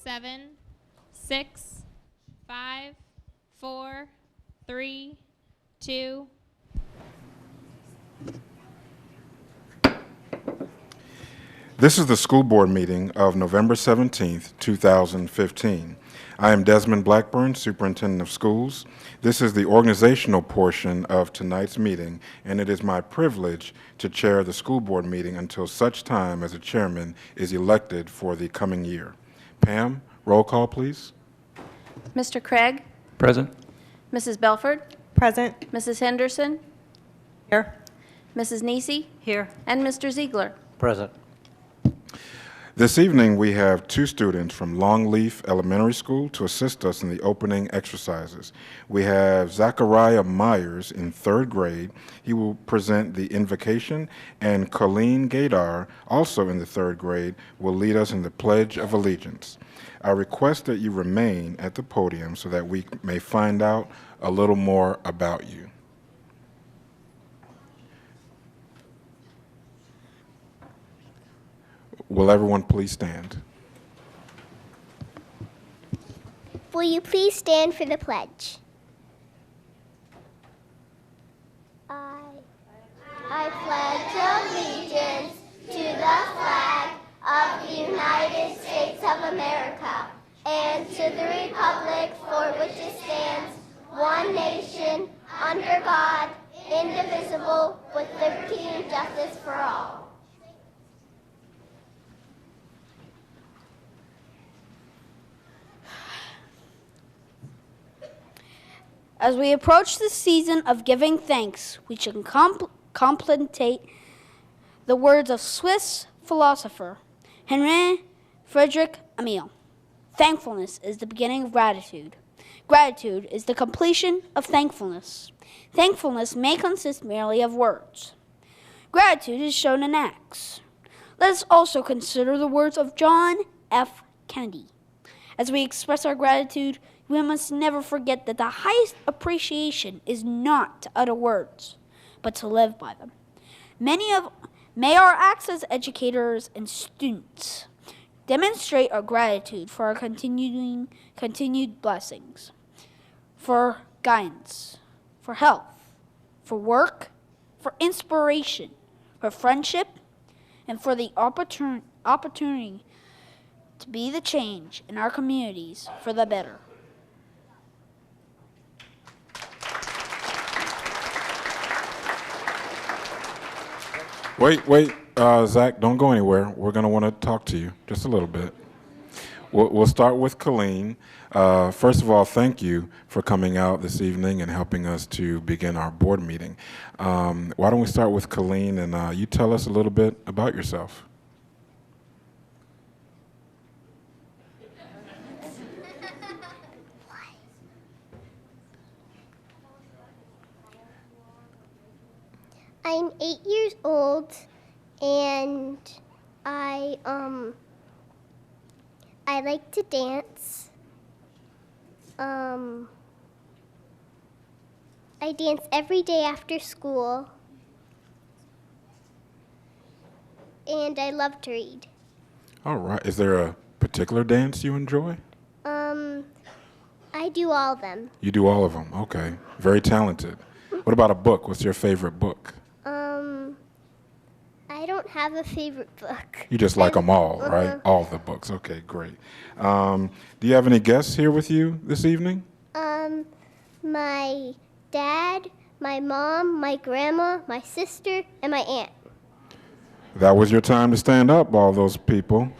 7, 6, 5, 4, 3, 2. This is the school board meeting of November 17th, 2015. I am Desmond Blackburn, Superintendent of Schools. This is the organizational portion of tonight's meeting, and it is my privilege to chair the school board meeting until such time as a chairman is elected for the coming year. Pam, roll call, please. Mr. Craig? Present. Mrs. Belford? Present. Mrs. Henderson? Here. Mrs. Nisi? Here. And Mr. Ziegler? Present. This evening, we have two students from Longleaf Elementary School to assist us in the opening exercises. We have Zachariah Myers in 3rd grade. He will present the invocation, and Colleen Gaydar, also in the 3rd grade, will lead us in the Pledge of Allegiance. I request that you remain at the podium so that we may find out a little more about you. Will everyone please stand? Will you please stand for the pledge? I pledge allegiance to the flag of the United States of America and to the republic for which it stands, one nation, under God, indivisible, with liberty and justice for all. As we approach the season of giving thanks, we should contemplate the words of Swiss philosopher Henri Frederick Amiel. Thankfulness is the beginning of gratitude. Gratitude is the completion of thankfulness. Thankfulness may consist merely of words. Gratitude is shown in acts. Let us also consider the words of John F. Kennedy. As we express our gratitude, we must never forget that the highest appreciation is not to utter words, but to live by them. May our acts as educators and students demonstrate our gratitude for our continued blessings, for guidance, for health, for work, for inspiration, for friendship, and for the opportunity to be the change in our communities for the better. Wait, Zach, don't go anywhere. We're going to want to talk to you just a little bit. We'll start with Colleen. First of all, thank you for coming out this evening and helping us to begin our board meeting. Why don't we start with Colleen, and you tell us a little bit about yourself. I'm 8 years old, and I like to dance. I dance every day after school, and I love to read. All right. Is there a particular dance you enjoy? I do all of them. You do all of them. Okay. Very talented. What about a book? What's your favorite book? I don't have a favorite book. You just like them all, right? All the books. Okay, great. Do you have any guests here with you this evening? My dad, my mom, my grandma, my sister, and my aunt. That was your time to stand up, all those people.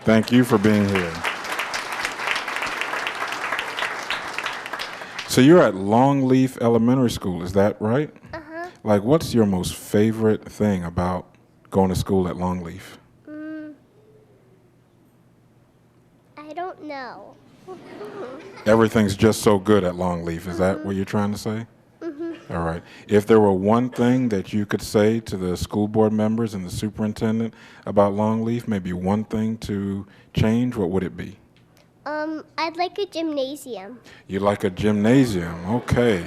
Thank you for being here. So you're at Longleaf Elementary School, is that right? Uh-huh. Like, what's your most favorite thing about going to school at Longleaf? I don't know. Everything's just so good at Longleaf. Is that what you're trying to say? All right. If there were one thing that you could say to the school board members and the superintendent about Longleaf, maybe one thing to change, what would it be? I'd like a gymnasium. You like a gymnasium. Okay.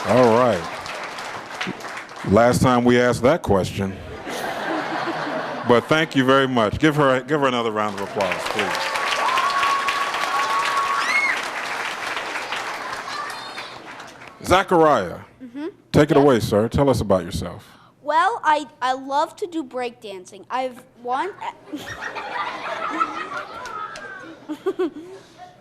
All right. Last time we asked that question. But thank you very much. Give her another round of applause, please. Zachariah, take it away, sir. Tell us about yourself. Well, I love to do breakdancing. I've won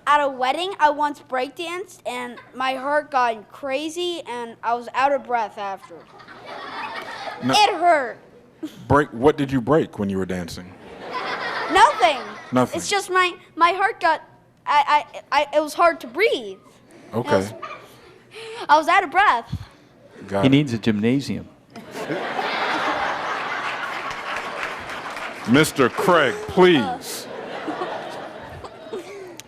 at a wedding. I once breakdanced, and my heart got crazy, and I was out of breath after. No. It hurt. What did you break when you were dancing? Nothing. Nothing. It's just my heart got. It was hard to breathe. Okay. I was out of breath. Got He it. needs a gymnasium. Mr. Craig, please.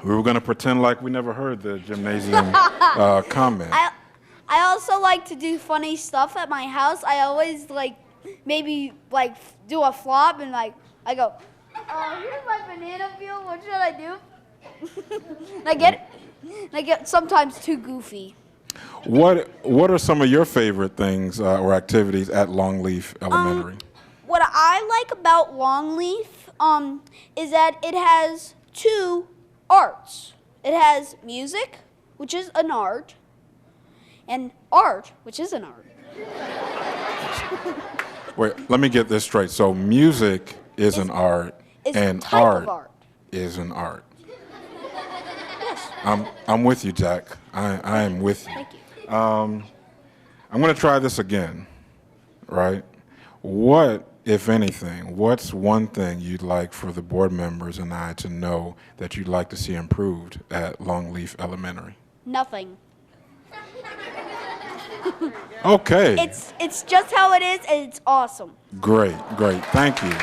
We were going to pretend like we never heard the gymnasium comment. I also like to do funny stuff at my house. I always maybe do a flop and I go, oh, here's my banana peel. What should I do? And I get sometimes too goofy. What are some of your favorite things or activities at Longleaf Elementary? What I like about Longleaf is that it has two arts. It has music, which is an art, and art, which is an art. Wait, let me get this straight. So music is an art, It's a and type of art. is an art. I'm with you, Jack. I am with you. Thank you. I'm going to try this again, right? What, if anything, what's one thing you'd like for the board members and I to know that you'd like to see improved at Longleaf Elementary? Nothing. Okay. It's just how it is, and it's awesome. Great. Thank you.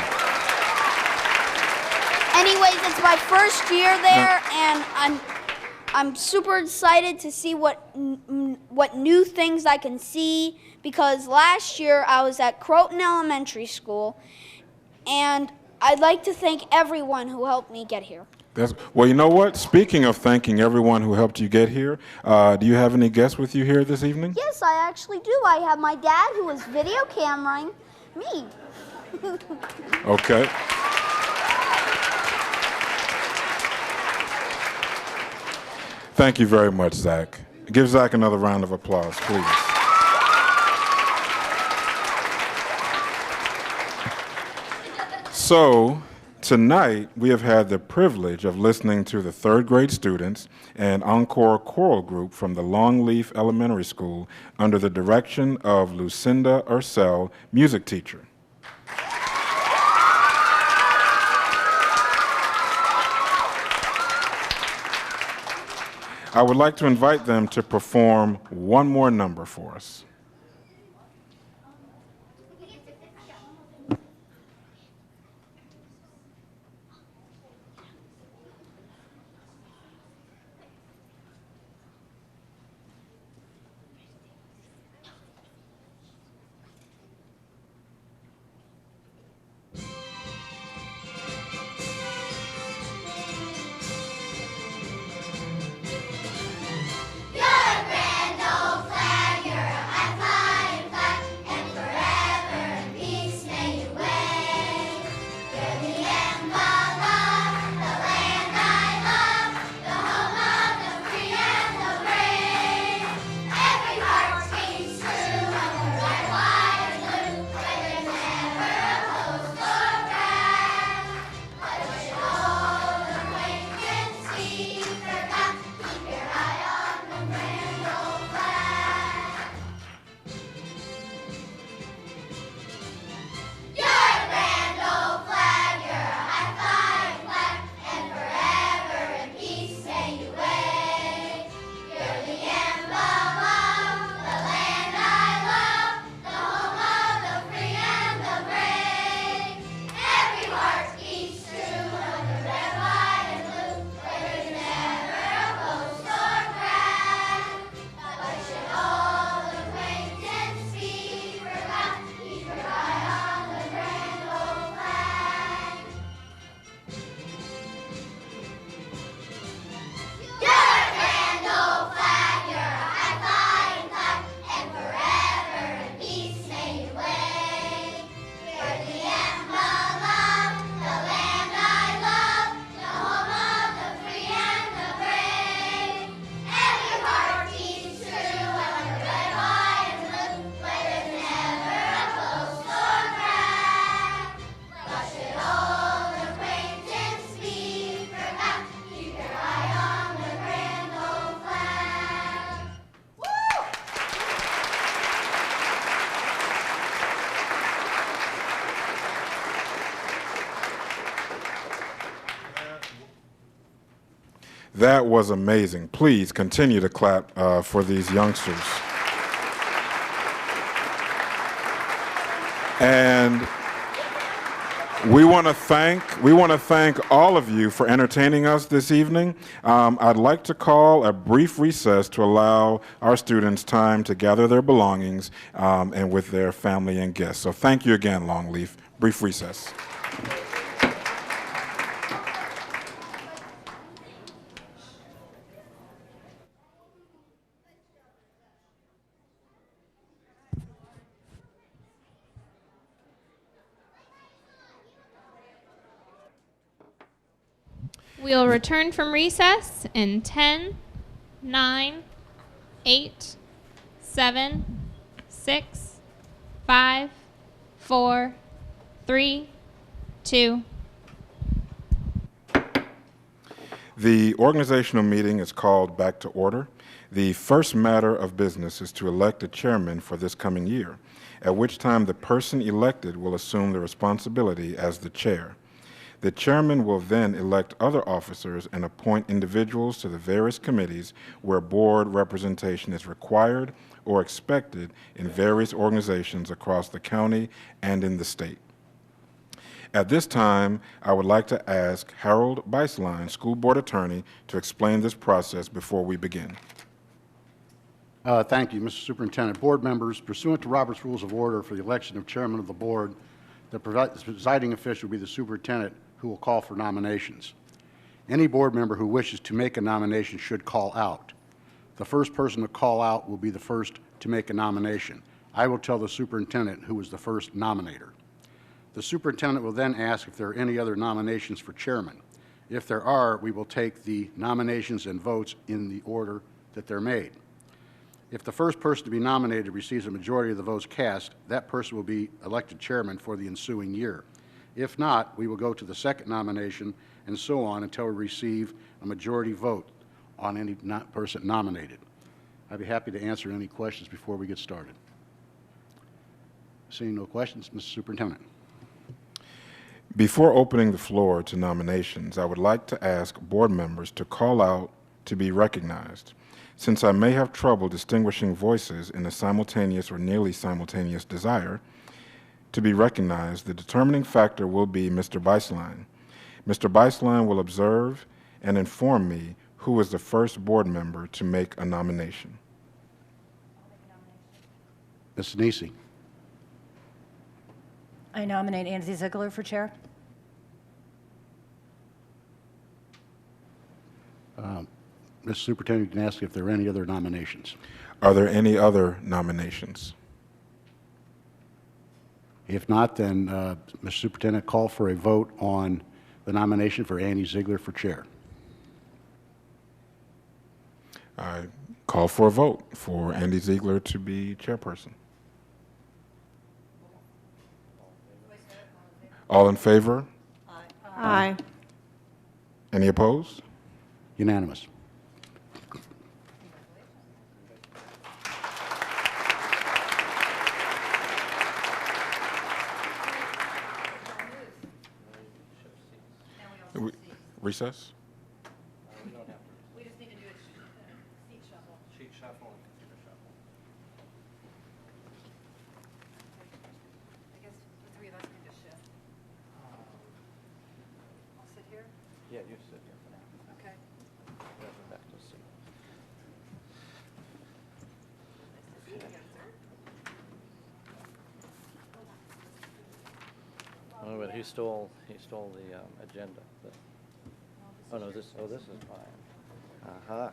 Anyways, it's my first year there, and I'm super excited to see what new things I can see, because last year I was at Croton Elementary School, and I'd like to thank everyone who helped me get here. Well, you know what? Speaking of thanking everyone who helped you get here, do you have any guests with you here this evening? Yes, I actually do. I have my dad who is video cameraing me. Okay. Thank you very much, Zach. Give Zach another round of applause, please. So, tonight we have had the privilege of listening to the third grade students and encore choral group from the Longleaf Elementary School under the direction of Lucinda Ursell, music teacher. I would like to invite them to perform one more number for us. You're a grand old flag, you're a That was amazing. Please continue to clap for these youngsters. And we want to thank all of you for entertaining us this evening. I'd like to call a brief recess to allow our students time to gather their belongings and with their family and guests. So thank you again, Longleaf. Brief recess. We'll return from recess in 10, 9, 8, 7, 6, 5, 4, 3, 2. The organizational meeting is called back to order. The first matter of business is to elect a chairman for this coming year, at which time the person elected will assume the responsibility as the chair. The chairman will then elect other officers and appoint individuals to the various committees where board representation is required or expected in various organizations across the county and in the state. At this time, I would like to ask Harold Beislein, School Board Attorney, to explain this process before we begin. Thank you, Mr. Superintendent. Board members, pursuant to Robert's Rules of Order for the election of chairman of the board, the presiding official will be the superintendent who will call for nominations. Any board member who wishes to make a nomination should call out. The first person to call out will be the first to make a nomination. I will tell the superintendent who was the first nominator. The superintendent will then ask if there are any other nominations for chairman. If there are, we will take the nominations and votes in the order that they're made. If the first person to be nominated receives a majority of the votes cast, that person will be elected chairman for the ensuing year. If not, we will go to the second nomination and so on until we receive a majority vote on any person nominated. I'd be happy to answer any questions before we get started. Seeing no questions, Mr. Superintendent. Before opening the floor to nominations, I would like to ask board members to call out to be recognized. Since I may have trouble distinguishing voices in a simultaneous or nearly simultaneous desire to be recognized, the determining factor will be Mr. Beislein. Mr. Beislein will observe and inform me who is the first board member to make a nomination. Ms. Nisi. I nominate Angie Ziegler for chair. Mr. Superintendent, you can ask if there are any other nominations. Are there any other nominations? If not, then, Mr. Superintendent, call for a vote on the nomination for Annie Ziegler for chair. I call for a vote for Andy Ziegler to be chairperson. All in favor? Aye. Any opposed? Unanimous. Recess? We just need to do a seat shuffle. Sheet shuffle and computer shuffle. I guess the three of us can just shift. I'll sit here. Yeah, you sit here for now. Okay. Back to the seat. Oh, but he stole the agenda. Oh, no, this is fine. Aha.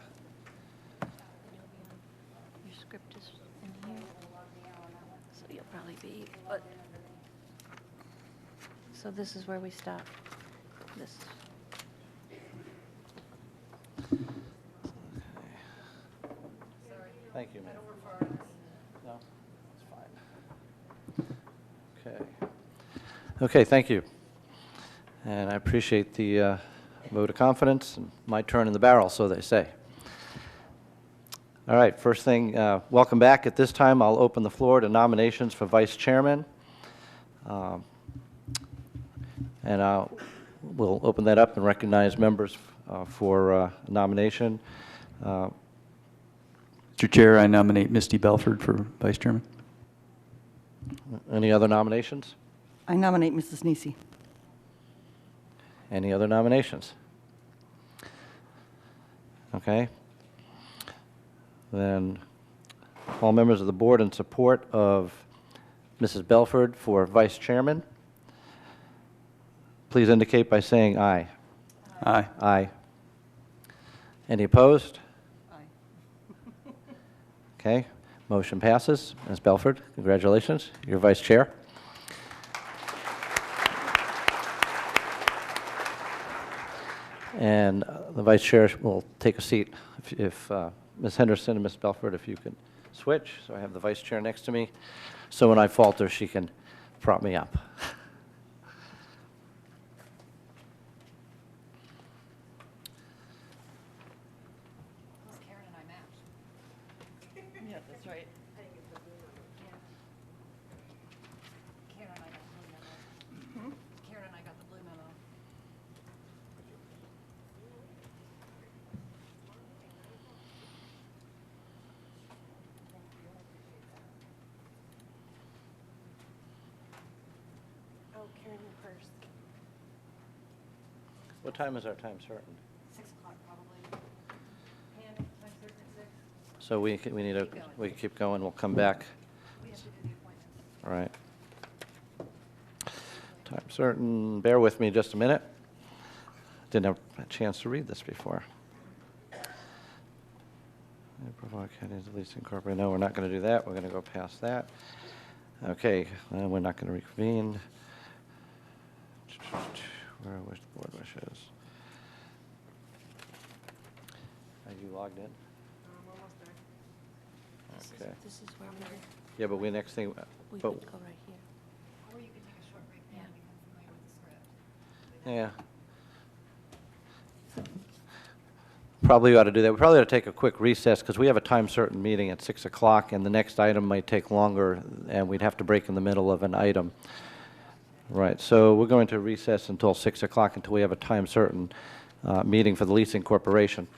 Your script is in here, so you'll probably be, but, so this is where we stop. This. Thank you, ma'am. No, it's fine. Okay. Okay, thank you. And I appreciate the vote of confidence, and my turn in the barrel, so they say. All right, first thing, welcome back. At this time, I'll open the floor to nominations for vice chairman. And we'll open that up and recognize members for nomination. Mr. Chair, I nominate Misty Belford for Vice Chairman. Any other nominations? I nominate Mrs. Nisi. Any other nominations? Okay. Then all members of the board in support of Mrs. Belford for Vice Chairman, please indicate by saying aye. Aye. Aye. Any opposed? Aye. Okay, motion passes. Ms. Belford, congratulations, you're Vice Chair. And the Vice Chair will take a seat. If Ms. Henderson and Ms. Belford, if you can switch. So I have the Vice Chair next to me, so when I falter, she can prop me up. Karen and I matched. Yeah, that's right. Karen and I got the blue memo. Karen and I got the blue memo. Oh, Karen first. What time is our time certain? 6 o'clock probably. And time certain at 6. So we need to, we can keep going, we'll come back. We have to do the appointments. All right. Time certain, bear with me just a minute. Didn't have a chance to read this before. Brevard County Lease Incorporated, no, we're not going to do that, we're going to go past that. Okay, we're not going to reconvene. Where was the board wishes? Are you logged in? Almost there. Okay. This is where we would, Yeah, but we next thing, we but, would go right here. Or you could take a short break now and become familiar with the script. yeah. Probably ought to do that. We probably ought to take a quick recess because we have a time certain meeting at 6 o'clock and the next item might take longer and we'd have to break in the middle of an item. Right, so we're going to recess until 6 o'clock until we have a time certain meeting for the leasing corporation.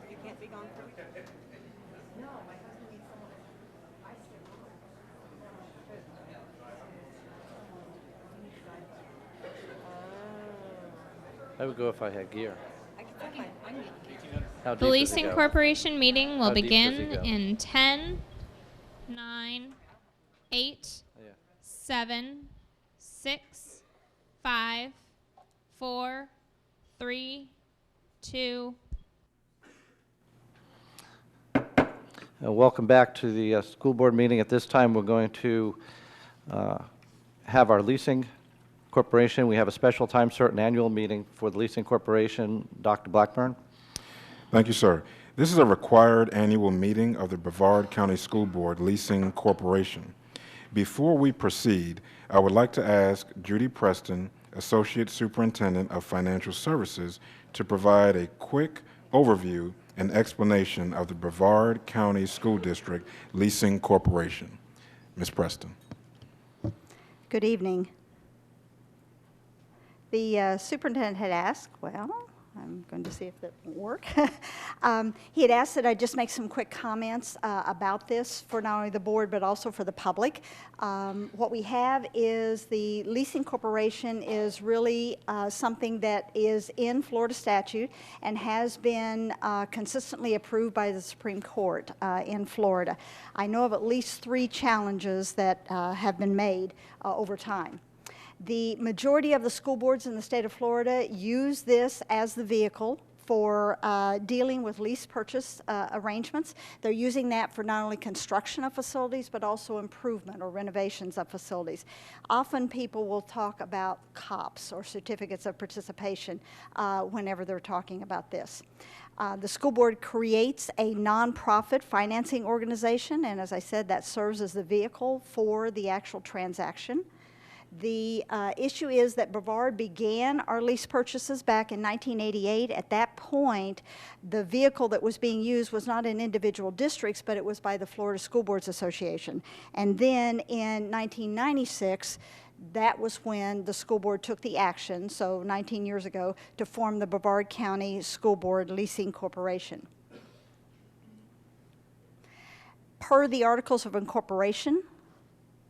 You can't be gone for a week? No, my husband needs someone. I still I would go if I had gear. I can get How The deep does it Leasing go? Corporation meeting will How deep does begin it go? in 10, 9, 8, Yeah. 7, 6, 5, 4, 3, 2. Welcome back to the school board meeting. At this time, we're going to have our leasing corporation. We have a special time certain annual meeting for the leasing corporation. Dr. Blackburn. Thank you, sir. This is a required annual meeting of the Brevard County School Board Leasing Corporation. Before we proceed, I would like to ask Judy Preston, Associate Superintendent of Financial Services, to provide a quick overview and explanation of the Brevard County School District Leasing Corporation. Ms. Preston. Good evening. The superintendent had asked, well, I'm going to see if that will work. He had asked that I just make some quick comments about this for not only the board but also for the public. What we have is the leasing corporation is really something that is in Florida statute and has been consistently approved by the Supreme Court in Florida. I know of at least 3 challenges that have been made over time. The majority of the school boards in the state of Florida use this as the vehicle for dealing with lease purchase arrangements. They're using that for not only construction of facilities, but also improvement or renovations of facilities. Often people will talk about COPs or certificates of participation whenever they're talking about this. The school board creates a nonprofit financing organization, and as I said, that serves as the vehicle for the actual transaction. The issue is that Brevard began our lease purchases back in 1988. At that point, the vehicle that was being used was not in individual districts, but it was by the Florida School Boards Association. And then in 1996, that was when the school board took the action, so 19 years ago, to form the Brevard County School Board Leasing Corporation. Per the Articles of Incorporation,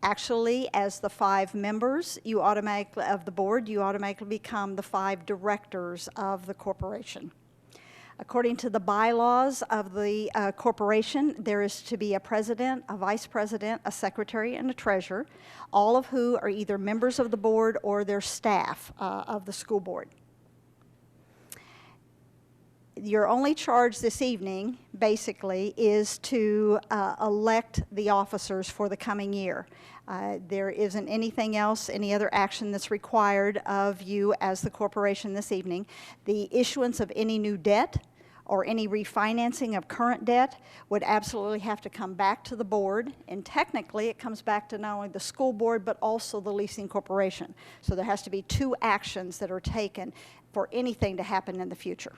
actually, as the 5 members of the board, you automatically become the 5 directors of the corporation. According to the bylaws of the corporation, there is to be a president, a vice president, a secretary, and a treasurer, all of who are either members of the board or their staff of the school board. Your only charge this evening, basically, is to elect the officers for the coming year. There isn't anything else, any other action that's required of you as the corporation this evening. The issuance of any new debt or any refinancing of current debt would absolutely have to come back to the board, and technically it comes back to not only the school board but also the leasing corporation. So there has to be 2 actions that are taken for anything to happen in the future.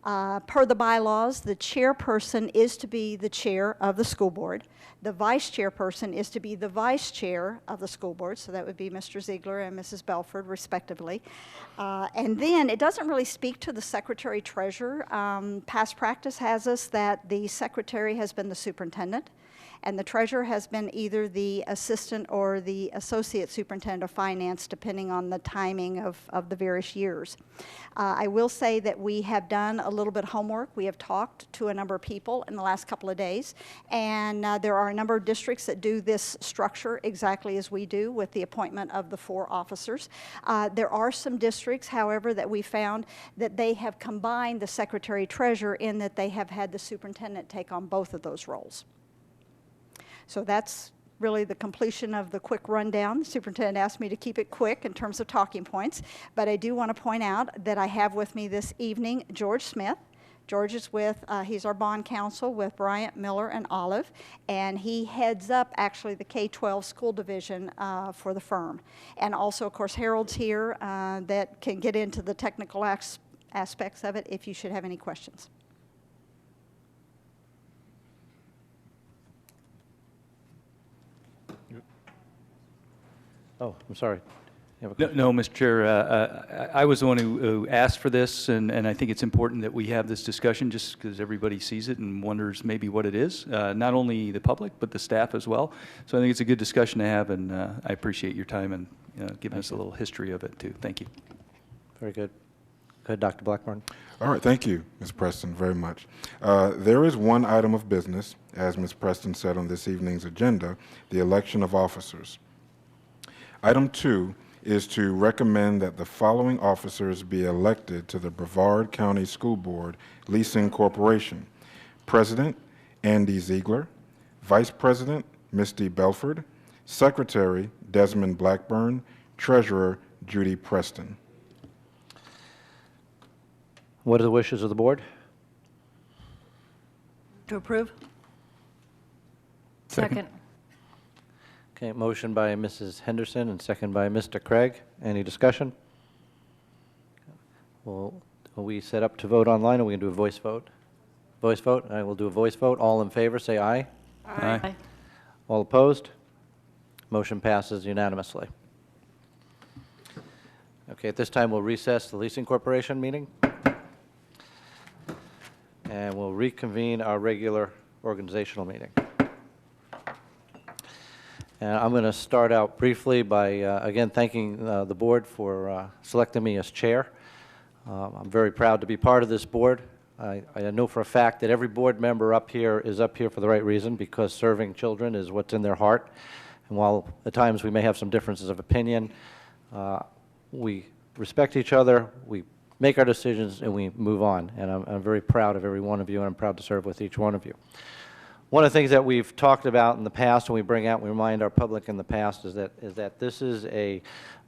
Per the bylaws, the chairperson is to be the chair of the school board. The vice chairperson is to be the vice chair of the school board, so that would be Mr. Ziegler and Mrs. Belford, respectively. And then it doesn't really speak to the secretary treasurer. Past practice has us that the secretary has been the superintendent, and the treasurer has been either the assistant or the associate superintendent of finance, depending on the timing of the various years. I will say that we have done a little bit of homework. We have talked to a number of people in the last couple of days, and there are a number of districts that do this structure exactly as we do with the appointment of the 4 officers. There are some districts, however, that we found that they have combined the secretary treasurer in that they have had the superintendent take on both of those roles. So that's really the completion of the quick rundown. The superintendent asked me to keep it quick in terms of talking points, but I do want to point out that I have with me this evening George Smith. George is with, he's our bond counsel with Bryant, Miller, and Olive, and he heads up actually the K-12 school division for the firm. And also, of course, Harold's here that can get into the technical aspects of it if you should have any questions. Oh, I'm sorry. You have a No, question? Mr. Chair, I was the one who asked for this, and I think it's important that we have this discussion just because everybody sees it and wonders maybe what it is, not only the public, but the staff as well. So I think it's a good discussion to have, and I appreciate your time and giving us a little history of it, too. Thank you. Very good. Go ahead, Dr. Blackburn. All right, thank you, Ms. Preston, very much. There is one item of business, as Ms. Preston said on this evening's agenda, the election of officers. Item 2 is to recommend that the following officers be elected to the Brevard County School Board Leasing Corporation. President, Andy Ziegler. Vice President, Misty Belford. Secretary, Desmond Blackburn. Treasurer, Judy Preston. What are the wishes of the board? To approve? Second. Okay, motion by Mrs. Henderson and second by Mr. Craig. Any discussion? Well, are we set up to vote online, or are we going to do a voice vote? Voice vote? I will do a voice vote. All in favor, say aye. Aye. All opposed? Motion passes unanimously. Okay, at this time, we'll recess the Leasing Corporation meeting. And we'll reconvene our regular organizational meeting. And I'm going to start out briefly by, again, thanking the board for selecting me as chair. I'm very proud to be part of this board. I know for a fact that every board member up here is up here for the right reason, because serving children is what's in their heart. And while at times we may have some differences of opinion, we respect each other, we make our decisions, and we move on. And I'm very proud of every one of you, and I'm proud to serve with each one of you. One of the things that we've talked about in the past, and we bring out, we remind our public in the past, is that this is a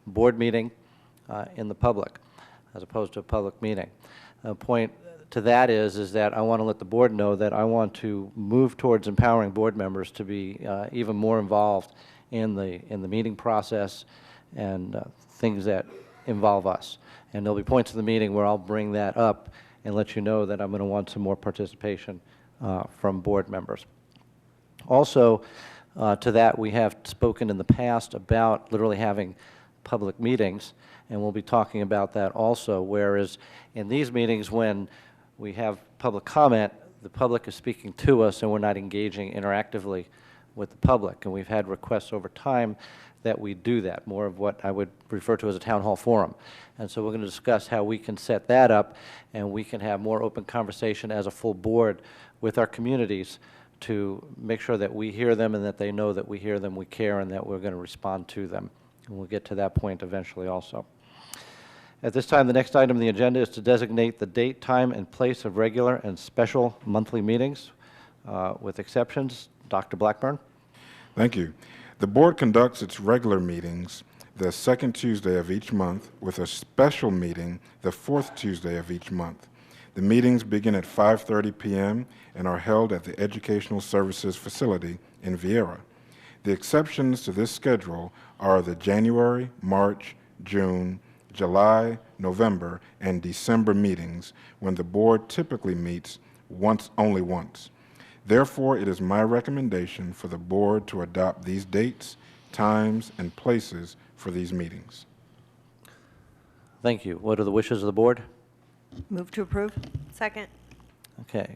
board meeting in the public, as opposed to a public meeting. The point to that is that I want to let the board know that I want to move towards empowering board members to be even more involved in the meeting process and things that involve us. And there'll be points in the meeting where I'll bring that up and let you know that I'm going to want some more participation from board members. Also, to that, we have spoken in the past about literally having public meetings, and we'll be talking about that also, whereas in these meetings when we have public comment, the public is speaking to us and we're not engaging interactively with the public. And we've had requests over time that we do that, more of what I would refer to as a town hall forum. And so we're going to discuss how we can set that up and we can have more open conversation as a full board with our communities to make sure that we hear them and that they know that we hear them, we care, and that we're going to respond to them. And we'll get to that point eventually also. At this time, the next item on the agenda is to designate the date, time, and place of regular and special monthly meetings, with exceptions. Dr. Blackburn. Thank you. The board conducts its regular meetings the second Tuesday of each month, with a special meeting the fourth Tuesday of each month. The meetings begin at 5:30 p.m. and are held at the Educational Services Facility in Viera. The exceptions to this schedule are the January, March, June, July, November, and December meetings, when the board typically meets only once. Therefore, it is my recommendation for the board to adopt these dates, times, and places for these meetings. Thank you. What are the wishes of the board? Move to approve. Second. Okay.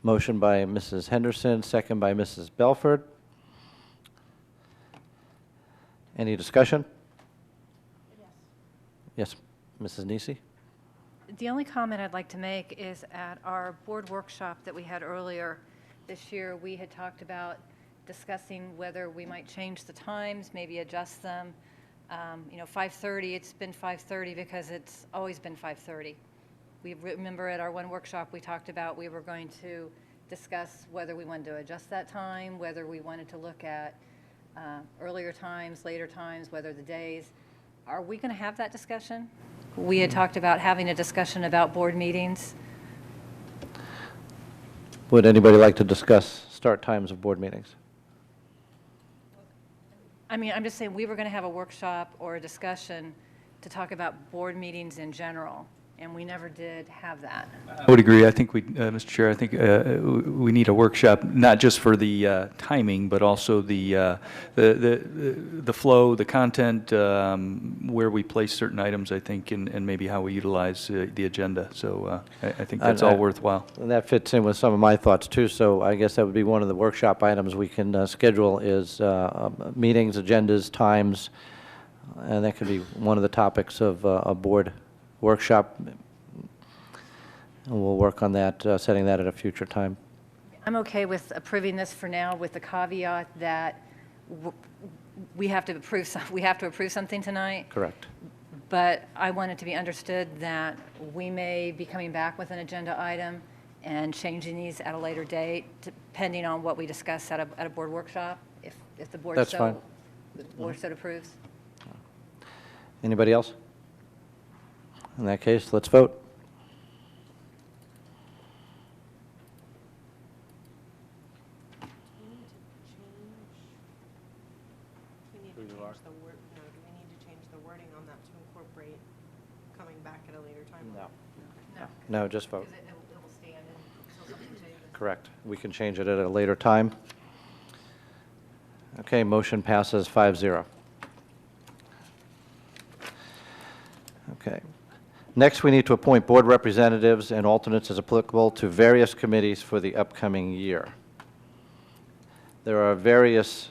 Motion by Mrs. Henderson, second by Mrs. Belford. Any discussion? Yes, Mrs. Nisi? The only comment I'd like to make is at our board workshop that we had earlier this year, we had talked about discussing whether we might change the times, maybe adjust them. 5:30, it's been 5:30 because it's always been 5:30. We remember at our one workshop, we talked about we were going to discuss whether we wanted to adjust that time, whether we wanted to look at earlier times, later times, whether the days. Are we going to have that discussion? We had talked about having a discussion about board meetings. Would anybody like to discuss start times of board meetings? I mean, I'm just saying, we were going to have a workshop or a discussion to talk about board meetings in general, and we never did have that. I would agree. I think Mr. Chair, I think we need a workshop, not just for the timing, but also the flow, the content, where we place certain items, I think, and maybe how we utilize the agenda. So I think that's all worthwhile. And that fits in with some of my thoughts, too. So I guess that would be one of the workshop items we can schedule is meetings, agendas, times, and that could be one of the topics of a board workshop, and we'll work on that, setting that at a future time. I'm okay with approving this for now, with the caveat that we have to approve something tonight. Correct. But I want it to be understood that we may be coming back with an agenda item and changing these at a later date, depending on what we discuss at a board workshop, if the board That's fine. The board so approves. Anybody else? In that case, let's vote. Do we need to change the wording on that to incorporate coming back at a later time? No, just vote. Because it will stand until something changes. Correct. We can change it at a later time. Okay, motion passes 5-0. Next, we need to appoint board representatives and alternates as applicable to various committees for the upcoming year. There are various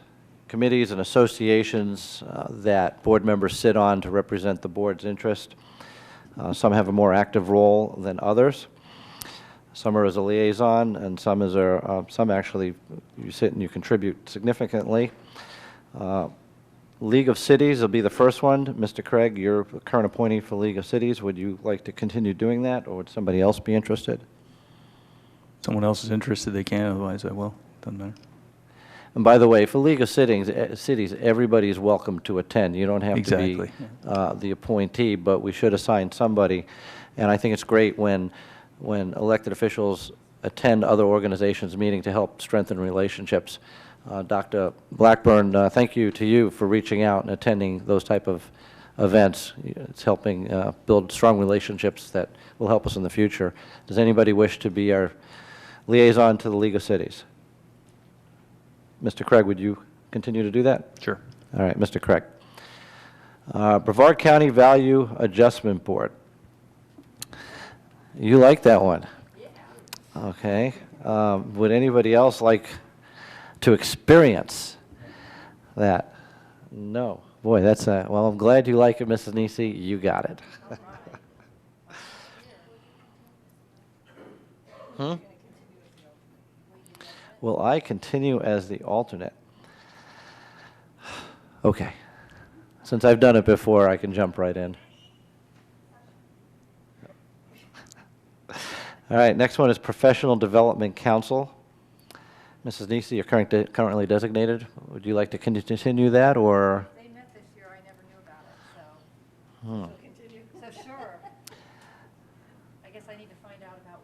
committees and associations that board members sit on to represent the board's interest. Some have a more active role than others. Some are as a liaison, and some some actually you sit and you contribute significantly. League of Cities will be the first one. Mr. Craig, you're the current appointee for League of Cities. Would you like to continue doing that, or would somebody else be interested? Someone else is interested, they can, otherwise I will. Doesn't matter. And by the way, for League of Cities, everybody is welcome to attend. You don't have Exactly. to be the appointee, but we should assign somebody. And I think it's great when elected officials attend other organizations' meeting to help strengthen relationships. Dr. Blackburn, thank you to you for reaching out and attending those type of events. It's helping build strong relationships that will help us in the future. Does anybody wish to be our liaison to the League of Cities? Mr. Craig, would you continue to do that? Sure. All right, Mr. Craig. Brevard County Value Adjustment Board. You like that one? Yeah. Okay. Would anybody else like to experience that? No. Boy, that's a, well, I'm glad you like it, Mrs. Nisi. You got it. Will I continue as the alternate? Okay. Since I've done it before, I can jump right in. All right, next one is Professional Development Council. Mrs. Nisi, you're currently designated. Would you like to continue that, or? They met this year, I never knew about it, so. Continue. So sure. I guess I need to find out about.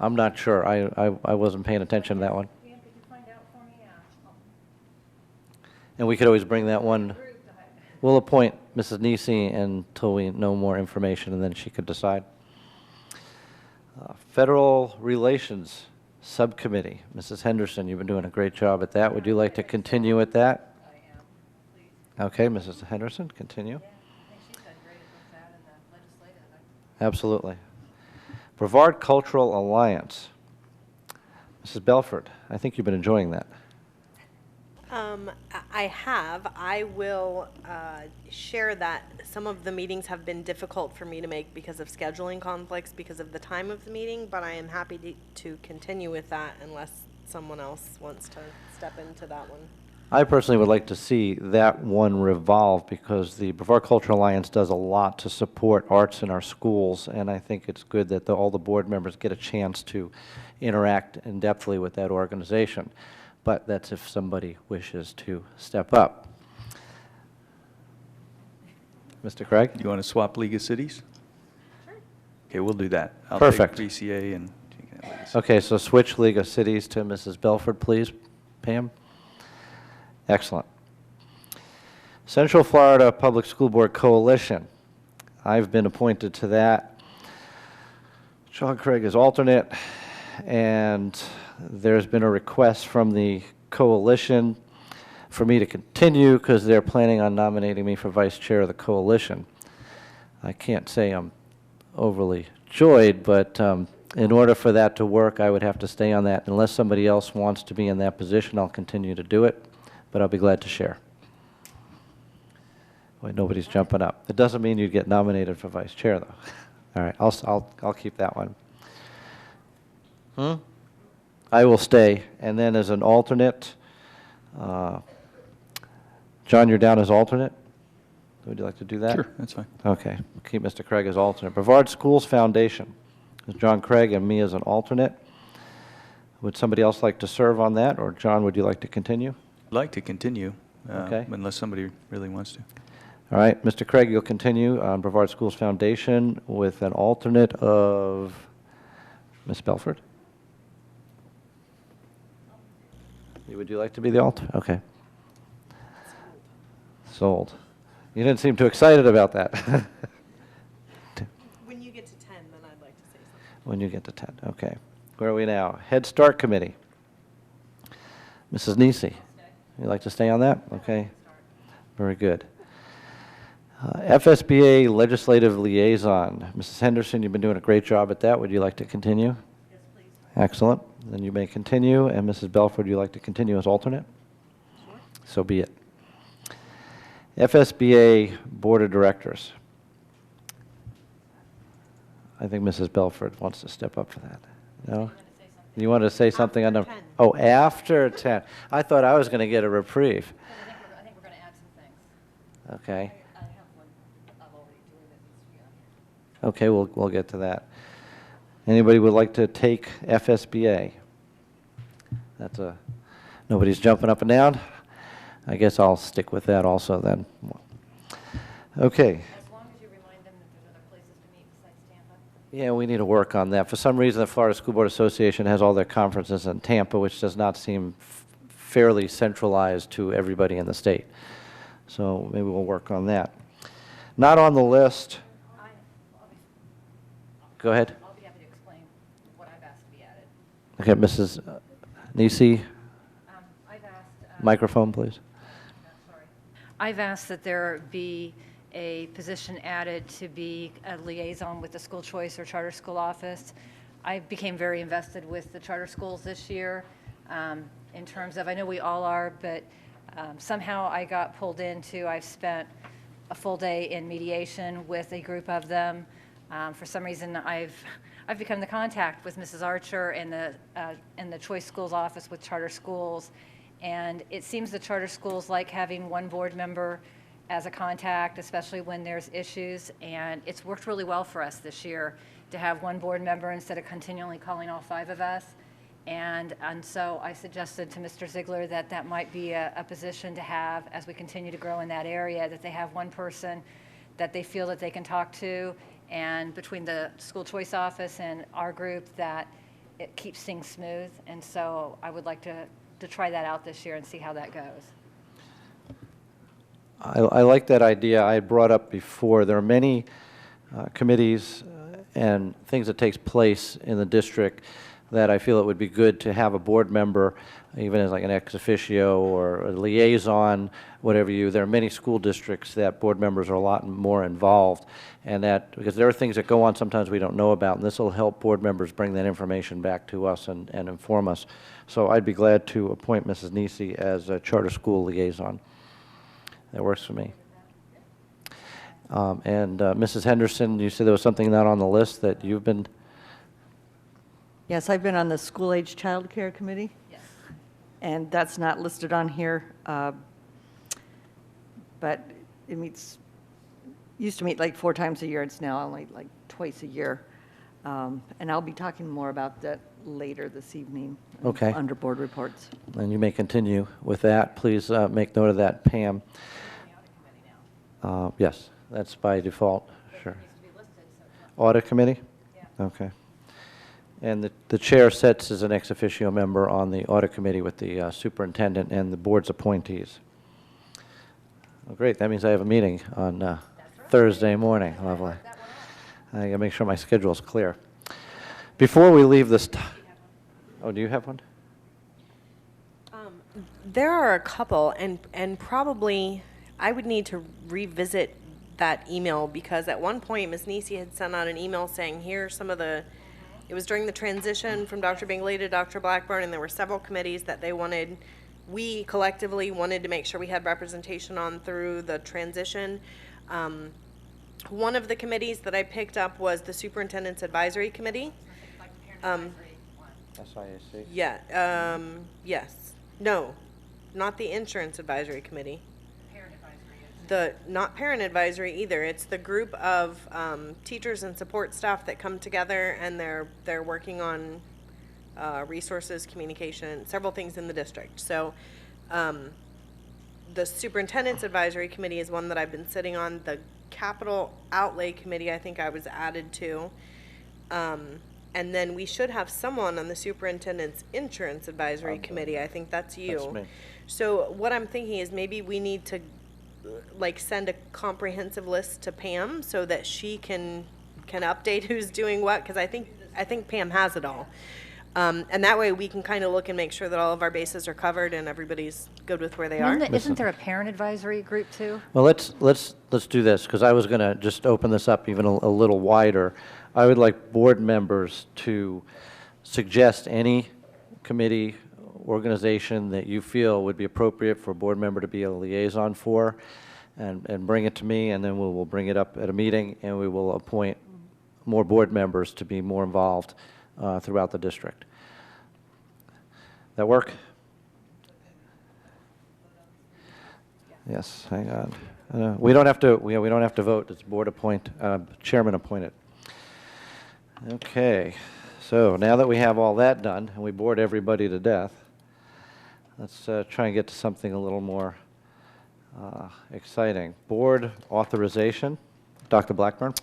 I'm not sure. I wasn't paying attention to that one. Could you find out for me? And we could always bring that one. We'll appoint Mrs. Nisi until we know more information, and then she could decide. Federal Relations Subcommittee. Mrs. Henderson, you've been doing a great job at that. Would you like to continue at that? I am, please. Okay, Mrs. Henderson, continue. Yeah, I think she's done great at that in the legislative. Absolutely. Brevard Cultural Alliance. Mrs. Belford, I think you've been enjoying that. I have. I will share that some of the meetings have been difficult for me to make because of scheduling conflicts, because of the time of the meeting, but I am happy to continue with that unless someone else wants to step into that one. I personally would like to see that one revolve because the Brevard Cultural Alliance does a lot to support arts in our schools, and I think it's good that all the board members get a chance to interact in-depthly with that organization. But that's if somebody wishes to step up. Mr. Craig? You want to swap League of Cities? Sure. Okay, we'll do that. I'll Perfect. take VCA and you can have League of Cities. Okay, so switch League of Cities to Mrs. Belford, please. Pam? Excellent. Central Florida Public School Board Coalition. I've been appointed to that. John Craig is alternate, and there's been a request from the coalition for me to continue because they're planning on nominating me for vice chair of the coalition. I can't say I'm overly joyed, but in order for that to work, I would have to stay on that. Unless somebody else wants to be in that position, I'll continue to do it, but I'll be glad to share. Wait, nobody's jumping up. It doesn't mean you'd get nominated for vice chair, though. All right, I'll keep that one. I will stay, and then as an alternate, John, you're down as alternate? Would you like to do that? Sure, that's fine. Okay, keep Mr. Craig as alternate. Brevard Schools Foundation, is John Craig and me as an alternate. Would somebody else like to serve on that, or John, would you like to continue? I'd like to continue, Okay. unless somebody really wants to. All right, Mr. Craig, you'll continue on Brevard Schools Foundation with an alternate of Ms. Belford? Would you like to be the alternate? Okay. Sold. You didn't seem too excited about that. When you get to 10, then I'd like to say something. When you get to 10, okay. Where are we now? Head Start Committee. Mrs. Nisi, you'd like to stay on that? Okay. Very good. FSBA Legislative Liaison. Mrs. Henderson, you've been doing a great job at that. Would you like to continue? Yes, please. Excellent. Then you may continue. And Mrs. Belford, would you like to continue as alternate? Sure. So be it. FSBA Board of Directors. I think Mrs. Belford wants to step up for that. No? You wanted to say something on the... 10. Oh, after 10. I thought I was going to get a reprieve. I think we're going to add some things. Okay. I have one I'm already doing that needs to be on here. Okay, we'll get to that. Anybody would like to take FSBA? That's a... Nobody's jumping up and down? I guess I'll stick with that also then. Okay. As long as you remind them that there's other places to meet besides Tampa. Yeah, we need to work on that. For some reason, the Florida School Board Association has all their conferences in Tampa, which does not seem fairly centralized to everybody in the state. So maybe we'll work on that. Not on the list. Go ahead. I'll be happy to explain what I've asked to be added. Okay, Mrs. Nisi, I've asked... microphone, please. I've asked that there be a position added to be a liaison with the school choice or charter school office. I became very invested with the charter schools this year in terms of, I know we all are, but somehow I got pulled into, I've spent a full day in mediation with a group of them. For some reason, I've become the contact with Mrs. Archer and the choice schools office with charter schools. And it seems the charter schools like having one board member as a contact, especially when there's issues. And it's worked really well for us this year to have one board member instead of continually calling all 5 of us. And so I suggested to Mr. Ziegler that that might be a position to have as we continue to grow in that area, that they have one person that they feel that they can talk to. And between the school choice office and our group, that it keeps things smooth. And so I would like to try that out this year and see how that goes. I like that idea. I had brought up before, there are many committees and things that takes place in the district that I feel it would be good to have a board member, even as like an ex officio or a liaison, whatever there are many school districts that board members are a lot more involved, and that, because there are things that go on sometimes we don't know about, and this will help board members bring that information back to us and inform us. So I'd be glad to appoint Mrs. Nisi as a charter school liaison. That works for me. And Mrs. Henderson, you said there was something not on the list that you've been... Yes, I've been on the School-Age Child Care Committee. Yes. And that's not listed on here, but it used to meet like 4 times a year. It's now only like twice a year. And I'll be talking more about that later this evening. Okay. Under board reports. And you may continue with that. Please make note of that, Pam. Yes, that's by default, sure. Audit committee? Yeah. Okay. And the chair sits as an ex officio member on the audit committee with the superintendent and the board's appointees. Well, great, that means I have a meeting on Thursday morning. Lovely. I gotta make sure my schedule's clear. Before we leave this, oh, do you have one? There are a couple, and probably I would need to revisit that email, because at one point Ms. Nisi had sent out an email saying, here are some of the, it was during the transition from Dr. Bingley to Dr. Blackburn, and there were several committees that we collectively wanted to make sure we had representation on through the transition. One of the committees that I picked up was the Superintendent's Advisory Committee. SIAC? Yeah, yes. No, not the Insurance Advisory Committee. Not parent advisory either. It's the group of teachers and support staff that come together, and they're working on resources, communication, several things in the district. So the Superintendent's Advisory Committee is one that I've been sitting on. The Capital Outlay Committee, I think I was added to. And then we should have someone on the Superintendent's Insurance Advisory Committee. I think that's you. That's me. So what I'm thinking is maybe we need to send a comprehensive list to Pam so that she can update who's doing what, because I think Pam has it all. And that way we can kind of look and make sure that all of our bases are covered and everybody's good with where they are. Isn't there a parent advisory group too? Well, let's do this, because I was going to just open this up even a little wider. I would like board members to suggest any committee, organization that you feel would be appropriate for a board member to be a liaison for, and bring it to me, and then we'll bring it up at a meeting, and we will appoint more board members to be more involved throughout the district. That work? Yes, hang on. We don't have to. We don't have to vote. It's board chairman appointed. Okay. So now that we have all that done and we bored everybody to death, let's try and get to something a little more exciting. Board authorization. Dr. Blackburn.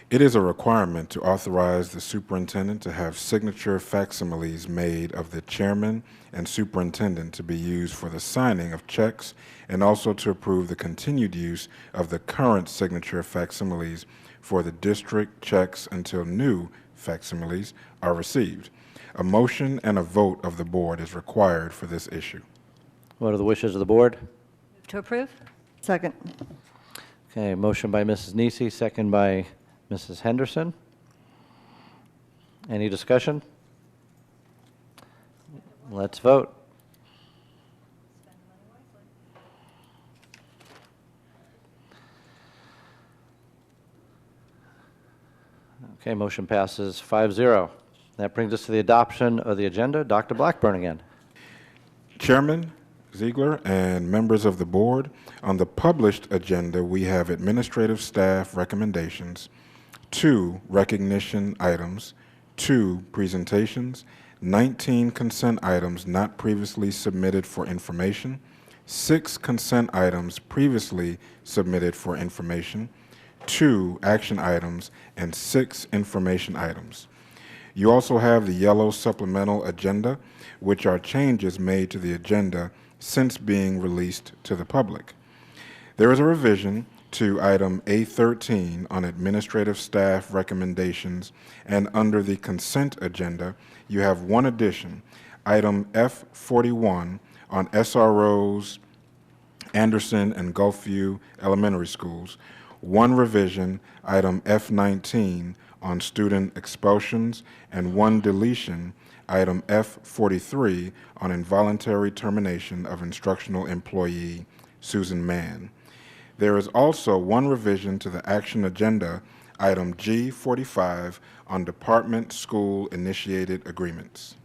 It is a requirement to authorize the superintendent to have signature facsimiles made of the chairman and superintendent to be used for the signing of checks, and also to approve the continued use of the current signature facsimiles for the district checks until new facsimiles are received. A motion and a vote of the board is required for this issue. What are the wishes of the board? Move to approve? Second. Okay, motion by Mrs. Nisi, second by Mrs. Henderson. Any discussion? Let's vote. Okay, motion passes 5-0. That brings us to the adoption of the agenda. Dr. Blackburn again. Chairman Ziegler and members of the board, on the published agenda, we have administrative staff recommendations, 2 recognition items, 2 presentations, 19 consent items not previously submitted for information, 6 consent items previously submitted for information, 2 action items, and 6 information items. You also have the yellow supplemental agenda, which are changes made to the agenda since being released to the public. There is a revision to item A13 on administrative staff recommendations, and under the consent agenda, you have one addition, item F41 on SROs, Anderson and Gulfview Elementary Schools, one revision, item F19 on student expulsions, and one deletion, item F43 on involuntary termination of instructional employee Susan Mann. There is also one revision to the action agenda, item G45 on department school initiated agreements.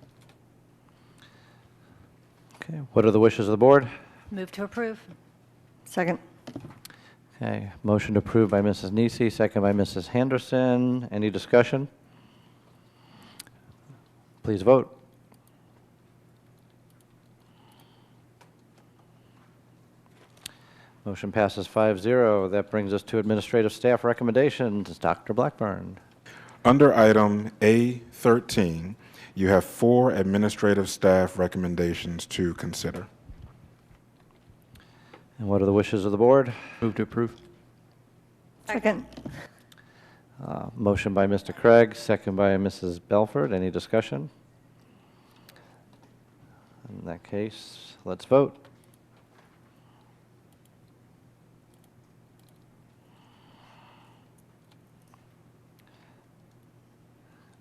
Okay, what are the wishes of the board? Move to approve? Second. Okay, motion approved by Mrs. Nisi, second by Mrs. Henderson. Any discussion? Please vote. Motion passes 5-0. That brings us to administrative staff recommendations. Dr. Blackburn. Under item A13, you have 4 administrative staff recommendations to consider. And what are the wishes of the board? Move to approve. Second. Motion by Mr. Craig, second by Mrs. Belford. Any discussion? In that case, let's vote.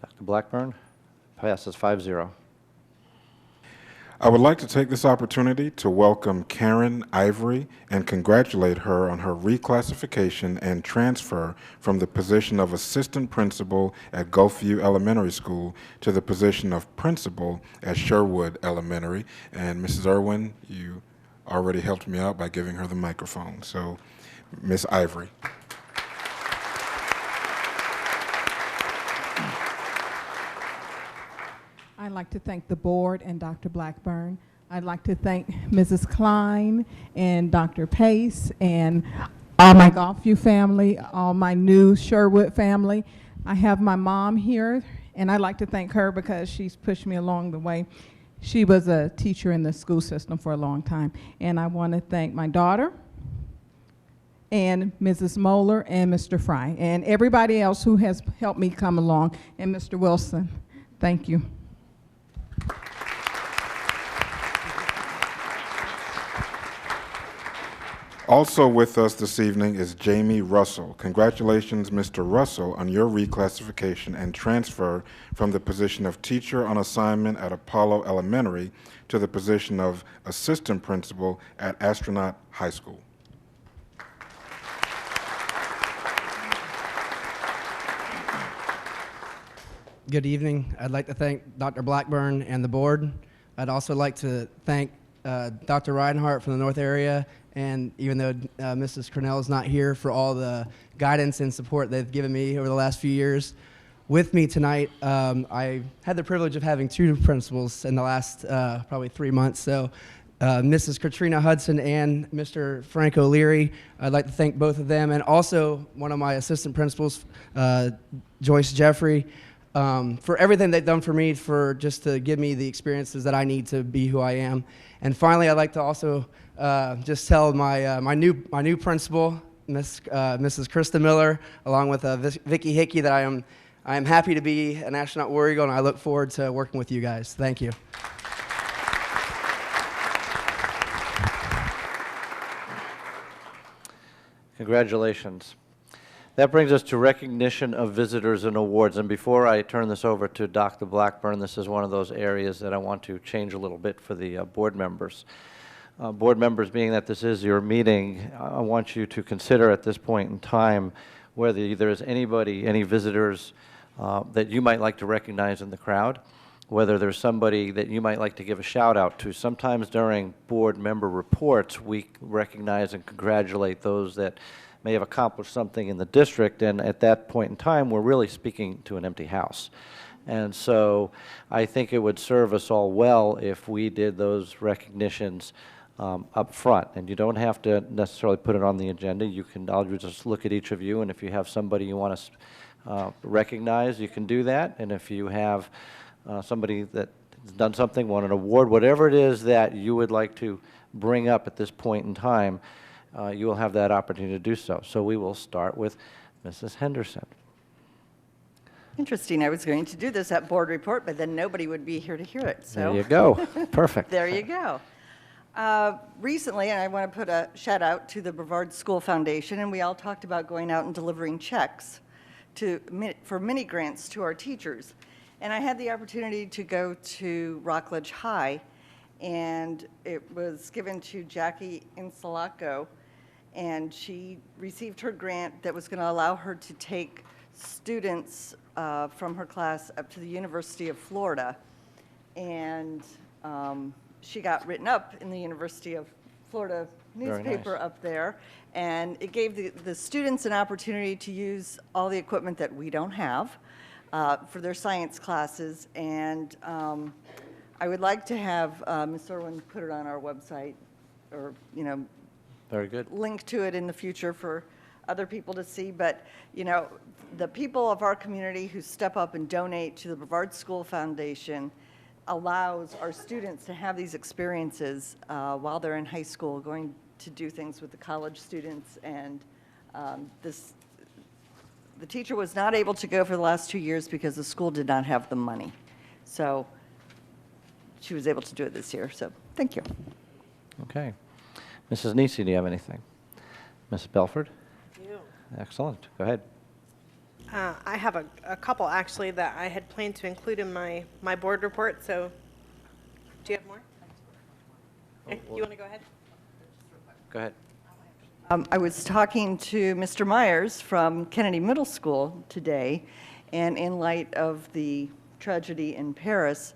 Dr. Blackburn, passes 5-0. I would like to take this opportunity to welcome Karen Ivory and congratulate her on her reclassification and transfer from the position of assistant principal at Gulfview Elementary School to the position of principal at Sherwood Elementary. And Mrs. Irwin, you already helped me out by giving her the microphone. So, Ms. Ivory. I'd like to thank the board and Dr. Blackburn. I'd like to thank Mrs. Klein and Dr. Pace and all my Gulfview family, all my new Sherwood family. I have my mom here, and I'd like to thank her because she's pushed me along the way. She was a teacher in the school system for a long time. And I want to thank my daughter and Mrs. Moeller and Mr. Fry and everybody else who has helped me come along, and Mr. Wilson. Thank you. Also with us this evening is Jamie Russell. Congratulations, Mr. Russell, on your reclassification and transfer from the position of teacher on assignment at Apollo Elementary to the position of assistant principal at Astronaut High School. Good evening. I'd like to thank Dr. Blackburn and the board. I'd also like to thank Dr. Reinhardt from the North area, and even though Mrs. Cornell is not here, for all the guidance and support they've given me over the last few years. With me tonight, I had the privilege of having two principals in the last probably 3 months. So Mrs. Katrina Hudson and Mr. Frank O'Leary, I'd like to thank both of them, and also one of my assistant principals, Joyce Jeffrey, for everything they've done for me, for just to give me the experiences that I need to be who I am. And finally, I'd like to also just tell my new principal, Mrs. Krista Miller, along with Vicki Hickey, that I am happy to be an Astronaut War Eagle, and I look forward to working with you guys. Thank you. Congratulations. That brings us to recognition of visitors and awards. And before I turn this over to Dr. Blackburn, this is one of those areas that I want to change a little bit for the board members. Board members, being that this is your meeting, I want you to consider at this point in time whether there is anybody, any visitors that you might like to recognize in the crowd, whether there's somebody that you might like to give a shout out to. Sometimes during board member reports, we recognize and congratulate those that may have accomplished something in the district, and at that point in time, we're really speaking to an empty house. And so I think it would serve us all well if we did those recognitions up front. And you don't have to necessarily put it on the agenda. I'll just look at each of you, and if you have somebody you want to recognize, you can do that. And if you have somebody that has done something, won an award, whatever it is that you would like to bring up at this point in time, you will have that opportunity to do so. So we will start with Mrs. Henderson. Interesting. I was going to do this at board report, but then nobody would be here to hear it. So There you go. Perfect. There you go. Recently, and I want to put a shout out to the Brevard School Foundation, and we all talked about going out and delivering checks for mini grants to our teachers. And I had the opportunity to go to Rockledge High, and it was given to Jackie Insalaco, and she received her grant that was going to allow her to take students from her class up to the University of Florida. And she got written up in the University of Florida newspaper up there, and it gave the students an opportunity to use all the equipment that we don't have for their science classes. And I would like to have Ms. Irwin put it on our website, or, Very good. link to it in the future for other people to see. But, the people of our community who step up and donate to the Brevard School Foundation allows our students to have these experiences while they're in high school, going to do things with the college students. And the teacher was not able to go for the last 2 years because the school did not have the money. So she was able to do it this year. So thank you. Okay. Mrs. Nisi, do you have anything? Mrs. Belford? I do. Excellent. Go ahead. I have a couple, actually, that I had planned to include in my board report, so do you have more? Okay, you want to go ahead? Go ahead. I was talking to Mr. Myers from Kennedy Middle School today, and in light of the tragedy in Paris,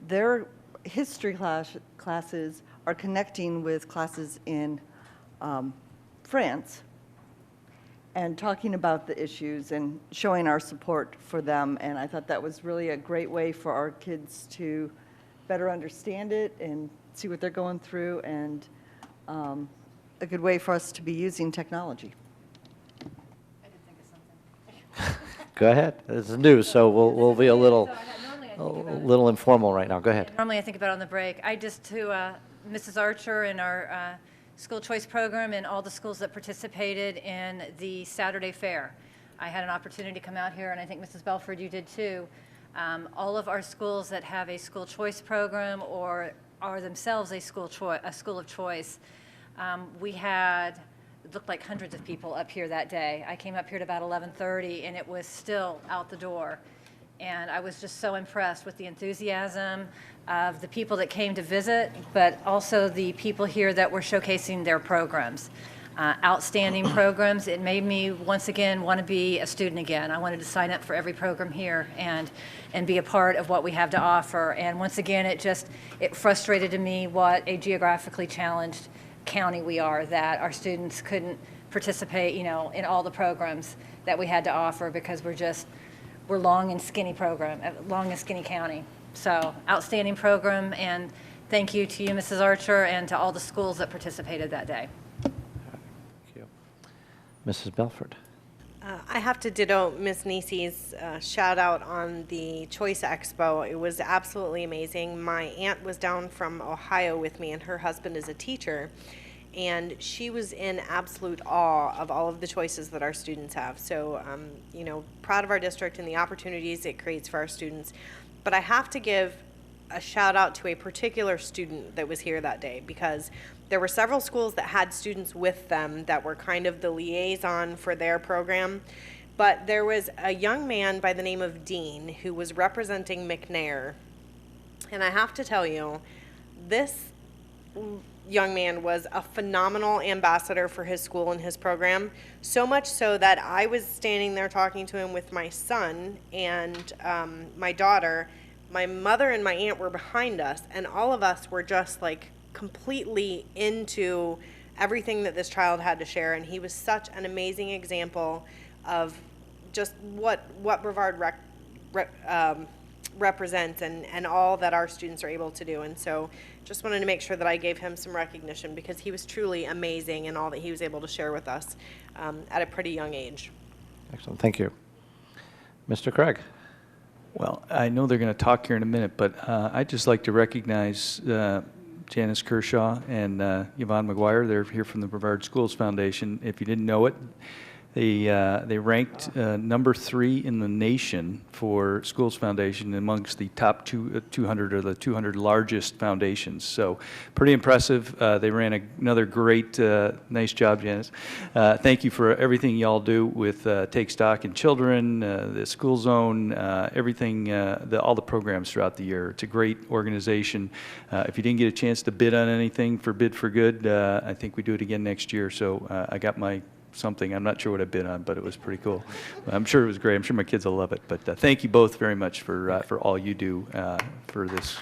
their history classes are connecting with classes in France, and talking about the issues and showing our support for them. And I thought that was really a great way for our kids to better understand it and see what they're going through, and a good way for us to be using technology. Go ahead. It's new, so we'll be a little informal right now. Go ahead. Normally I think about it on the break. I just, to Mrs. Archer and our school choice program and all the schools that participated in the Saturday fair. I had an opportunity to come out here, and I think Mrs. Belford, you did too. All of our schools that have a school choice program or are themselves a school of choice, we had it looked like hundreds of people up here that day. I came up here at about 11:30, and it was still out the door. And I was just so impressed with the enthusiasm of the people that came to visit, but also the people here that were showcasing their programs. Outstanding programs. It made me once again want to be a student again. I wanted to sign up for every program here and be a part of what we have to offer. And once again, it frustrated to me what a geographically challenged county we are, that our students couldn't participate, in all the programs that we had to offer because we're long and skinny county. So outstanding program, and thank you to you, Mrs. Archer, and to all the schools that participated that day. Mrs. Belford. I have to ditto Ms. Nisi's shout out on the Choice Expo. It was absolutely amazing. My aunt was down from Ohio with me, and her husband is a teacher, and she was in absolute awe of all of the choices that our students have. So, proud of our district and the opportunities it creates for our students. But I have to give a shout out to a particular student that was here that day, because there were several schools that had students with them that were kind of the liaison for their program. But there was a young man by the name of Dean who was representing McNair. And I have to tell you, this young man was a phenomenal ambassador for his school and his program, so much so that I was standing there talking to him with my son and my daughter. My mother and my aunt were behind us, and all of us were just like completely into everything that this child had to share. And he was such an amazing example of just what Brevard represents and all that our students are able to do. And so just wanted to make sure that I gave him some recognition, because he was truly amazing in all that he was able to share with us at a pretty young age. Excellent. Thank you. Mr. Craig. Well, I know they're going to talk here in a minute, but I'd just like to recognize Janice Kershaw and Yvonne McGuire. They're here from the Brevard Schools Foundation. If you didn't know it, they ranked number 3 in the nation for Schools Foundation amongst the top 200 or the 200 largest foundations. So pretty impressive. They ran another great, nice job, Janice. Thank you for everything y'all do with Take Stock in Children, the School Zone, everything, all the programs throughout the year. It's a great organization. If you didn't get a chance to bid on anything for Bid for Good, I think we do it again next year. So I got my something. I'm not sure what I bid on, but it was pretty cool. I'm sure it was great. I'm sure my kids will love it. But thank you both very much for all you do for this.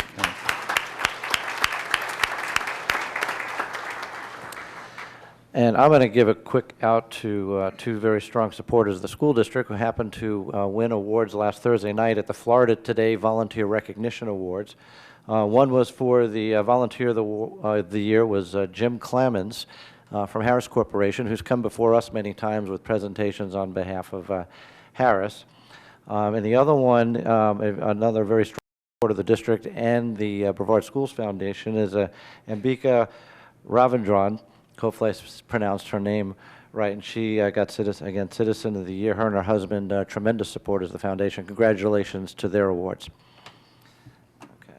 And I'm going to give a quick out to two very strong supporters of the school district who happened to win awards last Thursday night at the Florida Today Volunteer Recognition Awards. One was for the Volunteer of the Year was Jim Clemens, from Harris Corporation, who's come before us many times with presentations on behalf of Harris. And the other one, another very strong supporter of the district and the Brevard Schools Foundation, is Ambika Ravindran. Hopefully I pronounced her name right. And she got Citizen of the Year. Her and her husband, tremendous supporters of the foundation. Congratulations to their awards. Okay.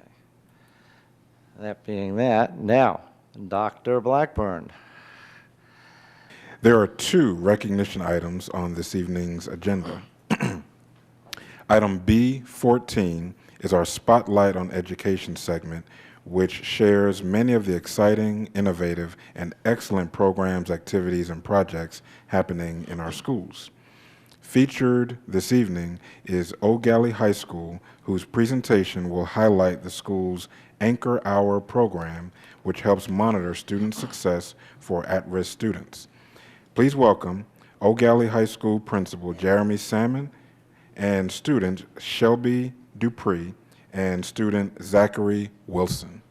That being that, now, Dr. Blackburn. There are 2 recognition items on this evening's agenda. Item B14 is our Spotlight on Education segment, which shares many of the exciting, innovative, and excellent programs, activities, and projects happening in our schools. Featured this evening is Eau Gallie High School, whose presentation will highlight the school's Anchor Hour program, which helps monitor student success for at-risk students. Please welcome Eau Gallie High School Principal Jeremy Salmon and student Shelby Dupree and student Zachary Wilson.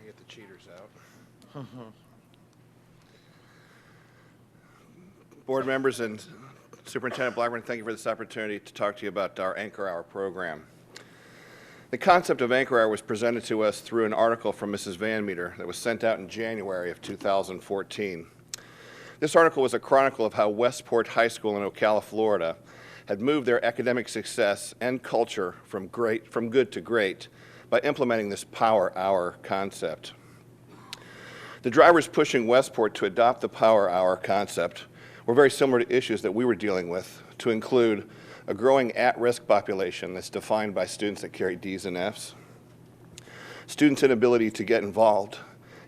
Get the cheaters out. Board members and Superintendent Blackburn, thank you for this opportunity to talk to you about our Anchor Hour program. The concept of Anchor Hour was presented to us through an article from Mrs. Van Meter that was sent out in January of 2014. This article was a chronicle of how Westport High School in Ocala, Florida, had moved their academic success and culture from good to great by implementing this Power Hour concept. The drivers pushing Westport to adopt the Power Hour concept were very similar to issues that we were dealing with, to include a growing at-risk population that's defined by students that carry Ds and Fs, students' inability to get involved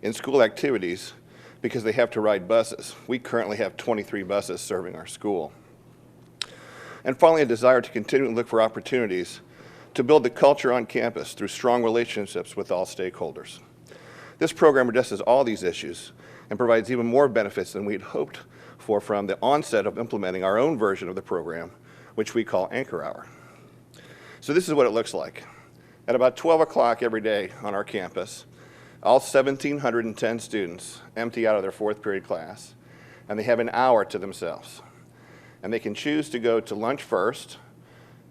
in school activities because they have to ride buses. We currently have 23 buses serving our school. And finally, a desire to continue to look for opportunities to build the culture on campus through strong relationships with all stakeholders. This program addresses all these issues and provides even more benefits than we had hoped for from the onset of implementing our own version of the program, which we call Anchor Hour. So this is what it looks like. At about 12 o'clock every day on our campus, all 1,710 students empty out of their fourth period class, and they have an hour to themselves. And they can choose to go to lunch first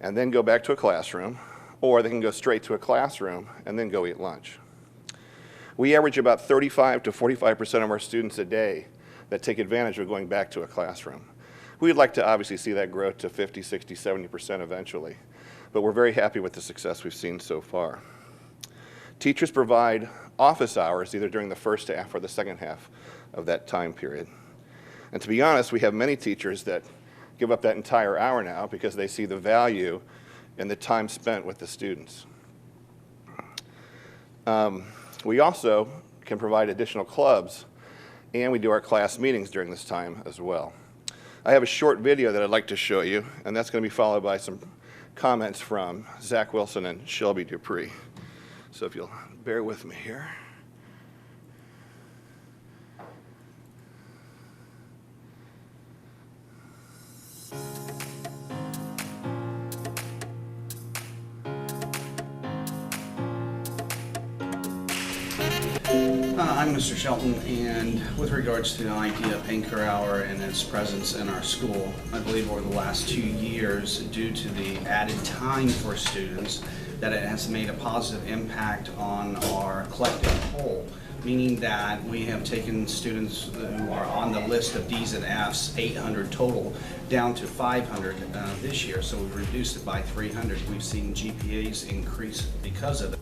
and then go back to a classroom, or they can go straight to a classroom and then go eat lunch. We average about 35 to 45% of our students a day that take advantage of going back to a classroom. We'd like to obviously see that grow to 50, 60, 70% eventually, but we're very happy with the success we've seen so far. Teachers provide office hours either during the first half or the second half of that time period. And to be honest, we have many teachers that give up that entire hour now because they see the value in the time spent with the students. We also can provide additional clubs, and we do our class meetings during this time as well. I have a short video that I'd like to show you, and that's going to be followed by some comments from Zach Wilson and Shelby Dupree. So if you'll bear with me here. I'm Mr. Shelton, and with regards to the idea of Anchor Hour and its presence in our school, I believe over the last 2 years, due to the added time for students, that it has made a positive impact on our collective whole, meaning that we have taken students who are on the list of Ds and Fs, 800 total, down to 500 this year, so we've reduced it by 300. We've seen GPAs increase because of it.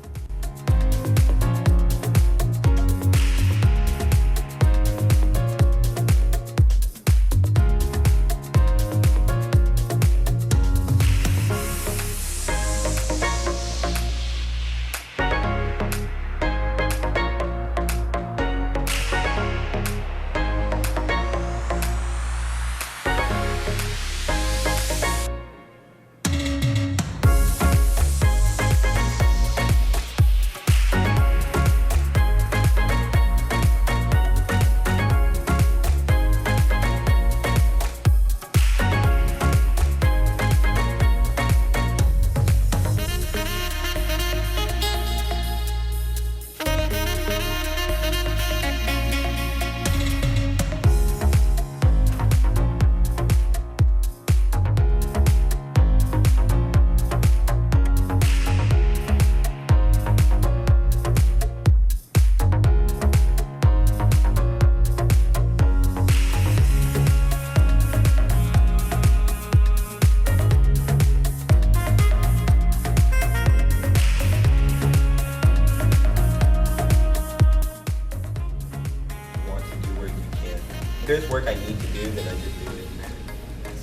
there's work I need to do, then I just do it.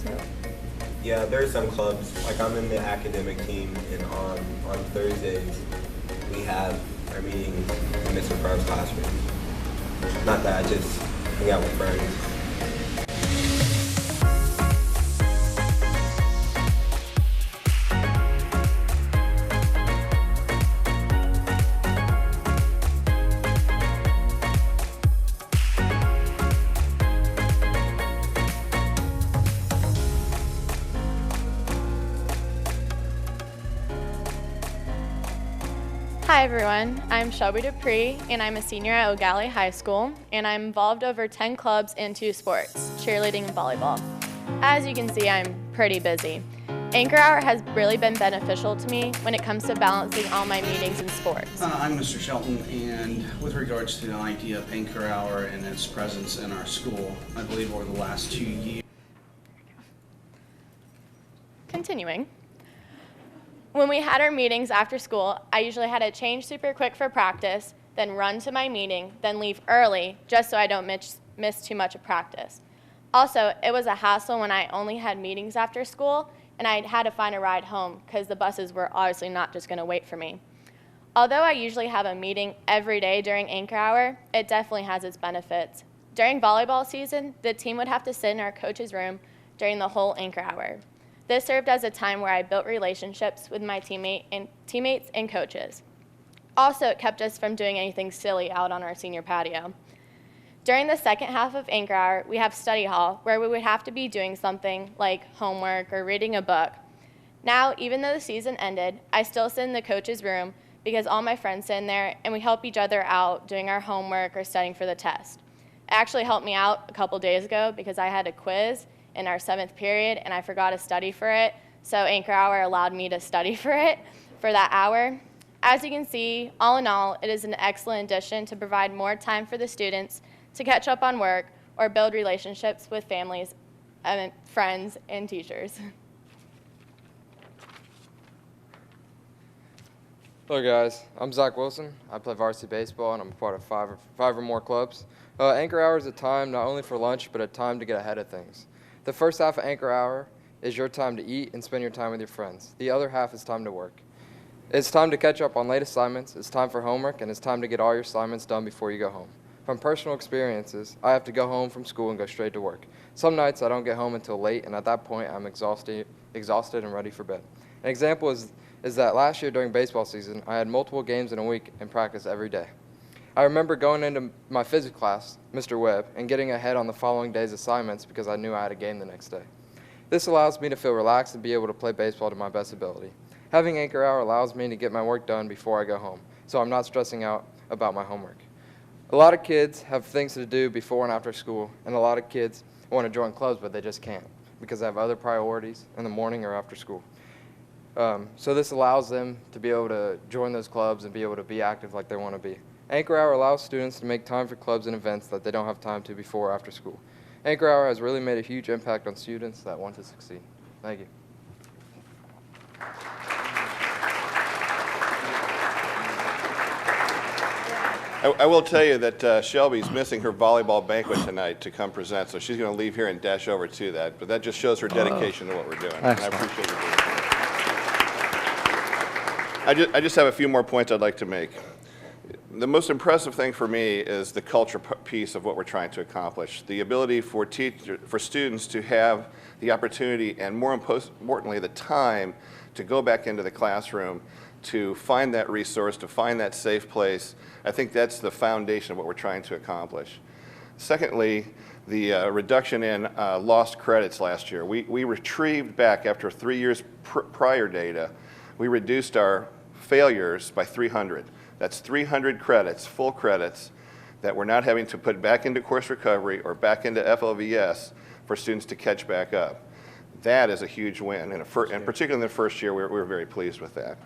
So, yeah, there are some clubs, like I'm in the academic team, and on Thursdays, we have our meetings in Mr. Farr's classroom. Not that, I just hang out with friends. Hi everyone, I'm Shelby Dupree and I'm a senior at O'Galley High School, and I'm involved over 10 clubs in 2 sports, cheerleading and volleyball. As you can see, I'm pretty busy. Anchor Hour has really been beneficial to me when it comes to balancing all my meetings and sports. I'm Mr. Shelton, and with regards to the idea of Anchor Hour and its presence in our school, I believe over the last 2 years. continuing. When we had our meetings after school, I usually had to change super quick for practice, then run to my meeting, then leave early just so I don't miss too much of practice. Also, it was a hassle when I only had meetings after school and I had to find a ride home because the buses were obviously not just going to wait for me. Although I usually have a meeting every day during anchor hour, it definitely has its benefits. During volleyball season, the team would have to sit in our coach's room during the whole anchor hour. This served as a time where I built relationships with my teammates and coaches. Also, it kept us from doing anything silly out on our senior patio. During the second half of anchor hour, we have study hall, where we would have to be doing something like homework or reading a book. Now, even though the season ended, I still sit in the coach's room because all my friends sit in there and we help each other out doing our homework or studying for the test. It actually helped me out a couple days ago because I had a quiz in our 7th period and I forgot to study for it, so anchor hour allowed me to study for it for that hour. As you can see, all in all, it is an excellent addition to provide more time for the students to catch up on work or build relationships with families, friends, and teachers. Hello guys, I'm Zach Wilson. I play varsity baseball and I'm a part of five or more clubs. Anchor hour is a time not only for lunch, but a time to get ahead of things. The first half of anchor hour is your time to eat and spend your time with your friends. The other half is time to work. It's time to catch up on late assignments, it's time for homework, and it's time to get all your assignments done before you go home. From personal experiences, I have to go home from school and go straight to work. Some nights I don't get home until late, and at that point I'm exhausted and ready for bed. An example is that last year during baseball season, I had multiple games in a week and practice every day. I remember going into my physics class, Mr. Webb, and getting ahead on the following day's assignments because I knew I had a game the next day. This allows me to feel relaxed and be able to play baseball to my best ability. Having anchor hour allows me to get my work done before I go home, so I'm not stressing out about my homework. A lot of kids have things to do before and after school, and a lot of kids want to join clubs, but they just can't because they have other priorities in the morning or after school. So this allows them to be able to join those clubs and be able to be active like they want to be. Anchor Hour allows students to make time for clubs and events that they don't have time to before or after school. Anchor Hour has really made a huge impact on students that want to succeed. Thank you. I will tell you that Shelby's missing her volleyball banquet tonight to come present, so she's going to leave here and dash over to that. But that just shows her dedication to what we're doing. And I appreciate her being here. I just have a few more points I'd like to make. The most impressive thing for me is the culture piece of what we're trying to accomplish. The ability for students to have the opportunity and, more importantly, the time to go back into the classroom, to find that resource, to find that safe place. I think that's the foundation of what we're trying to accomplish. Secondly, the reduction in lost credits last year. We retrieved back, after 3 years prior data, we reduced our failures by 300. That's 300 credits, full credits, that we're not having to put back into course recovery or back into FLVS for students to catch back up. That is a huge win, and particularly in the first year, we were very pleased with that.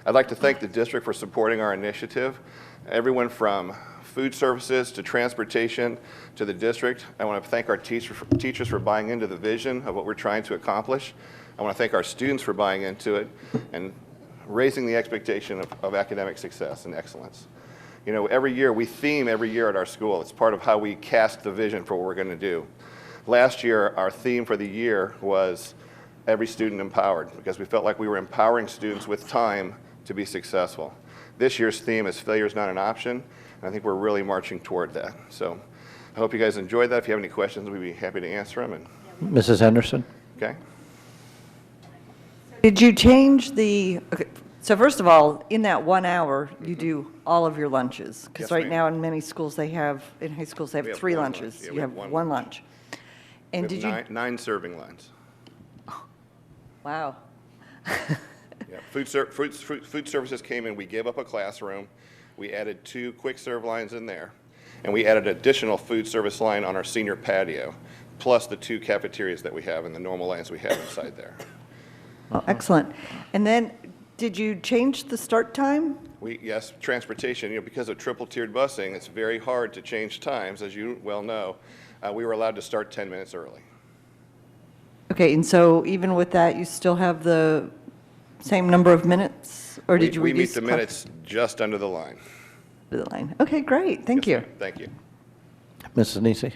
I'd like to thank the district for supporting our initiative. Everyone from food services to transportation to the district. I want to thank our teachers for buying into the vision of what we're trying to accomplish. I want to thank our students for buying into it and raising the expectation of academic success and excellence. You know, every year, we theme every year at our school. It's part of how we cast the vision for what we're going to do. Last year, our theme for the year was every student empowered, because we felt like we were empowering students with time to be successful. This year's theme is failure is not an option, and I think we're really marching toward that. So I hope you guys enjoyed that. If you have any questions, we'd be happy to answer them. Mrs. Henderson? Okay. Did you change okay, so first of all, in that 1 hour, you do all of your lunches? Because Yes, right ma'am. now in many schools, in high schools, they have We have 3 one lunches. lunch. Yeah, You we have have one lunch. And We did have you? nine serving lines. Wow. Yeah. Food services came in. We gave up a classroom. We added 2 quick serve lines in there, and we added an additional food service line on our senior patio, plus the 2 cafeterias that we have and the normal lines we have inside there. Well, excellent. And then, did you change the start time? Yes, transportation. You know, because of triple-tiered busing, it's very hard to change times, as you well know. We were allowed to start 10 minutes early. Okay, and so even with that, you still have the same number of minutes? Or did you We meet reduce? the minutes just under the line. The line. Okay, great, thank you. Thank you. Mrs. Nisi?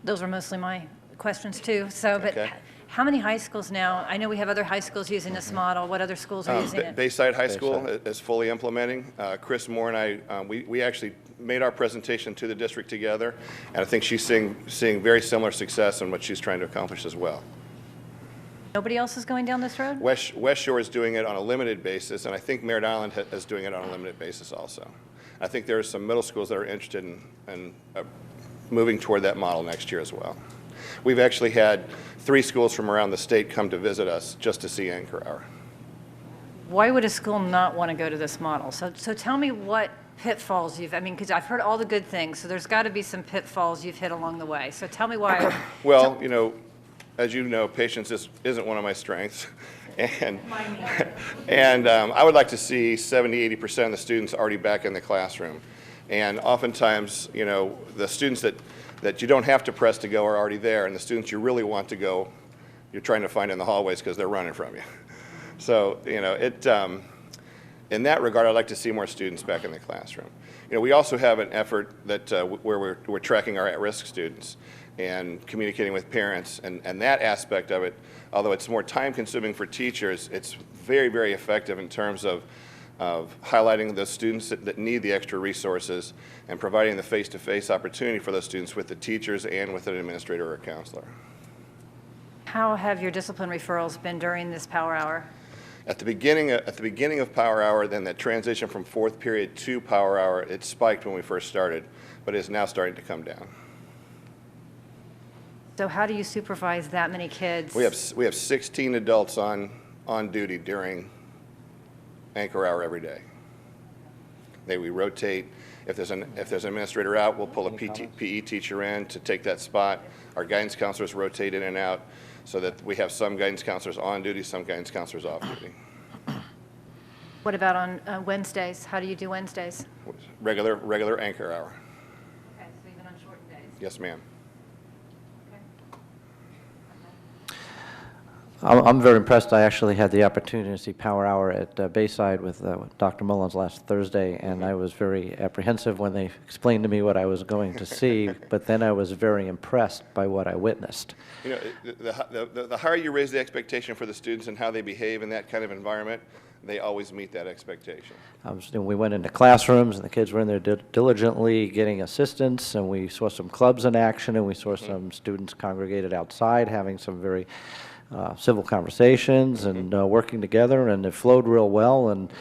Those were mostly my questions too. So, but Okay. how many high schools now? I know we have other high schools using this model. What other schools are using it? Bayside High School is fully implementing. Chris Moore and I, we actually made our presentation to the district together, and I think she's seeing very similar success in what she's trying to accomplish as well. Nobody else is going down this road? West Shore is doing it on a limited basis, and I think Merritt Island is doing it on a limited basis also. I think there are some middle schools that are interested in moving toward that model next year as well. We've actually had 3 schools from around the state come to visit us just to see Anchor Hour. Why would a school not want to go to this model? So tell me what pitfalls I mean, because I've heard all the good things, so there's got to be some pitfalls you've hit along the way. So tell me why. Well, you know, as you know, patience isn't one of my strengths. And I would like to see 70–80% of the students already back in the classroom. And oftentimes, you know, the students that you don't have to press to go are already there, and the students you really want to go, you're trying to find in the hallways because they're running from you. So, you know, in that regard, I'd like to see more students back in the classroom. You know, we also have an effort that where we're tracking our at-risk students and communicating with parents, and that aspect of it, although it's more time-consuming for teachers, it's very, very effective in terms of highlighting the students that need the extra resources and providing the face-to-face opportunity for those students with the teachers and with an administrator or a counselor. How have your discipline referrals been during this power hour? At the beginning of Power Hour, then that transition from 4th period to Power Hour, it spiked when we first started, but it's now starting to come down. So how do you supervise that many kids? We have 16 adults on duty during Anchor Hour every day. We rotate. If there's an administrator out, we'll pull a PE teacher in to take that spot. Our guidance counselors rotate in and out so that we have some guidance counselors on duty, some guidance counselors off duty. What about on Wednesdays? How do you do Wednesdays? Regular Anchor Hour. Okay, so even on short days? Yes, ma'am. I'm very impressed. I actually had the opportunity to see Power Hour at Bayside with Dr. Mullins last Thursday, and I was very apprehensive when they explained to me what I was going to see, but then I was very impressed by what I witnessed. You know, the higher you raise the expectation for the students and how they behave in that kind of environment, they always meet that expectation. We went into classrooms, and the kids were in there diligently getting assistance, and we saw some clubs in action, and we saw some students congregated outside having some very civil conversations and working together, and it flowed real well, and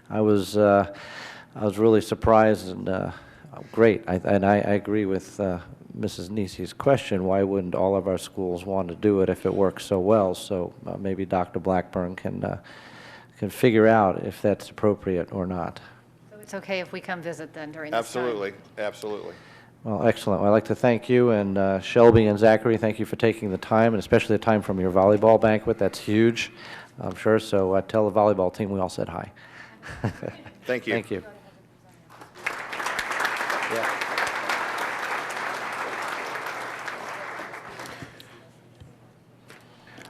I was really surprised and great. I agree with Mrs. Nisi's question. Why wouldn't all of our schools want to do it if it works so well? So maybe Dr. Blackburn can figure out if that's appropriate or not. So it's okay if we come visit then during this Absolutely, time? absolutely. Well, excellent. Well, I'd like to thank you, and Shelby and Zachary, thank you for taking the time, and especially the time from your volleyball banquet. That's huge, I'm sure. So tell the volleyball team we all said hi. Thank you. Thank you.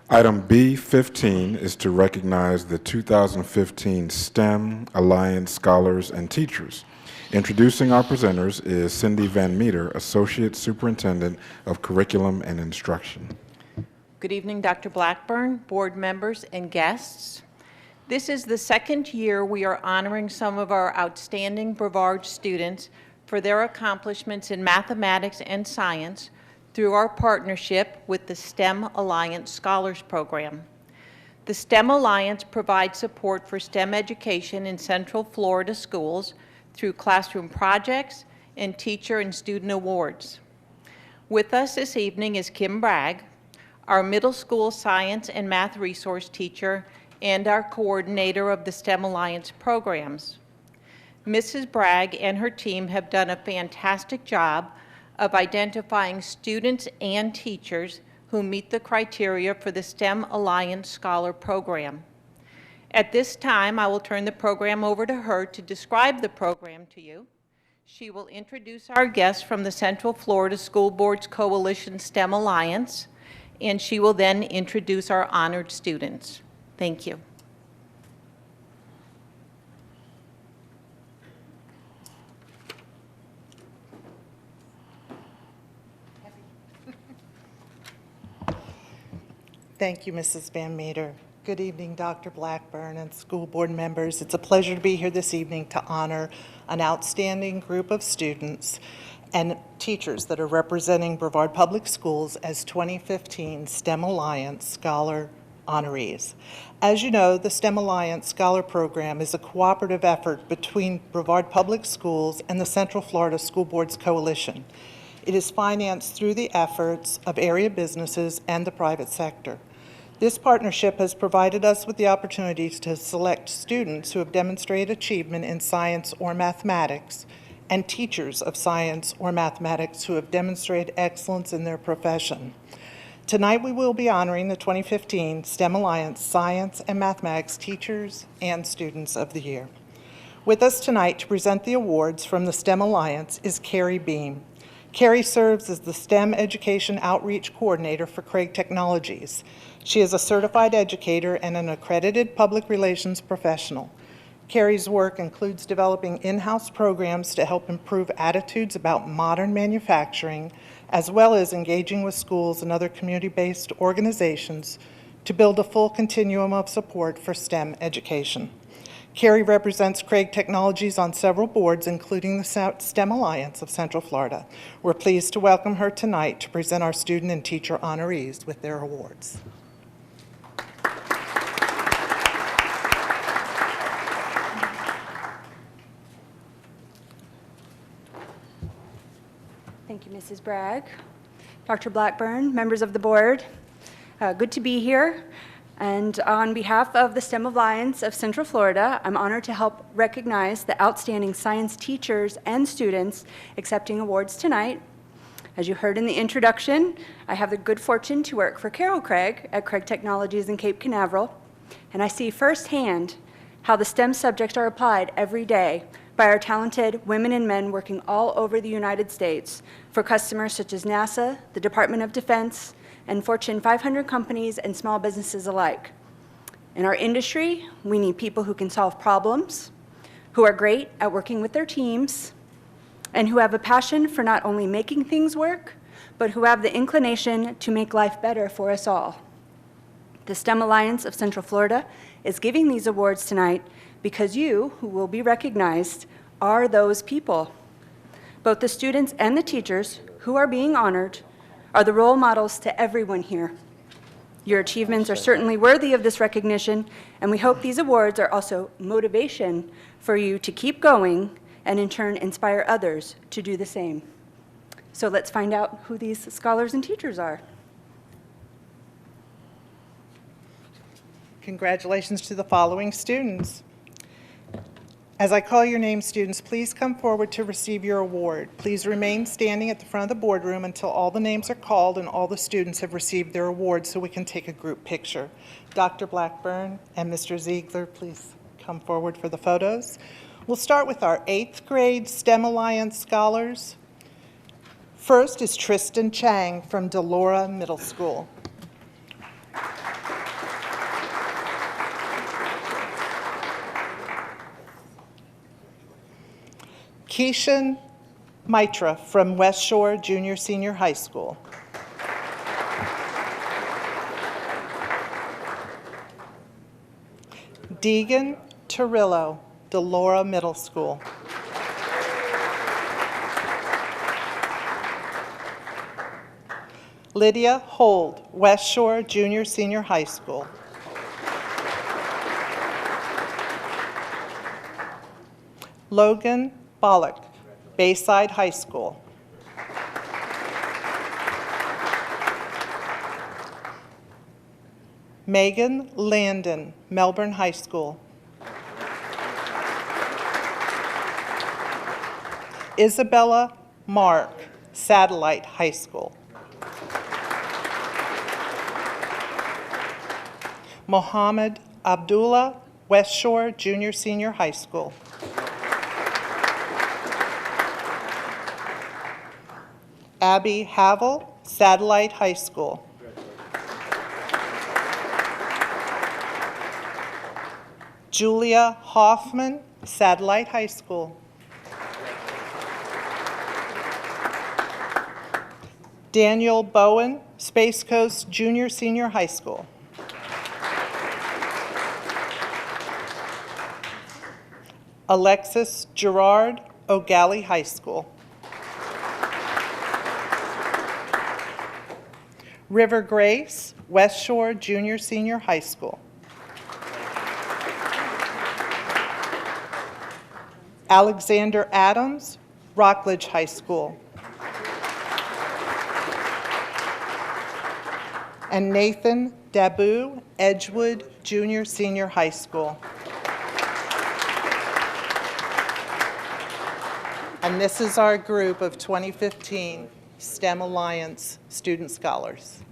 Item B15 is to recognize the 2015 STEM Alliance Scholars and Teachers. Introducing our presenters is Cindy Van Meter, Associate Superintendent of Curriculum and Instruction. Good evening, Dr. Blackburn, board members, and guests. This is the second year we are honoring some of our outstanding Brevard students for their accomplishments in mathematics and science through our partnership with the STEM Alliance Scholars Program. The STEM Alliance provides support for STEM education in Central Florida schools through classroom projects and teacher and student awards. With us this evening is Kim Bragg, our middle school science and math resource teacher and our coordinator of the STEM Alliance programs. Mrs. Bragg and her team have done a fantastic job of identifying students and teachers who meet the criteria for the STEM Alliance Scholar Program. At this time, I will turn the program over to her to describe the program to you. She will introduce our guests from the Central Florida School Boards Coalition STEM Alliance, and she will then introduce our honored students. Thank you. Thank you, Mrs. Van Meter. Good evening, Dr. Blackburn and school board members. It's a pleasure to be here this evening to honor an outstanding group of students and teachers that are representing Brevard Public Schools as 2015 STEM Alliance Scholar honorees. As you know, the STEM Alliance Scholar Program is a cooperative effort between Brevard Public Schools and the Central Florida School Boards Coalition. It is financed through the efforts of area businesses and the private sector. This partnership has provided us with the opportunities to select students who have demonstrated achievement in science or mathematics and teachers of science or mathematics who have demonstrated excellence in their profession. Tonight we will be honoring the 2015 STEM Alliance Science and Mathematics Teachers and Students of the Year. With us tonight to present the awards from the STEM Alliance is Carrie Beam. Carrie serves as the STEM Education Outreach Coordinator for Craig Technologies. She is a certified educator and an accredited public relations professional. Carrie's work includes developing in-house programs to help improve attitudes about modern manufacturing, as well as engaging with schools and other community-based organizations to build a full continuum of support for STEM education. Carrie represents Craig Technologies on several boards, including the STEM Alliance of Central Florida. We're pleased to welcome her tonight to present our student and teacher honorees with their awards. Thank you, Mrs. Bragg. Dr. Blackburn, members of the board, good to be here. And on behalf of the STEM Alliance of Central Florida, I'm honored to help recognize the outstanding science teachers and students accepting awards tonight. As you heard in the introduction, I have the good fortune to work for Carol Craig at Craig Technologies in Cape Canaveral, and I see firsthand how the STEM subjects are applied every day by our talented women and men working all over the United States for customers such as NASA, the Department of Defense, and Fortune 500 companies and small businesses alike. In our industry, we need people who can solve problems, who are great at working with their teams, and who have a passion for not only making things work, but who have the inclination to make life better for us all. The STEM Alliance of Central Florida is giving these awards tonight because you, who will be recognized, are those people. Both the students and the teachers who are being honored are the role models to everyone here. Your achievements are certainly worthy of this recognition, and we hope these awards are also motivation for you to keep going and in turn inspire others to do the same. So let's find out who these scholars and teachers are. Congratulations to the following students. As I call your name, students, please come forward to receive your award. Please remain standing at the front of the boardroom until all the names are called and all the students have received their awards so we can take a group picture. Dr. Blackburn and Mr. Ziegler, please come forward for the photos. We'll start with our 8th grade STEM Alliance scholars. First is Tristan Chang from Delora Middle School. Keishan Mitra from West Shore Junior Senior High School. Deegan Torillo, Delora Middle School. Lydia Hold, West Shore Junior Senior High School. Logan Bollock, Bayside High School. Megan Landon, Melbourne High School. Isabella Mark, Satellite High School. Mohammed Abdullah, West Shore Junior Senior High School. Abby Havel, Satellite High School. Julia Hoffman, Satellite High School. Daniel Bowen, Space Coast Junior Senior High School. Alexis Gerard, O'Galley High School. River Grace, West Shore Junior Senior High School. Alexander Adams, Rockledge High School. And Nathan Dabu, Edgewood Junior Senior High School. And this is our group of 2015 STEM Alliance Student Scholars.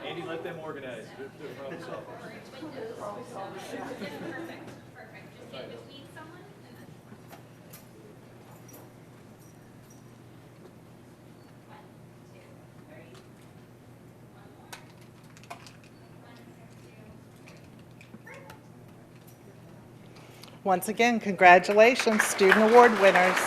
Andy, let them organize. They're problem solvers. Once again, congratulations, student award winners.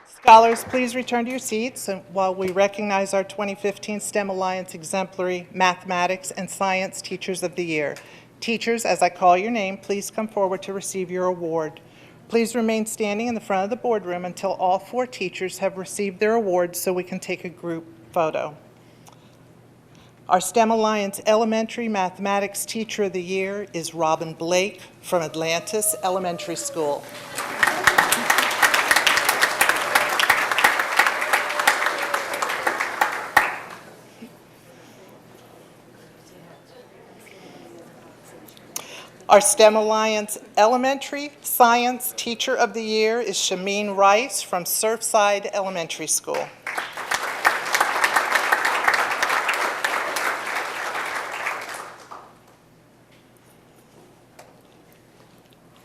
Scholars, please return to your seats and while we recognize our 2015 STEM Alliance Exemplary Mathematics and Science Teachers of the Year. Teachers, as I call your name, please come forward to receive your award. Please remain standing in the front of the boardroom until all 4 teachers have received their awards so we can take a group photo. Our STEM Alliance Elementary Mathematics Teacher of the Year is Robin Blake from Atlantis Elementary School. Our STEM Alliance Elementary Science Teacher of the Year is Shameen Rice from Surfside Elementary School.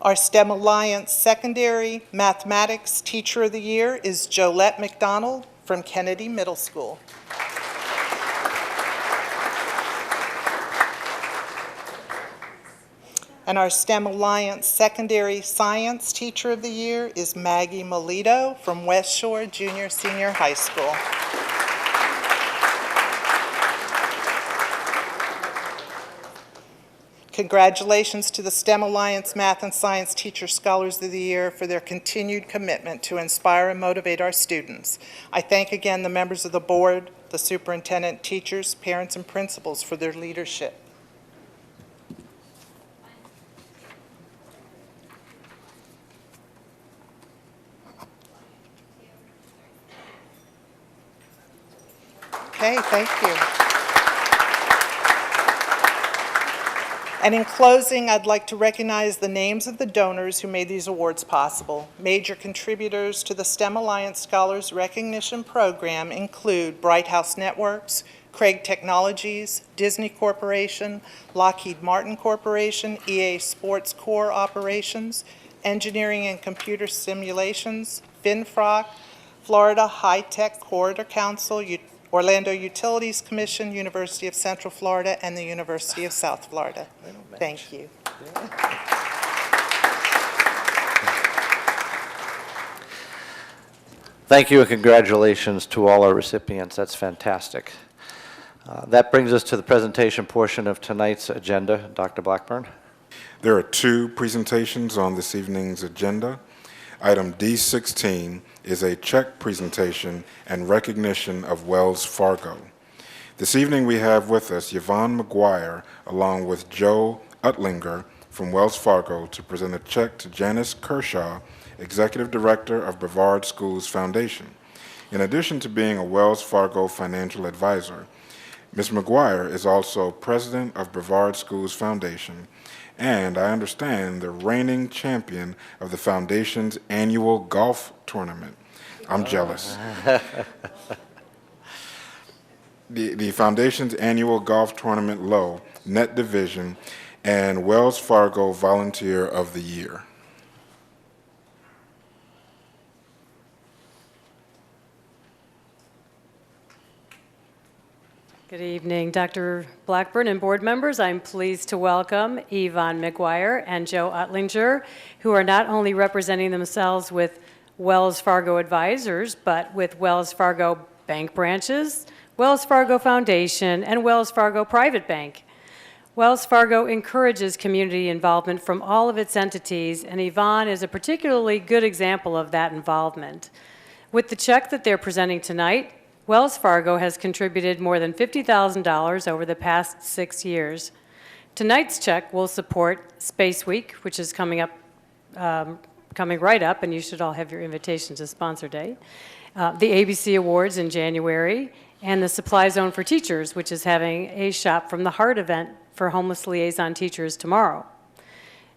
Our STEM Alliance Secondary Mathematics Teacher of the Year is Jolette McDonald from Kennedy Middle School. And our STEM Alliance Secondary Science Teacher of the Year is Maggie Melito from West Shore Junior Senior High School. Congratulations to the STEM Alliance Math and Science Teacher Scholars of the Year for their continued commitment to inspire and motivate our students. I thank again the members of the board, the superintendent, teachers, parents, and principals for their leadership. Okay, thank you. And in closing, I'd like to recognize the names of the donors who made these awards possible. Major contributors to the STEM Alliance Scholars Recognition Program include Bright House Networks, Craig Technologies, Disney Corporation, Lockheed Martin Corporation, EA Sports Core Operations, Engineering and Computer Simulations, FinFrock, Florida High Tech Corridor Council, Orlando Utilities Commission, University of Central Florida, and the University of South Florida. Thank you. Thank you and congratulations to all our recipients. That's fantastic. That brings us to the presentation portion of tonight's agenda. Dr. Blackburn. There are 2 presentations on this evening's agenda. Item D16 is a check presentation and recognition of Wells Fargo. This evening we have with us Yvonne McGuire along with Joe Utlinger from Wells Fargo to present a check to Janice Kershaw, Executive Director of Brevard Schools Foundation. In addition to being a Wells Fargo financial advisor, Ms. McGuire is also President of Brevard Schools Foundation, and I understand the reigning champion of the Foundation's annual golf tournament. I'm jealous. The Foundation's annual golf tournament low, net division, and Wells Fargo Volunteer of the Year. Good evening, Dr. Blackburn and board members. I'm pleased to welcome Yvonne McGuire and Joe Oettinger, who are not only representing themselves with Wells Fargo advisors, but with Wells Fargo bank branches, Wells Fargo Foundation, and Wells Fargo Private Bank. Wells Fargo encourages community involvement from all of its entities, and Yvonne is a particularly good example of that involvement. With the check that they're presenting tonight, Wells Fargo has contributed more than $50,000 over the past 6 years. Tonight's check will support Space Week, which is coming right up, and you should all have your invitation to Sponsor Day, the ABC Awards in January, and the Supply Zone for Teachers, which is having a Shop from the Heart event for homeless liaison teachers tomorrow.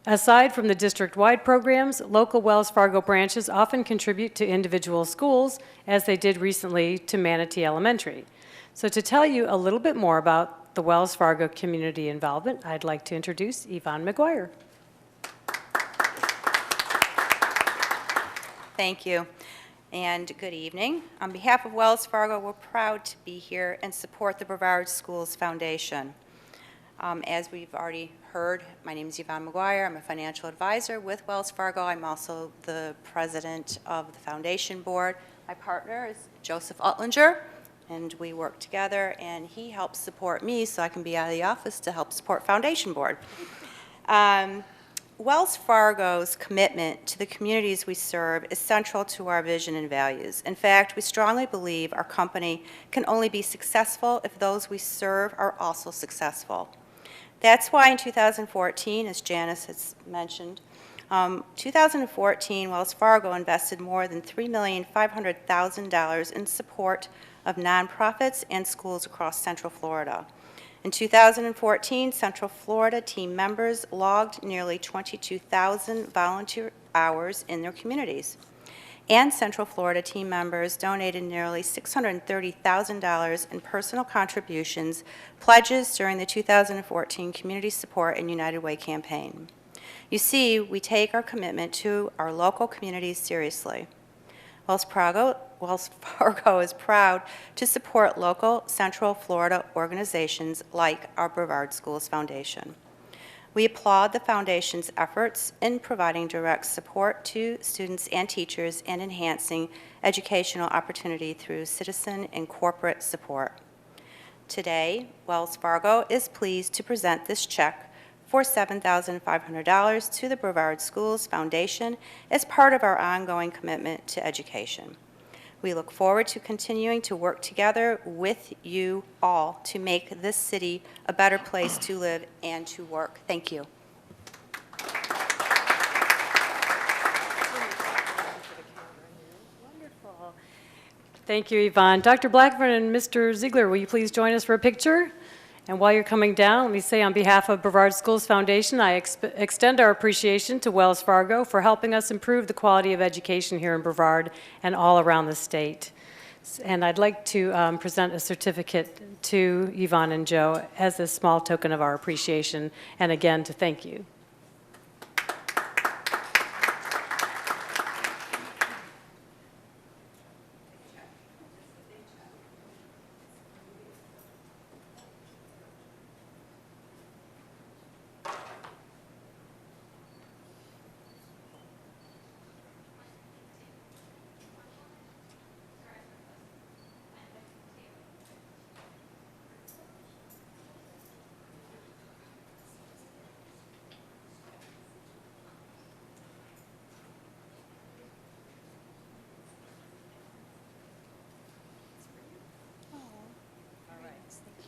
Aside from the district-wide programs, local Wells Fargo branches often contribute to individual schools, as they did recently to Manatee Elementary. So to tell you a little bit more about the Wells Fargo community involvement, I'd like to introduce Yvonne McGuire. Thank you, and good evening. On behalf of Wells Fargo, we're proud to be here and support the Brevard Schools Foundation. As we've already heard, my name is Yvonne McGuire. I'm a financial advisor with Wells Fargo. I'm also the president of the foundation board. My partner is Joseph Oettinger, and we work together, and he helps support me so I can be out of the office to help support foundation board. Wells Fargo's commitment to the communities we serve is central to our vision and values. In fact, we strongly believe our company can only be successful if those we serve are also successful. That's why in 2014, as Janice has mentioned, 2014, Wells Fargo invested more than $3,500,000 in support of nonprofits and schools across Central Florida. In 2014, Central Florida team members logged nearly 22,000 volunteer hours in their communities. And Central Florida team members donated nearly $630,000 in personal contributions, pledges during the 2014 Community Support and United Way campaign. You see, we take our commitment to our local communities seriously. Wells Fargo is proud to support local Central Florida organizations like our Brevard Schools Foundation. We applaud the Foundation's efforts in providing direct support to students and teachers and enhancing educational opportunity through citizen and corporate support. Today, Wells Fargo is pleased to present this check for $7,500 to the Brevard Schools Foundation as part of our ongoing commitment to education. We look forward to continuing to work together with you all to make this city a better place to live and to work. Thank you. Wonderful. Thank you, Yvonne. Dr. Blackburn and Mr. Ziegler, will you please join us for a picture? And while you're coming down, let me say on behalf of Brevard Schools Foundation, I extend our appreciation to Wells Fargo for helping us improve the quality of education here in Brevard and all around the state. And I'd like to present a certificate to Yvonne and Joe as a small token of our appreciation, and again, to thank you.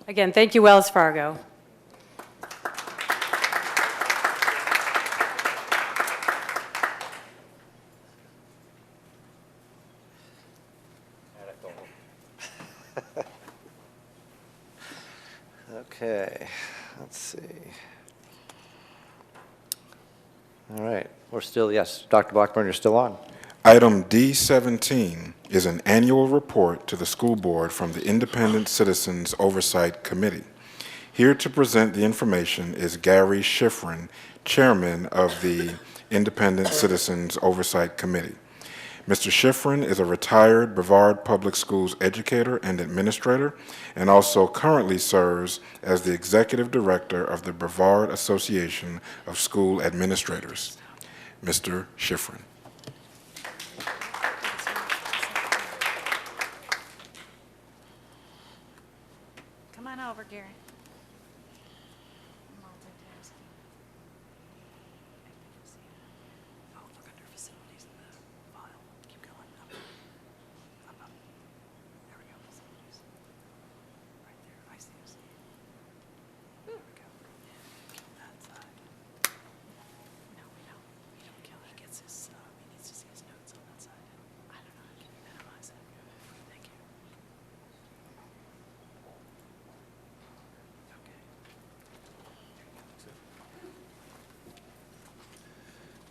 Again, thank you, Wells Fargo. Let's see. All right, we're still, yes, Dr. Blackburn, you're still on. Item D17 is an annual report to the school board from the Independent Citizens Oversight Committee. Here to present the information is Gary Schifrin, Chairman of the Independent Citizens Oversight Committee. Mr. Schifrin is a retired Brevard Public Schools educator and administrator, and also currently serves as the Executive Director of the Brevard Association of School Administrators. Mr. Schifrin. Come on over, Gary.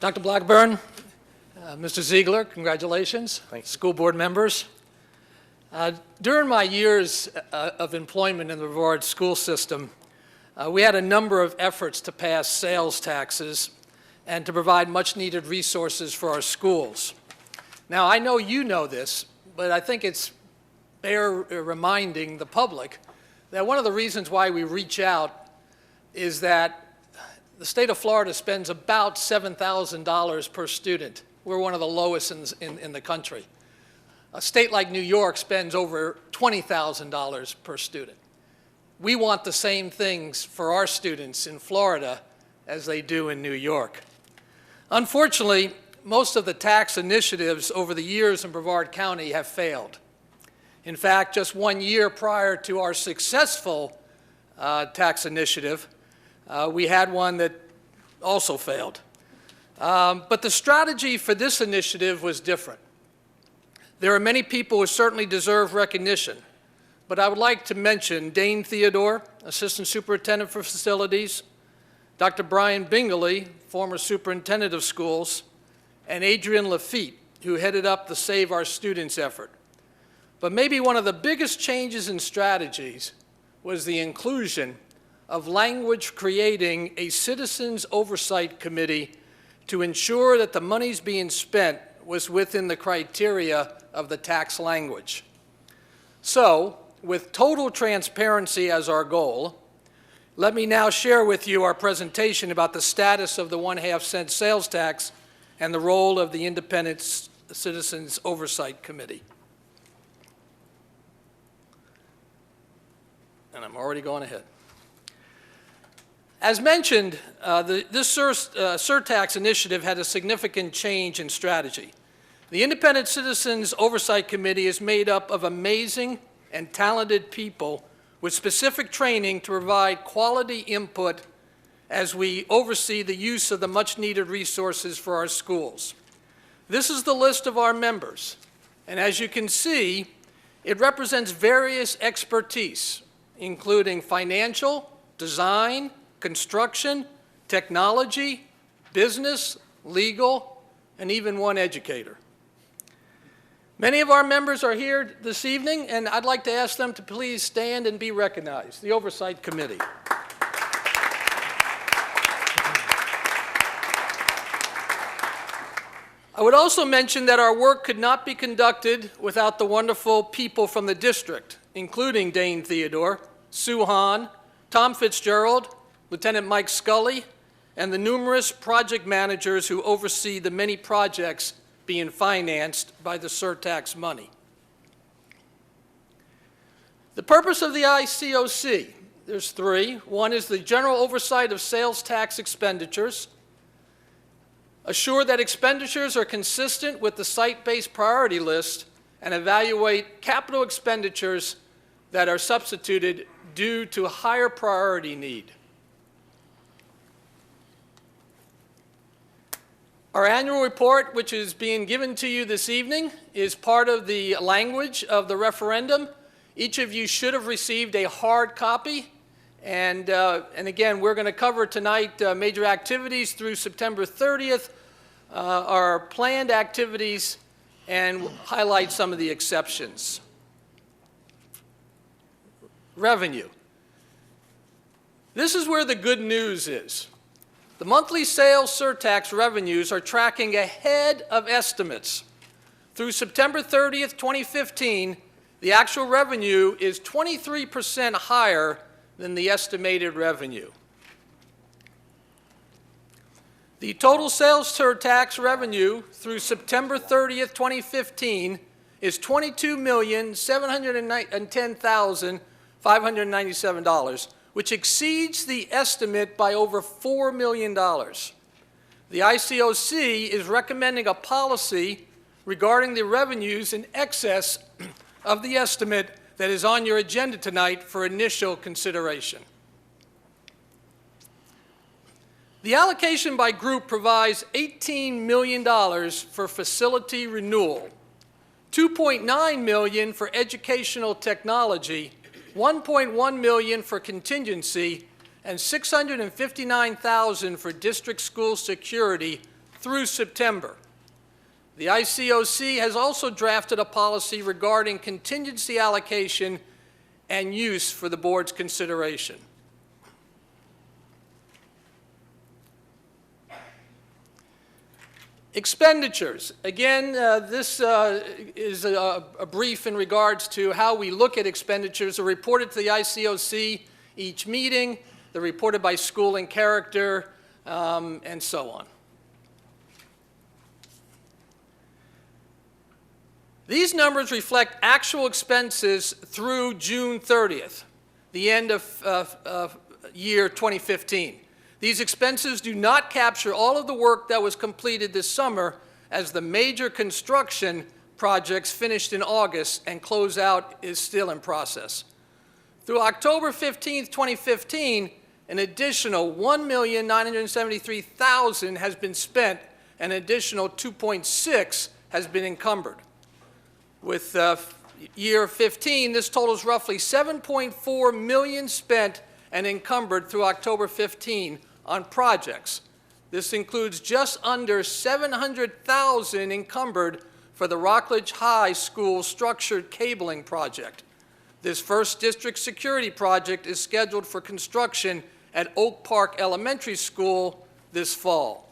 Dr. Blackburn, Mr. Ziegler, congratulations. Thanks. School board members. During my years of employment in the Brevard school system, we had a number of efforts to pass sales taxes and to provide much-needed resources for our schools. Now, I know you know this, but I think it's bear reminding the public that one of the reasons why we reach out is that the state of Florida spends about $7,000 per student. We're one of the lowest in the country. A state like New York spends over $20,000 per student. We want the same things for our students in Florida as they do in New York. Unfortunately, most of the tax initiatives over the years in Brevard County have failed. In fact, just 1 year prior to our successful tax initiative, we had one that also failed. But the strategy for this initiative was different. There are many people who certainly deserve recognition, but I would like to mention Dane Theodore, Assistant Superintendent for Facilities, Dr. Brian Bingley, former Superintendent of Schools, and Adrian Lafitte, who headed up the Save Our Students effort. But maybe one of the biggest changes in strategies was the inclusion of language creating a Citizens Oversight Committee to ensure that the monies being spent was within the criteria of the tax language. So, with total transparency as our goal, let me now share with you our presentation about the status of the 1/2 cent sales tax and the role of the Independent Citizens Oversight Committee. And I'm already going ahead. As mentioned, this surtax initiative had a significant change in strategy. The Independent Citizens Oversight Committee is made up of amazing and talented people with specific training to provide quality input as we oversee the use of the much-needed resources for our schools. This is the list of our members, and as you can see, it represents various expertise, including financial, design, construction, technology, business, legal, and even one educator. Many of our members are here this evening, and I'd like to ask them to please stand and be recognized. The Oversight Committee. I would also mention that our work could not be conducted without the wonderful people from the district, including Dane Theodore, Sue Hahn, Tom Fitzgerald, Lieutenant Mike Scully, and the numerous project managers who oversee the many projects being financed by the surtax money. The purpose of the ICOC, there's three. One is the general oversight of sales tax expenditures, assure that expenditures are consistent with the site-based priority list, and evaluate capital expenditures that are substituted due to a higher priority need. Our annual report, which is being given to you this evening, is part of the language of the referendum. Each of you should have received a hard copy, And again, we're going to cover tonight major activities through September 30th, our planned activities, and highlight some of the exceptions. Revenue. This is where the good news is. The monthly sales surtax revenues are tracking ahead of estimates. Through September 30th, 2015, the actual revenue is 23% higher than the estimated revenue. The total sales surtax revenue through September 30th, 2015 is $22,710,597, which exceeds the estimate by over $4 million. The ICOC is recommending a policy regarding the revenues in excess of the estimate that is on your agenda tonight for initial consideration. The allocation by group provides $18 million for facility renewal, $2.9 million for educational technology, $1.1 million for contingency, and $659,000 for district school security through September. The ICOC has also drafted a policy regarding contingency allocation and use for the board's consideration. Expenditures. Again, this is a brief in regards to how we look at expenditures. They're reported to the ICOC each meeting. They're reported by school and character, and so on. These numbers reflect actual expenses through June 30th, the end of year 2015. These expenses do not capture all of the work that was completed this summer, as the major construction projects finished in August and closeout is still in process. Through October 15th, 2015, an additional $1,973,000 has been spent, and an additional $2.6 has been encumbered. With year 15, this totals roughly $7.4 million spent and encumbered through October 15 on projects. This includes just under $700,000 encumbered for the Rockledge High School structured cabling project. This first district security project is scheduled for construction at Oak Park Elementary School this fall.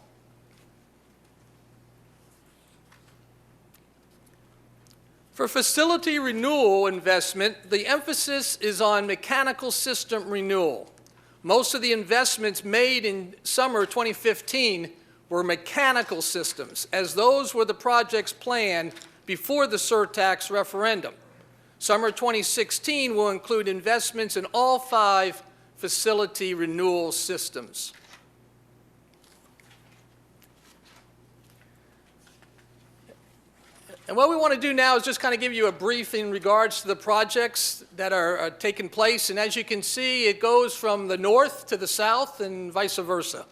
For facility renewal investment, the emphasis is on mechanical system renewal. Most of the investments made in summer 2015 were mechanical systems, as those were the projects planned before the surtax referendum. Summer 2016 will include investments in all 5 facility renewal systems. And what we want to do now is just kind of give you a brief in regards to the projects that are taking place. And as you can see, it goes from the north to the south and vice versa.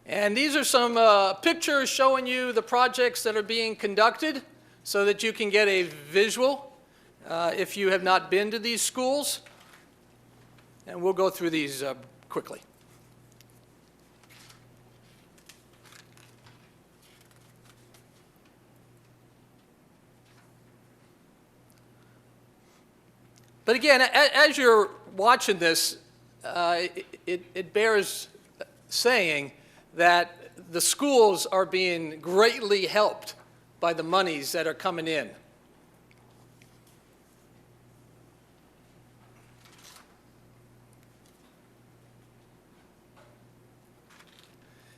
And these are some pictures showing you the projects that are being conducted so that you can get a visual if you have not been to these schools. And we'll go through these quickly. But again, as you're watching this, it bears saying that the schools are being greatly helped by the monies that are coming in.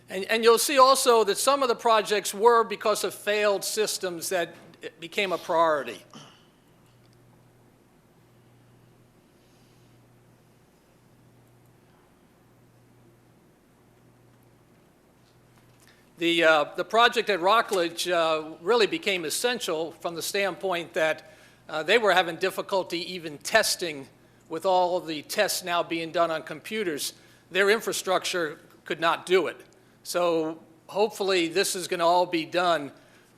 And you'll see also that some of the projects were because of failed systems that became a priority. The project at Rockledge really became essential from the standpoint that they were having difficulty even testing with all of the tests now being done on computers. Their infrastructure could not do it. So hopefully this is going to all be done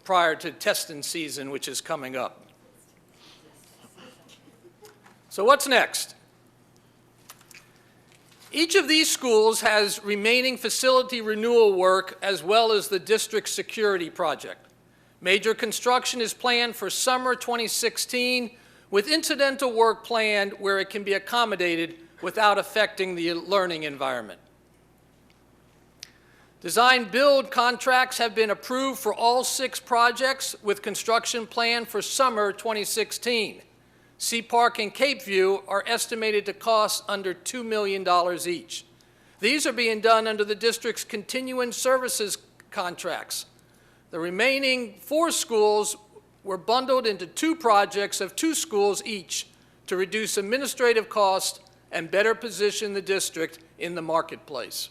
prior to testing season, which is coming up. So what's next? Each of these schools has remaining facility renewal work as well as the district security project. Major construction is planned for summer 2016 with incidental work planned where it can be accommodated without affecting the learning environment. Design-build contracts have been approved for all 6 projects with construction planned for summer 2016. Sea Park and Cape View are estimated to cost under $2 million each. These are being done under the district's continuing services contracts. The remaining 4 schools were bundled into 2 projects of 2 schools each to reduce administrative costs and better position the district in the marketplace.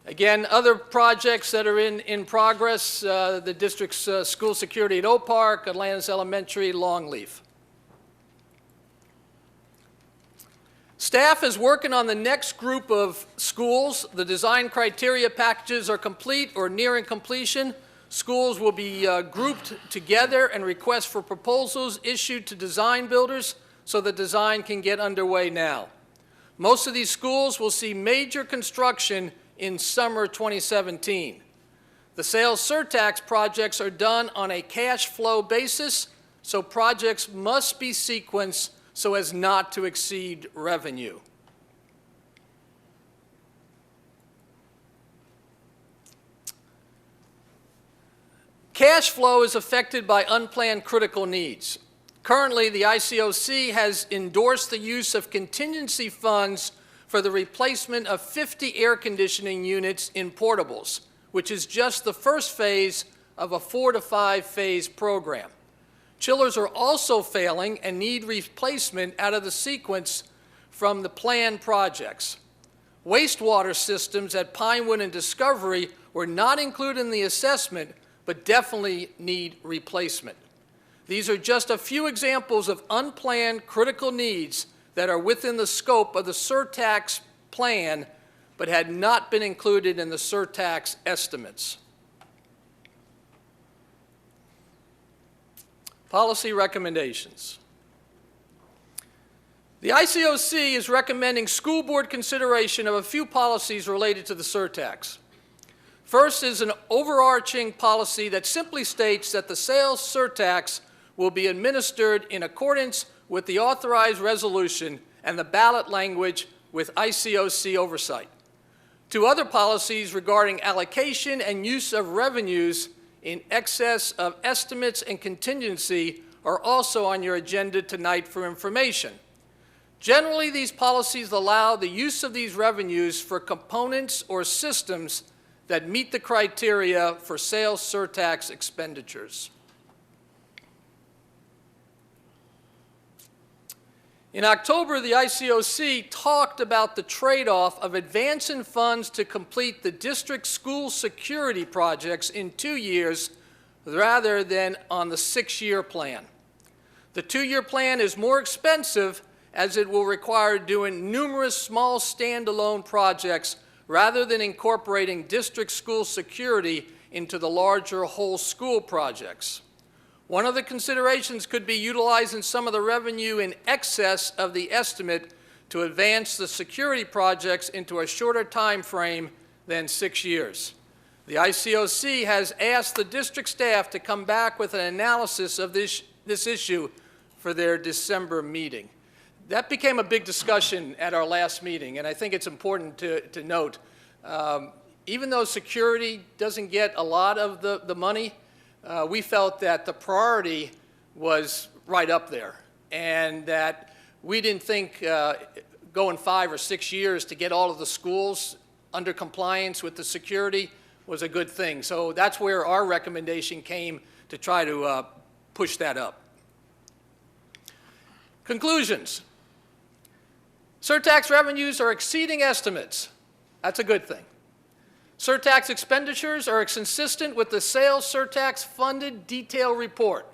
Again, other projects that are in progress, the district's school security at Oak Park, Atlantis Elementary, Longleaf. Staff is working on the next group of schools. The design criteria packages are complete or nearing completion. Schools will be grouped together and requests for proposals issued to design builders so the design can get underway now. Most of these schools will see major construction in summer 2017. The sales surtax projects are done on a cash flow basis, so projects must be sequenced so as not to exceed revenue. Cash flow is affected by unplanned critical needs. Currently, the ICOC has endorsed the use of contingency funds for the replacement of 50 air conditioning units in portables, which is just the first phase of a 4 to 5 phase program. Chillers are also failing and need replacement out of the sequence from the planned projects. Wastewater systems at Pinewood and Discovery were not included in the assessment, but definitely need replacement. These are just a few examples of unplanned critical needs that are within the scope of the surtax plan, but had not been included in the surtax estimates. Policy recommendations. The ICOC is recommending school board consideration of a few policies related to the surtax. First is an overarching policy that simply states that the sales surtax will be administered in accordance with the authorized resolution and the ballot language with ICOC oversight. 2 other policies regarding allocation and use of revenues in excess of estimates and contingency are also on your agenda tonight for information. Generally, these policies allow the use of these revenues for components or systems that meet the criteria for sales surtax expenditures. In October, the ICOC talked about the trade-off of advancing funds to complete the district school security projects in 2 years rather than on the 6-year plan. The 2-year plan is more expensive as it will require doing numerous small standalone projects rather than incorporating district school security into the larger whole school projects. One of the considerations could be utilizing some of the revenue in excess of the estimate to advance the security projects into a shorter time frame than 6 years. The ICOC has asked the district staff to come back with an analysis of this issue for their December meeting. That became a big discussion at our last meeting, and I think it's important to note, even though security doesn't get a lot of the money, we felt that the priority was right up there, and that we didn't think going 5 or 6 years to get all of the schools under compliance with the security was a good thing. So that's where our recommendation came to try to push that up. Conclusions. Surtax revenues are exceeding estimates. That's a good thing. Surtax expenditures are consistent with the sales surtax funded detail report.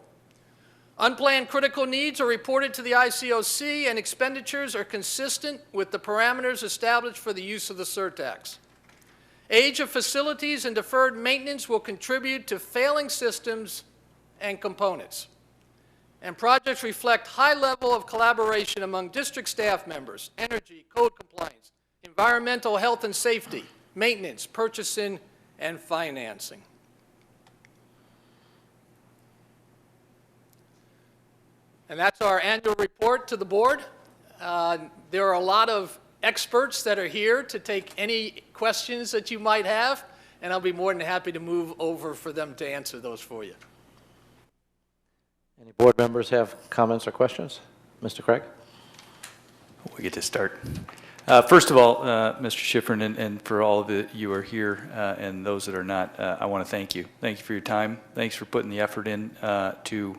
Unplanned critical needs are reported to the ICOC, and expenditures are consistent with the parameters established for the use of the surtax. Age of facilities and deferred maintenance will contribute to failing systems and components. And projects reflect high level of collaboration among district staff members, energy, code compliance, environmental health and safety, maintenance, purchasing, and financing. And that's our annual report to the board. There are a lot of experts that are here to take any questions that you might have, and I'll be more than happy to move over for them to answer those for you. Any board members have comments or questions? Mr. Craig? We get to start. First of all, Mr. Schifrin, and for all of you are here and those that are not, I want to thank you. Thank you for your time. Thanks for putting the effort in to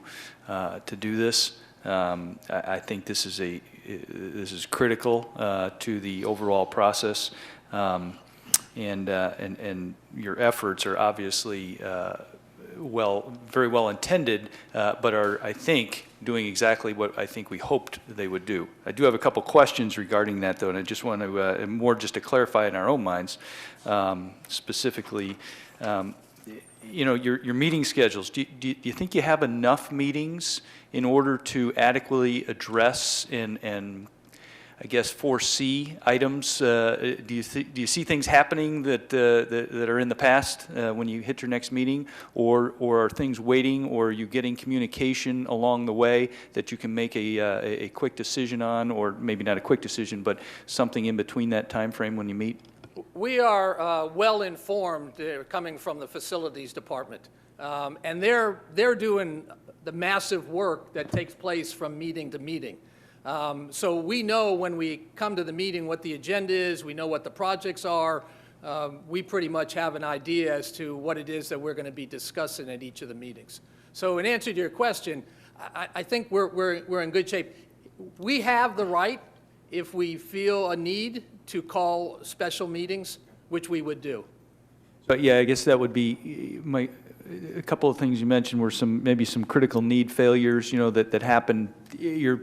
do this. I think this is critical to the overall process, and your efforts are obviously very well intended, but are, I think, doing exactly what I think we hoped they would do. I do have a couple questions regarding that, though, and I just want to, more just to clarify in our own minds, specifically, you know, your meeting schedules. Do you think you have enough meetings in order to adequately address and I guess, foresee items? Do you see things happening that are in the past when you hit your next meeting, or are things waiting, or are you getting communication along the way that you can make a quick decision on, or maybe not a quick decision, but something in between that time frame when you meet? We are well informed, coming from the facilities department, and they're doing the massive work that takes place from meeting to meeting. So we know when we come to the meeting what the agenda is, we know what the projects are, we pretty much have an idea as to what it is that we're going to be discussing at each of the meetings. So in answer to your question, I think we're in good shape. We have the right, if we feel a need, to call special meetings, which we would do. But yeah, I guess that would be a couple of things you mentioned were maybe some critical need failures, you know, that happen. You're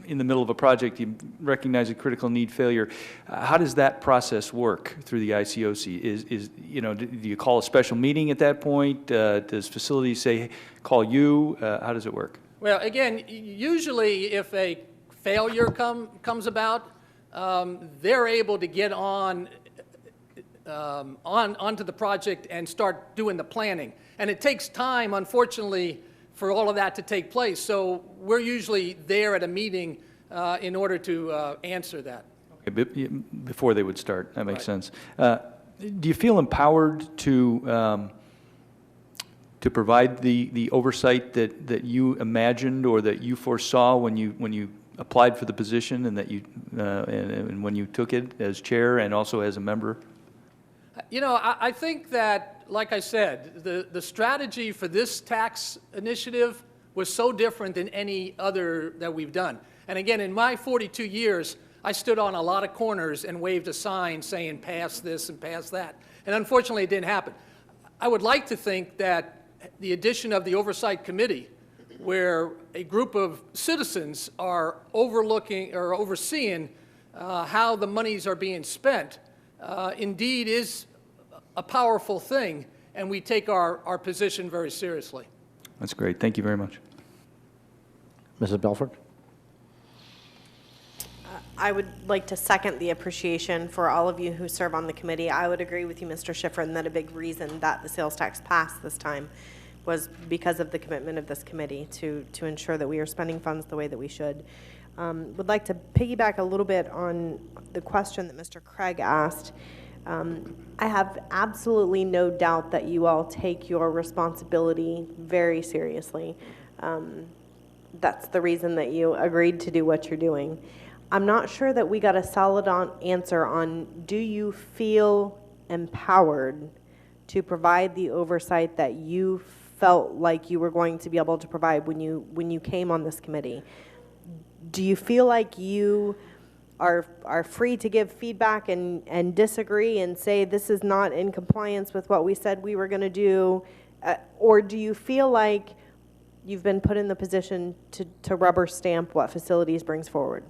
in the middle of a project, you recognize a critical need failure. How does that process work through the ICOC? You know, do you call a special meeting at that point? Does facilities say, call you? How does it work? Well, again, usually if a failure comes about, they're able to get onto the project and start doing the planning. And it takes time, unfortunately, for all of that to take place. So we're usually there at a meeting in order to answer that. Okay, before they would start, that makes sense. Do you feel empowered to provide the oversight that you imagined or that you foresaw when you applied for the position, and that you and when you took it as chair and also as a member? You know, I think that, like I said, the strategy for this tax initiative was so different than any other that we've done. And again, in my 42 years, I stood on a lot of corners and waved a sign saying, pass this and pass that. And unfortunately, it didn't happen. I would like to think that the addition of the Oversight Committee, where a group of citizens are overlooking or overseeing how the monies are being spent, indeed is a powerful thing, and we take our position very seriously. That's great. Thank you very much. Mrs. Belford? I would like to second the appreciation for all of you who serve on the committee. I would agree with you, Mr. Schifrin, that a big reason that the sales tax passed this time was because of the commitment of this committee to ensure that we are spending funds the way that we should. Would like to piggyback a little bit on the question that Mr. Craig asked. I have absolutely no doubt that you all take your responsibility very seriously. That's the reason that you agreed to do what you're doing. I'm not sure that we got a solid answer on, do you feel empowered to provide the oversight that you felt like you were going to be able to provide when you came on this committee? Do you feel like you are free to give feedback and disagree and say this is not in compliance with what we said we were going to do? Or do you feel like you've been put in the position to rubber stamp what facilities brings forward?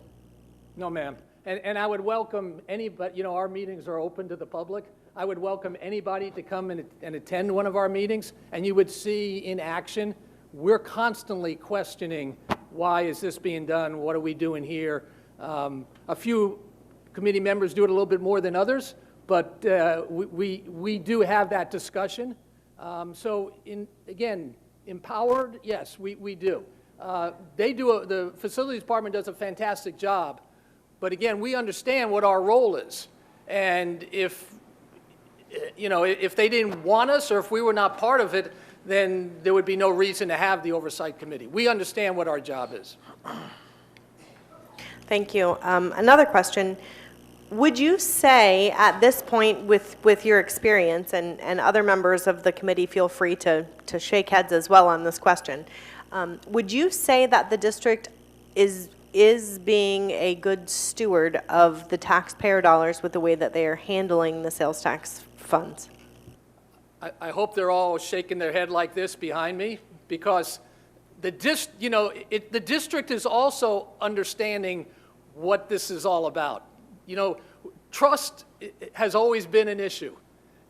No, ma'am. And I would welcome anybody, you know, our meetings are open to the public. I would welcome anybody to come and attend one of our meetings, and you would see in action, we're constantly questioning, why is this being done? What are we doing here? A few committee members do it a little bit more than others, but we do have that discussion. So again, empowered, yes, we do. The facilities department does a fantastic job, but again, we understand what our role is. And if they didn't want us or if we were not part of it, then there would be no reason to have the oversight committee. We understand what our job is. Thank you. Another question. Would you say at this point with your experience, and other members of the committee feel free to shake heads as well on this question, would you say that the district is being a good steward of the taxpayer dollars with the way that they are handling the sales tax funds? I hope they're all shaking their head like this behind me, because the district is also understanding what this is all about. Trust has always been an issue.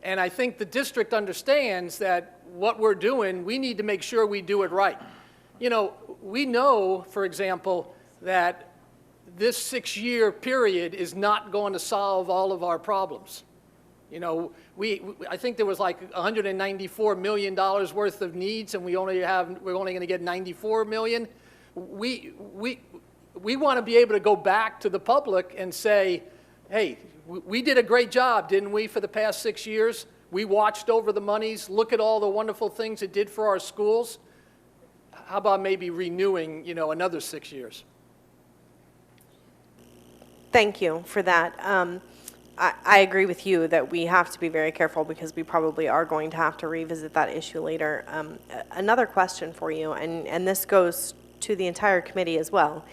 And I think the district understands that what we're doing, we need to make sure we do it right. We know, for example, that this 6-year period is not going to solve all of our problems. I think there was like $194 million worth of needs, and we're only going to get $94 million. We want to be able to go back to the public and say, hey, we did a great job, didn't we, for the past 6 years? We watched over the monies. Look at all the wonderful things it did for our schools. How about maybe renewing, another 6 years? Thank you for that. I agree with you that we have to be very careful, because we probably are going to have to revisit that issue later. Another question for you, and this goes to the entire committee as well.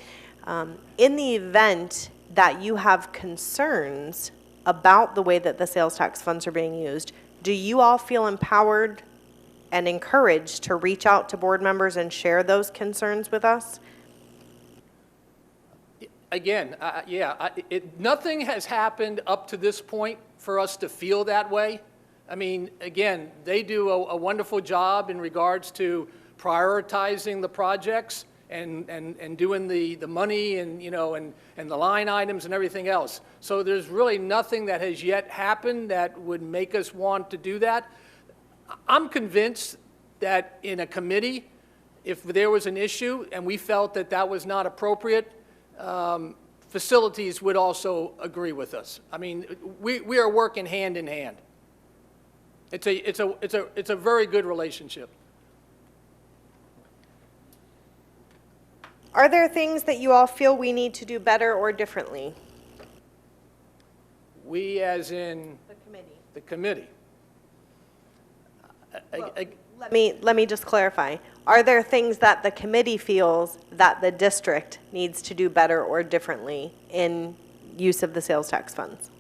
In the event that you have concerns about the way that the sales tax funds are being used, do you all feel empowered and encouraged to reach out to board members and share those concerns with us? Again, nothing has happened up to this point for us to feel that way. I mean, again, they do a wonderful job in regards to prioritizing the projects and doing the money and the line items and everything else. So there's really nothing that has yet happened that would make us want to do that. I'm convinced that in a committee, if there was an issue and we felt that that was not appropriate, facilities would also agree with us. I mean, we are working hand in hand. It's a very good relationship. Are there things that you all feel we need to do better or differently? We, as in the committee. The committee. Let me just clarify. Are there things that the committee feels that the district needs to do better or differently in use of the sales tax funds?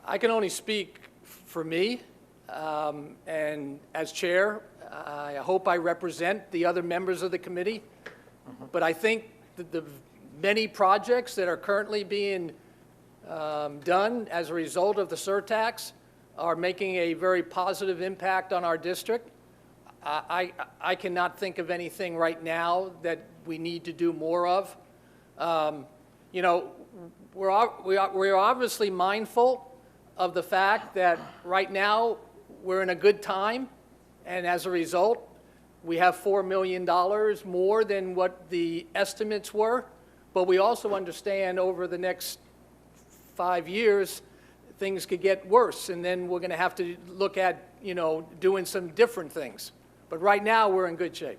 I can only speak for me, and as chair, I hope I represent the other members of the committee. But I think that the many projects that are currently being done as a result of the surtax are making a very positive impact on our district. I cannot think of anything right now that we need to do more of. We're obviously mindful of the fact that right now we're in a good time, and as a result, we have $4 million more than what the estimates were. But we also understand over the next 5 years, things could get worse, and then we're going to have to look at, doing some different things. But right now, we're in good shape.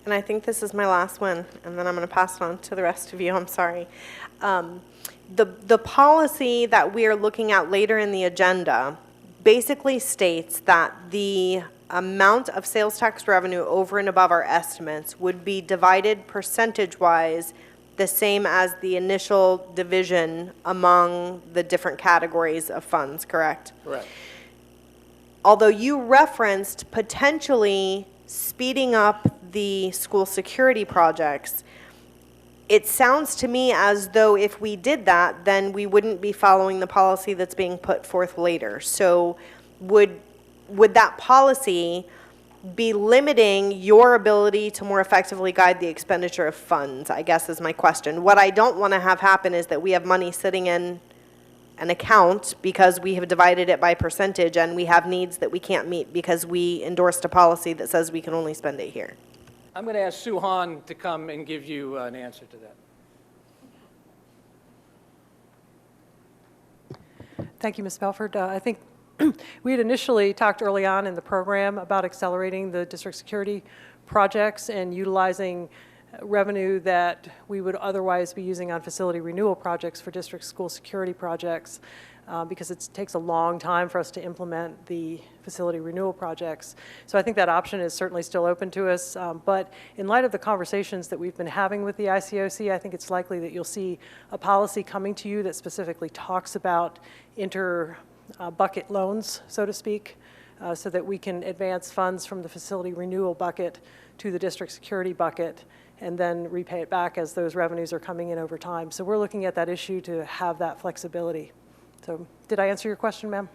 And I think this is my last one, and then I'm going to pass it on to the rest of you. I'm sorry. The policy that we are looking at later in the agenda basically states that the amount of sales tax revenue over and above our estimates would be divided percentage-wise the same as the initial division among the different categories of funds, correct? Correct. Although you referenced potentially speeding up the school security projects, it sounds to me as though if we did that, then we wouldn't be following the policy that's being put forth later. So would that policy be limiting your ability to more effectively guide the expenditure of funds, I guess is my question. What I don't want to have happen is that we have money sitting in an account because we have divided it by percentage and we have needs that we can't meet because we endorsed a policy that says we can only spend it here. I'm going to ask Sue Han to come and give you an answer to that. Thank you, Ms. Belford. I think we had initially talked early on in the program about accelerating the district security projects and utilizing revenue that we would otherwise be using on facility renewal projects for district school security projects because it takes a long time for us to implement the facility renewal projects. So I think that option is certainly still open to us. But in light of the conversations that we've been having with the ICOC, I think it's likely that you'll see a policy coming to you that specifically talks about bucket loans, so to speak, so that we can advance funds from the facility renewal bucket to the district security bucket and then repay it back as those revenues are coming in over time. So we're looking at that issue to have that flexibility. So did I answer your question, ma'am?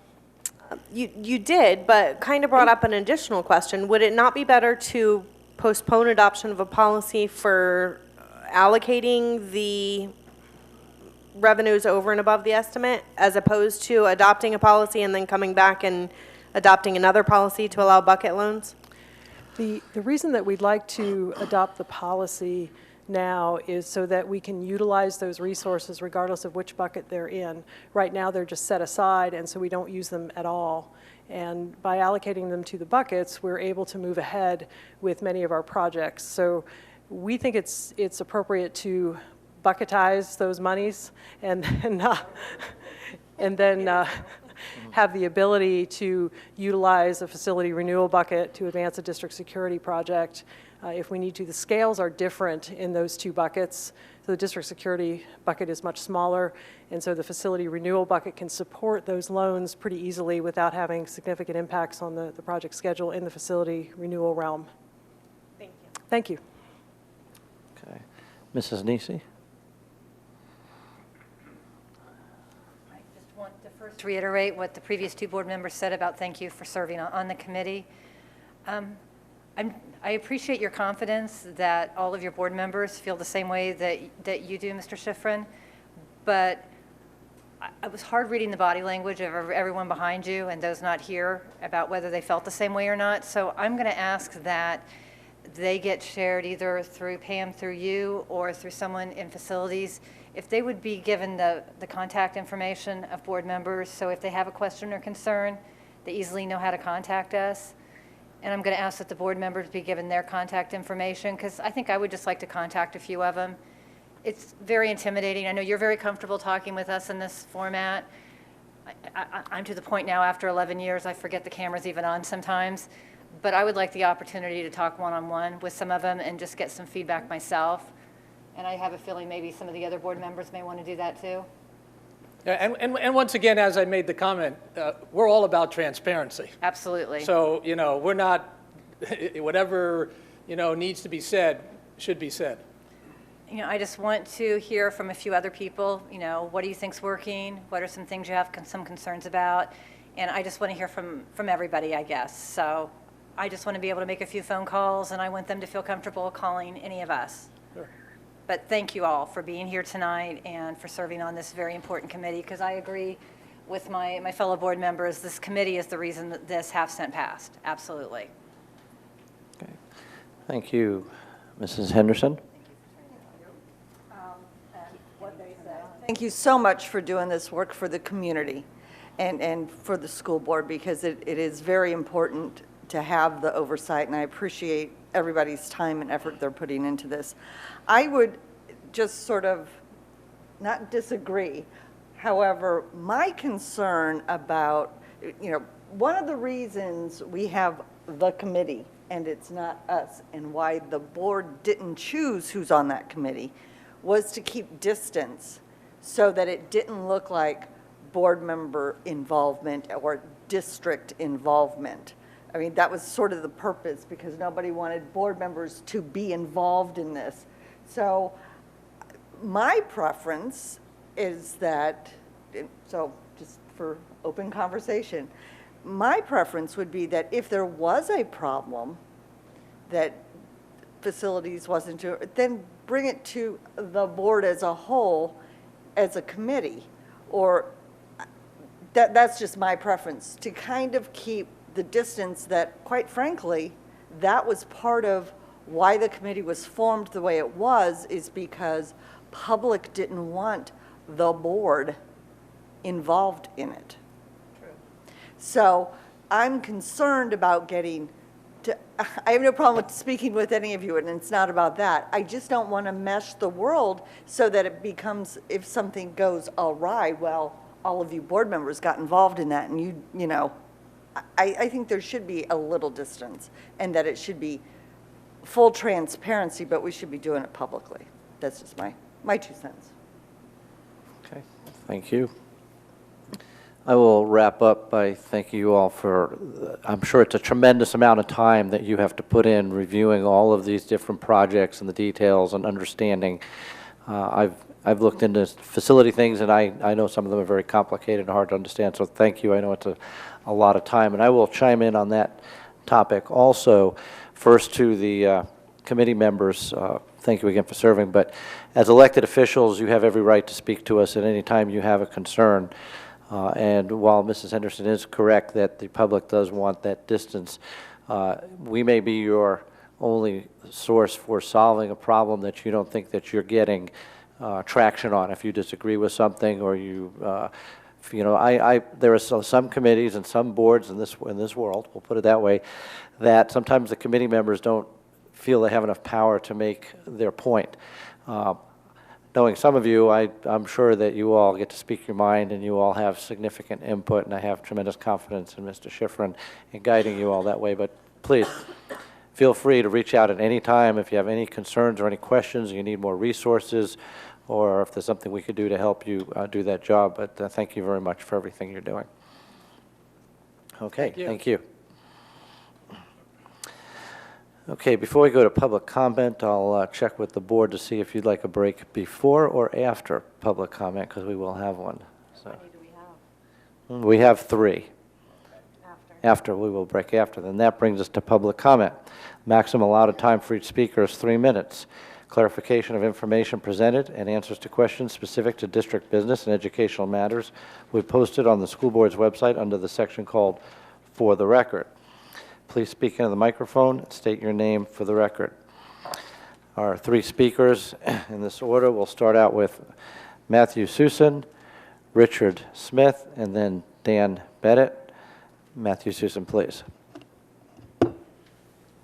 You did, but kind of brought up an additional question. Would it not be better to postpone adoption of a policy for allocating the revenues over and above the estimate as opposed to adopting a policy and then coming back and adopting another policy to allow bucket loans? The reason that we'd like to adopt the policy now is so that we can utilize those resources regardless of which bucket they're in. Right now they're just set aside and so we don't use them at all. And by allocating them to the buckets, we're able to move ahead with many of our projects. So we think it's appropriate to bucketize those monies and then have the ability to utilize a facility renewal bucket to advance a district security project if we need to. The scales are different in those two buckets. So the district security bucket is much smaller, and so the facility renewal bucket can support those loans pretty easily without having significant impacts on the project schedule in the facility renewal realm. Thank you. Thank you. Okay. Mrs. Nisi? First, reiterate what the previous two board members said about thank you for serving on the committee. I appreciate your confidence that all of your board members feel the same way that you do, Mr. Schifrin, but it was hard reading the body language of everyone behind you and those not here about whether they felt the same way or not. So I'm going to ask that they get shared either through Pam, through you, or through someone in facilities. If they would be given the contact information of board members, so if they have a question or concern, they easily know how to contact us. And I'm going to ask that the board members be given their contact information, because I think I would just like to contact a few of them. It's very intimidating. I know you're very comfortable talking with us in this format. I'm to the point now after 11 years, I forget the camera's even on sometimes. But I would like the opportunity to talk one-on-one with some of them and just get some feedback myself. And I have a feeling maybe some of the other board members may want to do that too. Yeah, and once again, as I made the comment, we're all about transparency. Absolutely. So, we're not, whatever, needs to be said, should be said. I just want to hear from a few other people, what do you think's working? What are some things you have some concerns about? And I just want to hear from everybody, I guess. So I just want to be able to make a few phone calls, and I want them to feel comfortable calling any of us. Sure. But thank you all for being here tonight and for serving on this very important committee, because I agree with my fellow board members, this committee is the reason that this half-cent passed. Absolutely. Okay. Thank you. Mrs. Henderson? Thank you so much for doing this work for the community and for the school board, because it is very important to have the oversight, and I appreciate everybody's time and effort they're putting into this. I would just sort of not disagree. However, my concern about, one of the reasons we have the committee and it's not us, and why the board didn't choose who's on that committee, was to keep distance so that it didn't look like board member involvement or district involvement. I mean, that was sort of the purpose, because nobody wanted board members to be involved in this. So My preference is that, so just for open conversation, my preference would be that if there was a problem that facilities wasn't doing, then bring it to the board as a whole, as a committee, or that's just my preference, to kind of keep the distance that, quite frankly, that was part of why the committee was formed the way it was, is because public didn't want the board involved in it. So I'm concerned about getting to, I have no problem with speaking with any of you, and it's not about that. I just don't want to mesh the world so that it becomes, if something goes awry, well, all of you board members got involved in that, and you know, I think there should be a little distance, and that it should be full transparency, but we should be doing it publicly. That's just my 2 cents. Okay, thank you. I will wrap up by thanking you all for, I'm sure it's a tremendous amount of time that you have to put in reviewing all of these different projects and the details and understanding. I've looked into facility things, and I know some of them are very complicated and hard to understand, so thank you. I know it's a lot of time, and I will chime in on that topic also. First, to the committee members, thank you again for serving, but as elected officials, you have every right to speak to us at any time you have a concern. And while Mrs. Henderson is correct that the public does want that distance, we may be your only source for solving a problem that you don't think that you're getting traction on. If you disagree with something, or you know, there are some committees and some boards in this world, we'll put it that way, that sometimes the committee members don't feel they have enough power to make their point. Knowing some of you, I'm sure that you all get to speak your mind, and you all have significant input, and I have tremendous confidence in Mr. Schifrin in guiding you all that way. But please, feel free to reach out at any time if you have any concerns or any questions, you need more resources, or if there's something we could do to help you do that job. But thank you very much for everything you're doing. Okay, thank you. Okay, before we go to public comment, I'll check with the board to see if you'd like a break before or after public comment, because we will have one. So. How many do we have? We have 3. After, we will break after. Then that brings us to public comment. Maximum allotted time for each speaker is 3 minutes. Clarification of information presented and answers to questions specific to district business and educational matters we posted on the school board's website under the section called For the Record. Please speak into the microphone and state your name for the record. Our 3 speakers in this order, we'll start out with Matthew Susan, Richard Smith, and then Dan Bennett. Matthew Susan, please.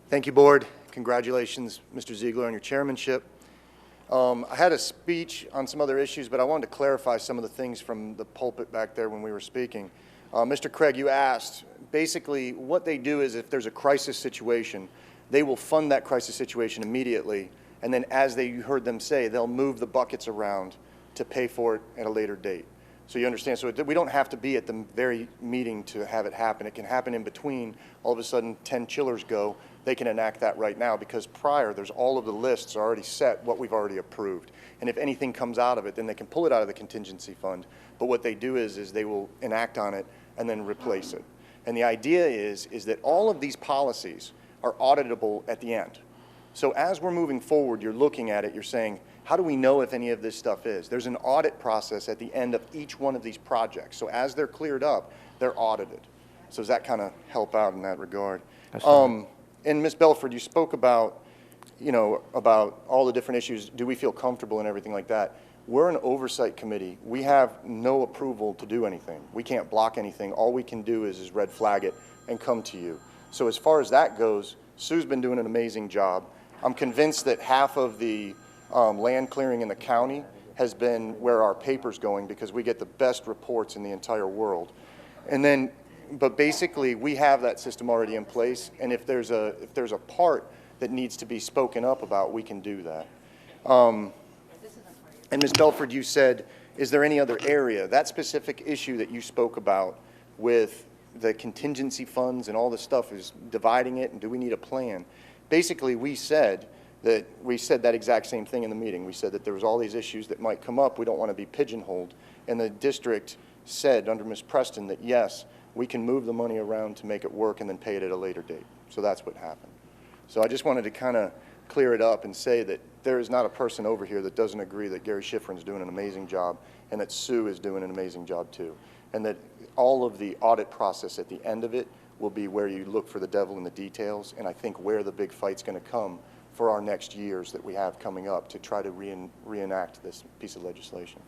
Thank you, Board. Congratulations, Mr. Ziegler, on your chairmanship. I had a speech on some other issues, but I wanted to clarify some of the things from the pulpit back there when we were speaking. Mr. Craig, you asked, basically what they do is if there's a crisis situation, they will fund that crisis situation immediately, and then as you heard them say, they'll move the buckets around to pay for it at a later date. So you understand, so we don't have to be at the very meeting to have it happen. It can happen in between. All of a sudden 10 chillers go, they can enact that right now, because prior there's all of the lists already set, what we've already approved. And if anything comes out of it, then they can pull it out of the contingency fund. But what they do is they will enact on it and then replace it. And the idea is that all of these policies are auditable at the end. So as we're moving forward, you're looking at it, you're saying, how do we know if any of this stuff is? There's an audit process at the end of each one of these projects. So as they're cleared up, they're audited. So does that kind of help out in that regard? And Ms. Belford, you spoke about, about all the different issues. Do we feel comfortable and everything like that? We're an oversight committee. We have no approval to do anything. We can't block anything. All we can do is red flag it and come to you. So as far as that goes, Sue's been doing an amazing job. I'm convinced that half of the land clearing in the county has been where our paper's going, because we get the best reports in the entire world. And then, but basically we have that system already in place, and if there's a part that needs to be spoken up about, we can do that. And Ms. Belford, you said, is there any other area, that specific issue that you spoke about with the contingency funds and all this stuff, is dividing it, and do we need a plan? Basically, we said that we said that exact same thing in the meeting. We said that there was all these issues that might come up. We don't want to be pigeonholed. And the district said under Ms. Preston that, yes, we can move the money around to make it work and then pay it at a later date. So that's what happened. So I just wanted to kind of clear it up and say that there is not a person over here that doesn't agree that Gary Schifrin's doing an amazing job and that Sue is doing an amazing job too. And that all of the audit process at the end of it will be where you look for the devil in the details, and I think where the big fight's going to come for our next years that we have coming up to try to reenact this piece of legislation.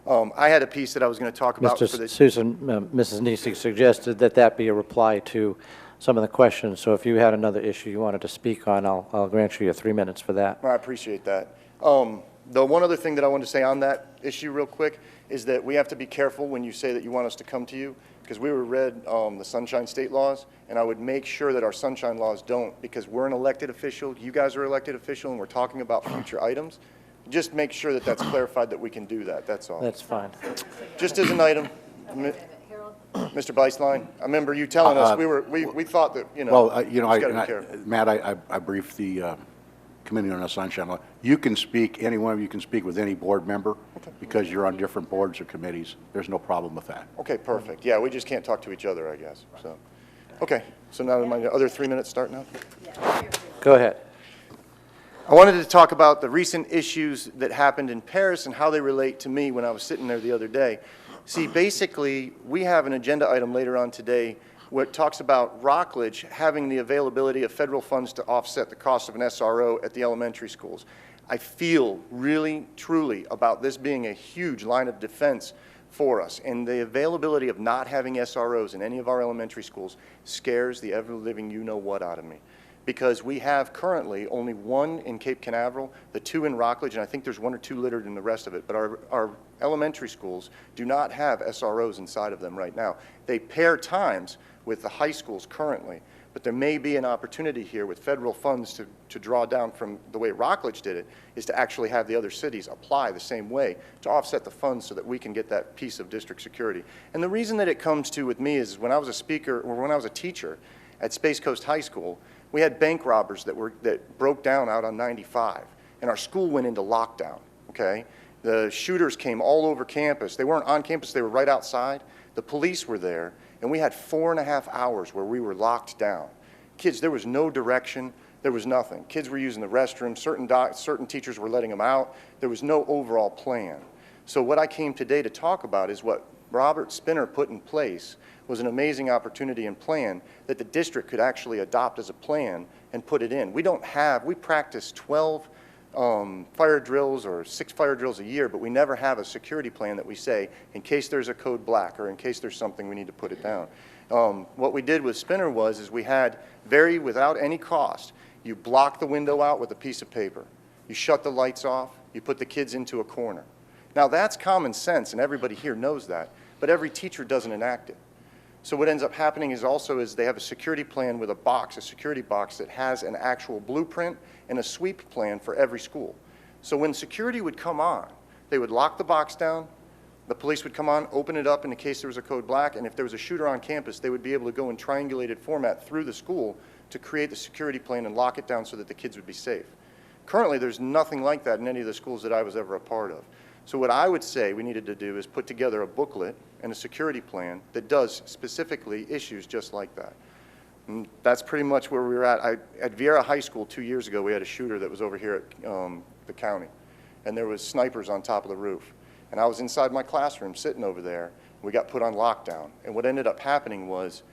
I had a piece that I was going to talk about for the... Susan, Mrs. Niesig suggested that that be a reply to some of the questions, so if you had another issue you wanted to speak on, I'll grant you your 3 minutes for that. I appreciate that. The one other thing that I wanted to say on that issue real quick is that we have to be careful when you say that you want us to come to you, because we read the Sunshine State laws, and I would make sure that our Sunshine laws don't, because we're an elected official, you guys are elected official, and we're talking about future items. Just make sure that that's clarified that we can do that, that's all. That's fine. Just as an item, Mr. Beislein, I remember you telling us, we thought that, you know, Matt, I briefed the Committee on the Sunshine Law. You can speak, any one of you can speak with any board member because you're on different boards or committees. There's no problem with that. Okay, perfect. Yeah, we just can't talk to each other, I guess. So, okay, so now my other 3 minutes start now? Go ahead. I wanted to talk about the recent issues that happened in Paris and how they relate to me when I was sitting there the other day. See, basically, we have an agenda item later on today where it talks about Rockledge having the availability of federal funds to offset the cost of an SRO at the elementary schools. I feel really, truly about this being a huge line of defense for us, and the availability of not having SROs in any of our elementary schools scares the ever-living you-know-what out of me. Because we have currently only one in Cape Canaveral, the two in Rockledge, and I think there's one or two littered in the rest of it, but our elementary schools do not have SROs inside of them right now. They pair times with the high schools currently, but there may be an opportunity here with federal funds to draw down from the way Rockledge did it, is to actually have the other cities apply the same way to offset the funds so that we can get that piece of district security. And the reason that it comes to with me is when I was a speaker, or when I was a teacher at Space Coast High School, we had bank robbers that broke down out on 95, and our school went into lockdown, okay? The shooters came all over campus. They weren't on campus, they were right outside. The police were there, and we had 4.5 hours where we were locked down. Kids, there was no direction, there was nothing. Kids were using the restroom, certain teachers were letting them out. There was no overall plan. So what I came today to talk about is what Robert Spinner put in place was an amazing opportunity and plan that the district could actually adopt as a plan and put it in. We practice 12 fire drills or 6 fire drills a year, but we never have a security plan that we say, in case there's a code black or in case there's something we need to put it down. What we did with Spinner is we had without any cost, you block the window out with a piece of paper. You shut the lights off, you put the kids into a corner. Now that's common sense and everybody here knows that, but every teacher doesn't enact it. So what ends up happening is they have a security plan with a security box that has an actual blueprint and a sweep plan for every school. So when security would come on, they would lock the box down, the police would come on, open it up in case there was a code black, and if there was a shooter on campus, they would be able to go in triangulated format through the school to create the security plan and lock it down so that the kids would be safe. Currently, there's nothing like that in any of the schools that I was ever a part of. So what I would say we needed to do is put together a booklet and a security plan that does specifically issues just like that. And that's pretty much where we were at. At Vieira High School 2 years ago, we had a shooter that was over here at the county, and there was snipers on top of the roof. And I was inside my classroom sitting over there. We got put on lockdown. And what ended up happening was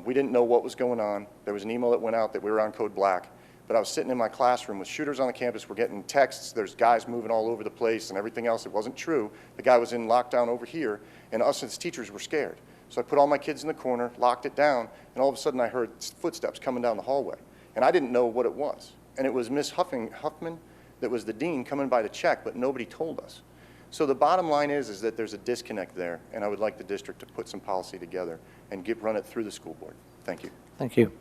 we didn't know what was going on. There was an email that went out that we were on code black. But I was sitting in my classroom with shooters on the campus. We're getting texts. There's guys moving all over the place and everything else. It wasn't true. The guy was in lockdown over here, and us as teachers were scared. So I put all my kids in the corner, locked it down, and all of a sudden I heard footsteps coming down the hallway. And I didn't know what it was. And it was Miss Huffman that was the dean coming by to check, but nobody told us. So the bottom line is that there's a disconnect there, and I would like the district to put some policy together and run it through the school board. Thank you. Thank you.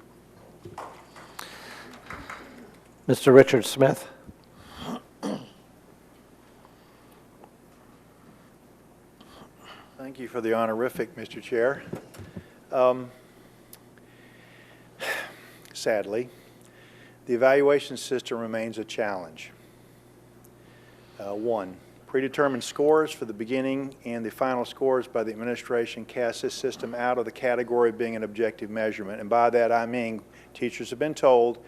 Mr. Richard Smith. Thank you for the honorific, Mr. Chair. Sadly, The evaluation system remains a challenge. 1, predetermined scores for the beginning and the final scores by the administration cast this system out of the category of being an objective measurement. And by that I mean teachers have been told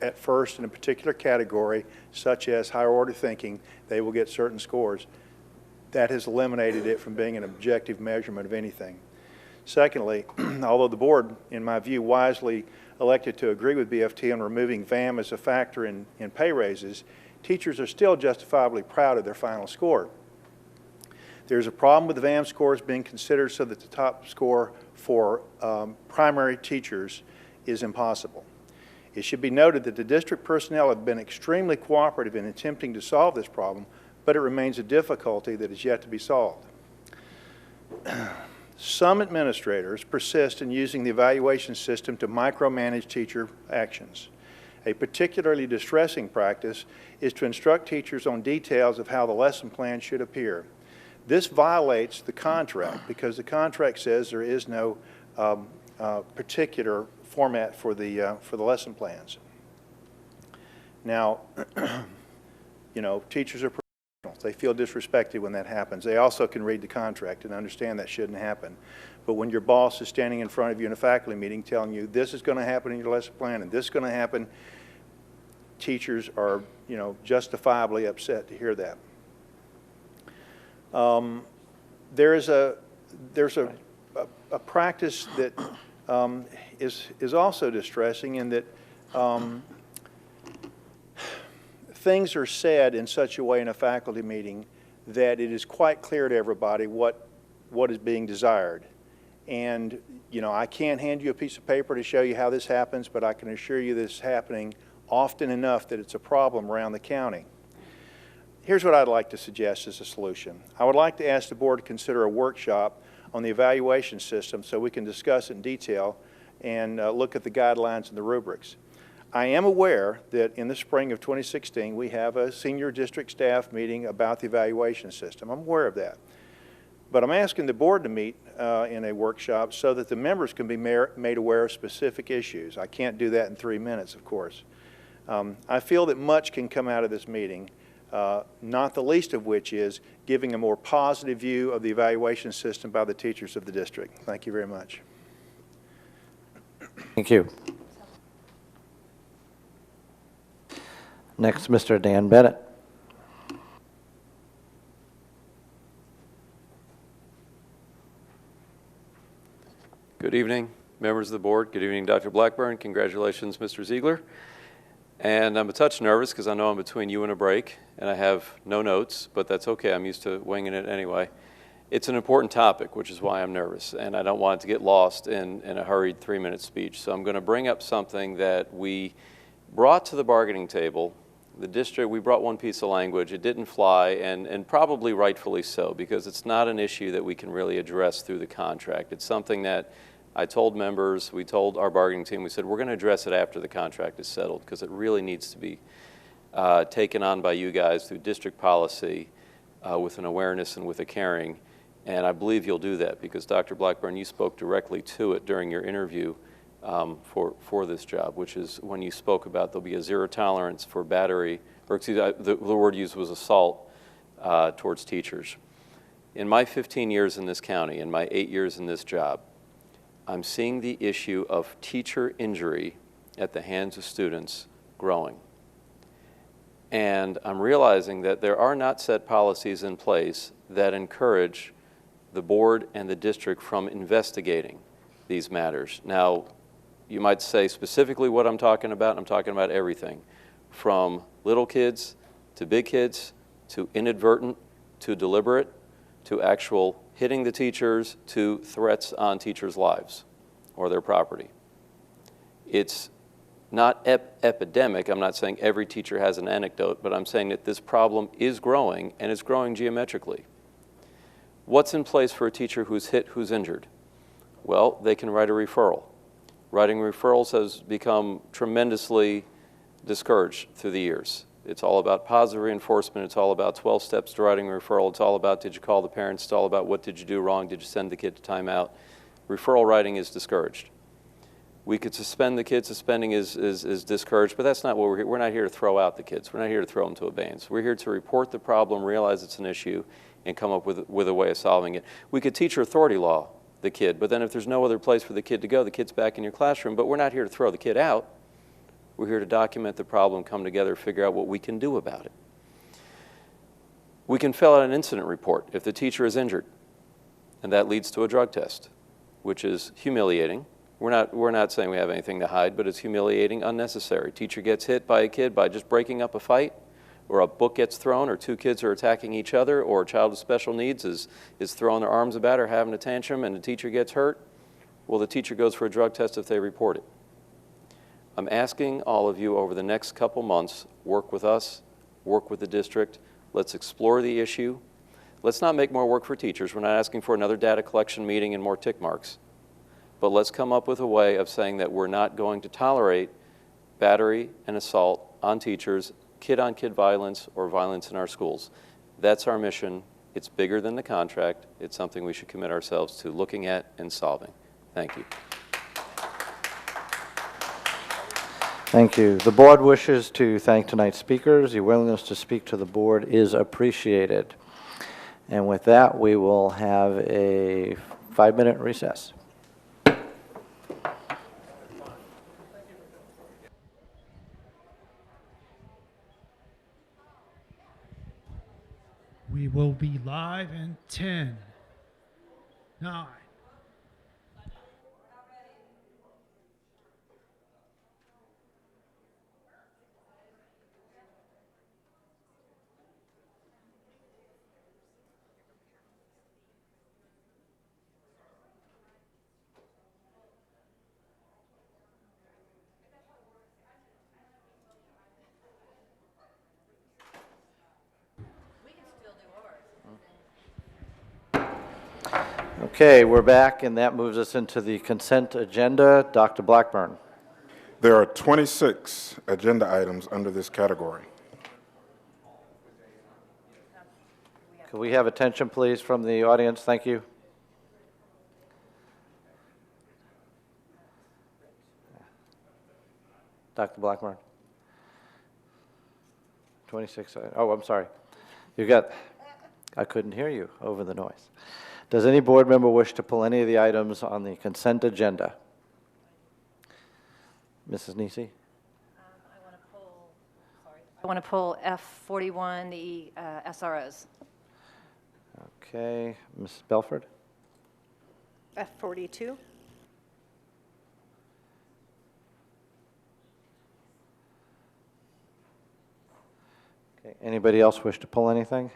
at first in a particular category, such as higher order thinking, they will get certain scores. That has eliminated it from being an objective measurement of anything. Secondly, although the board, in my view, wisely elected to agree with BFT on removing VAM as a factor in pay raises, teachers are still justifiably proud of their final score. There's a problem with the VAM scores being considered so that the top score for primary teachers is impossible. It should be noted that the district personnel have been extremely cooperative in attempting to solve this problem, but it remains a difficulty that is yet to be solved. Some administrators persist in using the evaluation system to micromanage teacher actions. A particularly distressing practice is to instruct teachers on details of how the lesson plan should appear. This violates the contract because the contract says there is no particular format for the lesson plans. Now, you know, teachers are professionals. They feel disrespected when that happens. They also can read the contract and understand that shouldn't happen. But when your boss is standing in front of you in a faculty meeting telling you this is going to happen in your lesson plan and this is going to happen, teachers are, you know, justifiably upset to hear that. There's a practice that is also distressing in that things are said in such a way in a faculty meeting that it is quite clear to everybody what is being desired. And, you know, I can't hand you a piece of paper to show you how this happens, but I can assure you this is happening often enough that it's a problem around the county. Here's what I'd like to suggest as a solution. I would like to ask the board to consider a workshop on the evaluation system so we can discuss it in detail and look at the guidelines and the rubrics. I am aware that in the spring of 2016 we have a senior district staff meeting about the evaluation system. I'm aware of that. But I'm asking the board to meet in a workshop so that the members can be made aware of specific issues. I can't do that in 3 minutes, of course. I feel that much can come out of this meeting, not the least of which is giving a more positive view of the evaluation system by the teachers of the district. Thank you very much. Thank you. Next, Mr. Dan Bennett. Good evening, members of the board. Good evening, Dr. Blackburn. Congratulations, Mr. Ziegler. And I'm a touch nervous because I know I'm between you and a break, and I have no notes, but that's okay. I'm used to winging it anyway. It's an important topic, which is why I'm nervous, and I don't want it to get lost in a hurried 3-minute speech. So I'm going to bring up something that we brought to the bargaining table. The district, we brought one piece of language. It didn't fly, and probably rightfully so, because it's not an issue that we can really address through the contract. It's something that I told members, we told our bargaining team, we said, we're going to address it after the contract is settled, because it really needs to be taken on by you guys through district policy with an awareness and with a caring. And I believe you'll do that, because Dr. Blackburn, you spoke directly to it during your interview for this job, which is when you spoke about there'll be a zero tolerance for battery, or excuse me, the word used was assault towards teachers. In my 15 years in this county, in my 8 years in this job, I'm seeing the issue of teacher injury at the hands of students growing. And I'm realizing that there are not set policies in place that encourage the board and the district from investigating these matters. Now, you might say specifically what I'm talking about. I'm talking about everything from little kids to big kids to inadvertent to deliberate to actual hitting the teachers to threats on teachers' lives or their property. It's not epidemic. I'm not saying every teacher has an anecdote, but I'm saying that this problem is growing, and it's growing geometrically. What's in place for a teacher who's hit, who's injured? Well, they can write a referral. Writing referrals has become tremendously discouraged through the years. It's all about positive reinforcement. It's all about 12 steps to writing a referral. It's all about did you call the parents. It's all about what did you do wrong. Did you send the kid to timeout? Referral writing is discouraged. We could suspend the kids. Suspending is discouraged, but that's not what we're not here to throw out the kids. We're not here to throw them to abeyance. We're here to report the problem, realize it's an issue, and come up with a way of solving it. We could teacher authority law the kid, but then if there's no other place for the kid to go, the kid's back in your classroom. But we're not here to throw the kid out. We're here to document the problem, come together, figure out what we can do about it. We can fill out an incident report if the teacher is injured, and that leads to a drug test, which is humiliating. We're not saying we have anything to hide, but it's humiliating, unnecessary. Teacher gets hit by a kid by just breaking up a fight, or a book gets thrown, or two kids are attacking each other, or a child with special needs is throwing their arms about or having a tantrum, and the teacher gets hurt. Well, the teacher goes for a drug test if they report it. I'm asking all of you over the next couple months, work with us, work with the district. Let's explore the issue. Let's not make more work for teachers. We're not asking for another data collection meeting and more tick marks. But let's come up with a way of saying that we're not going to tolerate battery and assault on teachers, kid-on-kid violence, or violence in our schools. That's our mission. It's bigger than the contract. It's something we should commit ourselves to looking at and solving. Thank you. Thank you. The board wishes to thank tonight's speakers. Your willingness to speak to the board is appreciated. And with that, we will have a 5-minute recess. We will be live in 10, 9, Okay, we're back, and that moves us into the consent agenda. Dr. Blackburn. There are 26 agenda items under this category. Could we have attention, please, from the audience? Thank you. Dr. Blackburn. 26. Oh, I'm sorry. I couldn't hear you over the noise. Does any board member wish to pull any of the items on the consent agenda? Mrs. Nisi? I want to pull F41, the SROs. Okay. Mrs. Belford? F42. Okay. Anybody else wish to pull anything?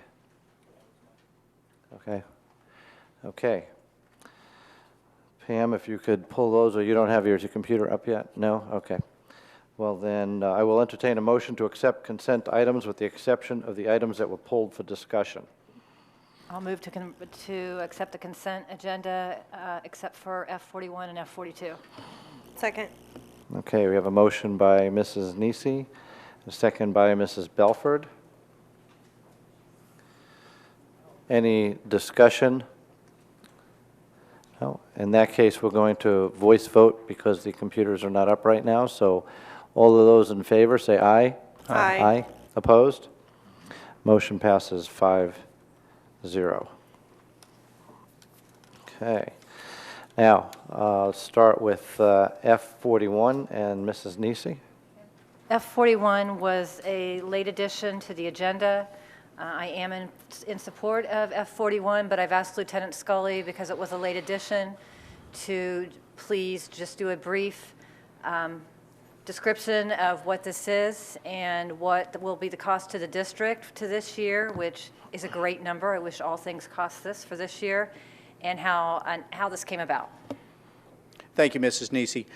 Okay. Okay. Pam, if you could pull those, or you don't have your computer up yet? No? Okay. Well, then I will entertain a motion to accept consent items with the exception of the items that were pulled for discussion. I'll move to accept the consent agenda except for F41 and F42. Second. Okay, we have a motion by Mrs. Nisi, a second by Mrs. Belford. Any discussion? No. In that case, we're going to voice vote because the computers are not up right now. So all of those in favor say aye. Aye. Aye. Opposed? Motion passes 5-0. Okay. Now, let's start with F41 and Mrs. Nisi. F41 was a late addition to the agenda. I am in support of F41, but I've asked Lieutenant Scully, because it was a late addition, to please just do a brief description of what this is and what will be the cost to the district to this year, which is a great number. I wish all things cost this for this year, and how this came about. Thank you, Mrs. Nisi.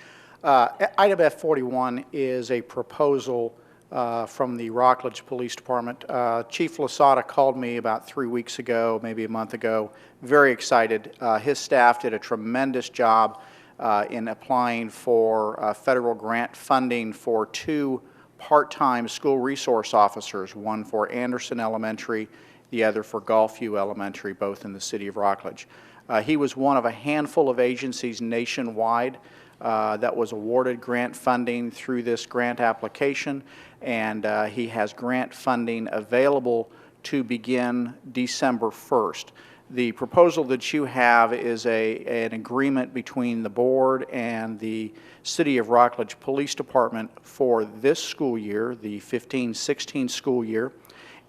Item F41 is a proposal from the Rockledge Police Department. Chief Lasada called me about 3 weeks ago, maybe a month ago, very excited. His staff did a tremendous job in applying for federal grant funding for 2 part-time school resource officers, one for Anderson Elementary, the other for Gulfview Elementary, both in the city of Rockledge. He was one of a handful of agencies nationwide that was awarded grant funding through this grant application, and he has grant funding available to begin December 1st. The proposal that you have is an agreement between the board and the City of Rockledge Police Department for this school year, the 15-16 school year.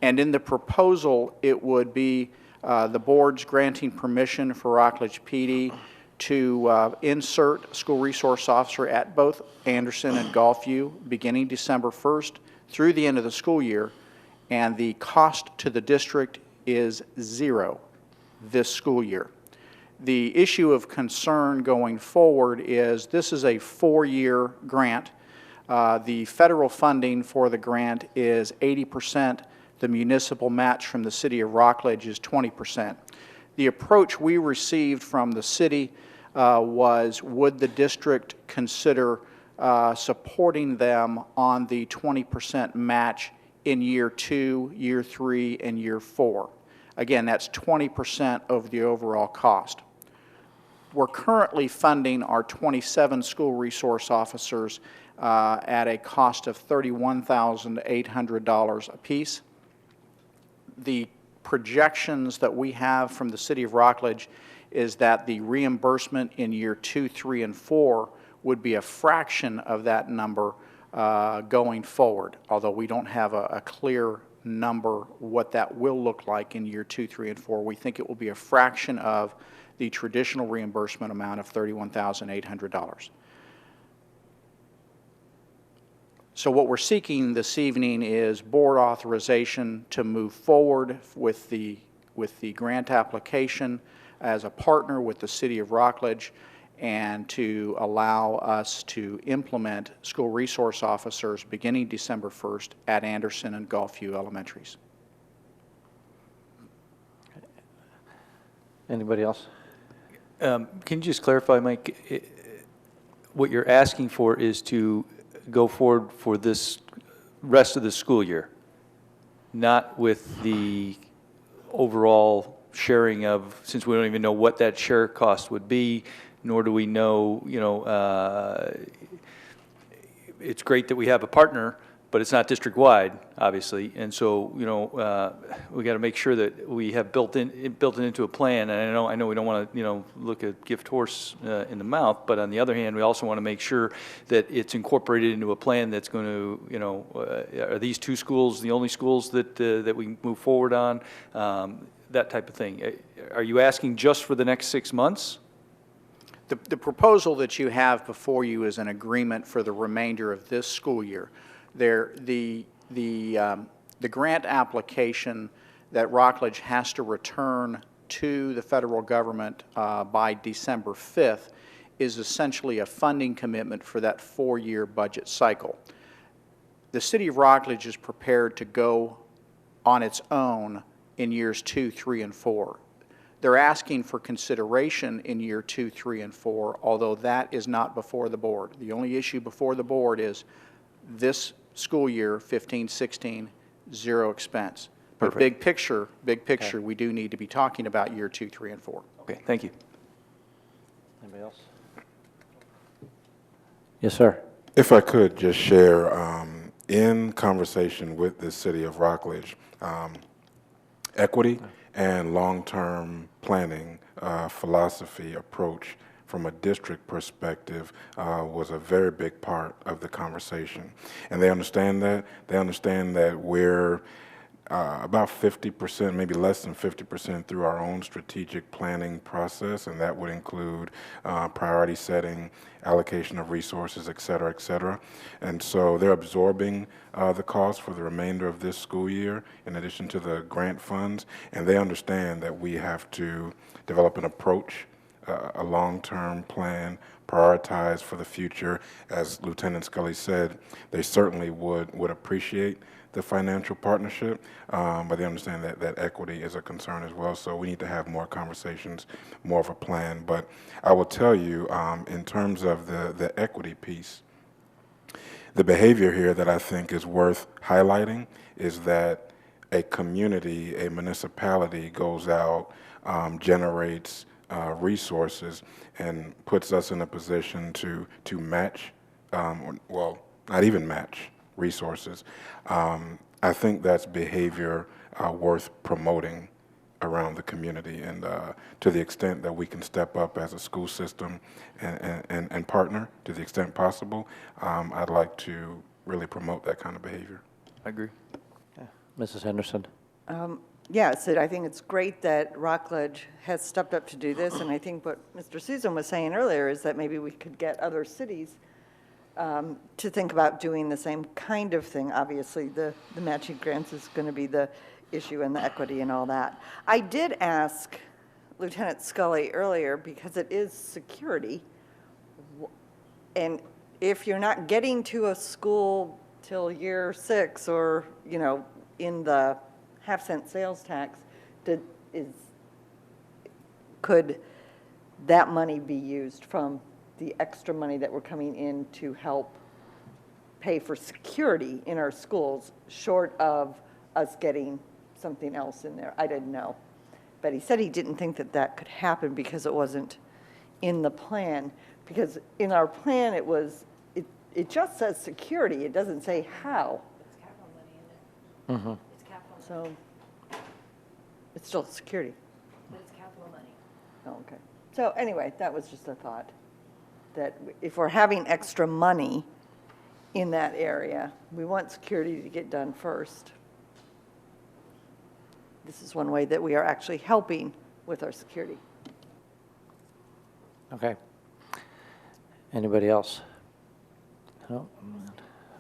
And in the proposal, it would be the board's granting permission for Rockledge PD to insert school resource officer at both Anderson and Gulfview beginning December 1st through the end of the school year, and the cost to the district is $0 this school year. The issue of concern going forward is this is a 4-year grant. The federal funding for the grant is 80%. The municipal match from the City of Rockledge is 20%. The approach we received from the city was, would the district consider supporting them on the 20% match in year 2, year 3, and year 4. Again, that's 20% of the overall cost. We're currently funding our 27 school resource officers at a cost of $31,800 apiece. The projections that we have from the City of Rockledge is that the reimbursement in year 2, 3, and 4 would be a fraction of that number going forward, although we don't have a clear number what that will look like in year 2, 3, and 4. We think it will be a fraction of the traditional reimbursement amount of $31,800. So what we're seeking this evening is board authorization to move forward with the grant application as a partner with the City of Rockledge, and to allow us to implement school resource officers beginning December 1st at Anderson and Gulfview Elementaries. Anybody else? Can you just clarify, Mike, what you're asking for is to go forward for this rest of the school year, not with the overall sharing of, since we don't even know what that share cost would be, nor do we know, it's great that we have a partner, but it's not district-wide, obviously, and so, we got to make sure that we have built it into a plan, and I know we don't want to, look a gift horse in the mouth, but on the other hand, we also want to make sure that it's incorporated into a plan that's going to, are these 2 schools the only schools that we move forward on, that type of thing. Are you asking just for the next 6 months? The proposal that you have before you is an agreement for the remainder of this school year. The grant application that Rockledge has to return to the federal government by December 5th is essentially a funding commitment for that 4-year budget cycle. The City of Rockledge is prepared to go on its own in years 2, 3, and 4. They're asking for consideration in year 2, 3, and 4, although that is not before the board. The only issue before the board is this school year, 15-16, 0 expense. But Perfect. big picture, we do need to be talking about year 2, 3, and 4. Okay, thank you. Anybody else? Yes, sir. If I could just share, in conversation with the City of Rockledge, equity and long-term planning philosophy approach from a district perspective was a very big part of the conversation. And they understand that. They understand that we're about 50%, maybe less than 50% through our own strategic planning process, and that would include priority setting, allocation of resources, et cetera, et cetera. And so they're absorbing the cost for the remainder of this school year in addition to the grant funds, and they understand that we have to develop an approach, a long-term plan, prioritize for the future. As Lieutenant Scully said, they certainly would appreciate the financial partnership, but they understand that equity is a concern as well. So we need to have more conversations, more of a plan. But I will tell you, in terms of the equity piece, the behavior here that I think is worth highlighting is that a community, a municipality goes out, generates resources and puts us in a position to match, well, not even match resources. I think that's behavior worth promoting around the community, and to the extent that we can step up as a school system and partner to the extent possible, I'd like to really promote that kind of behavior. I agree. Mrs. Henderson? Yes, I think it's great that Rockledge has stepped up to do this, and I think what Mr. Susan was saying earlier is that maybe we could get other cities to think about doing the same kind of thing. Obviously, the matching grants is going to be the issue and the equity and all that. I did ask Lieutenant Scully earlier, because it is security, and if you're not getting to a school till year 6 or, you know, in the half-cent sales tax, could that money be used from the extra money that we're coming in to help pay for security in our schools, short of us getting something else in there? I didn't know. But he said he didn't think that that could happen because it wasn't in the plan. Because in our plan, it just says security. It doesn't say how. It's capital money, isn't it? Mm-hmm. It's capital money. So it's still security. But it's capital money. Oh, okay. So anyway, that was just a thought, that if we're having extra money in that area, we want security to get done first. This is one way that we are actually helping with our security. Okay. Anybody else? No?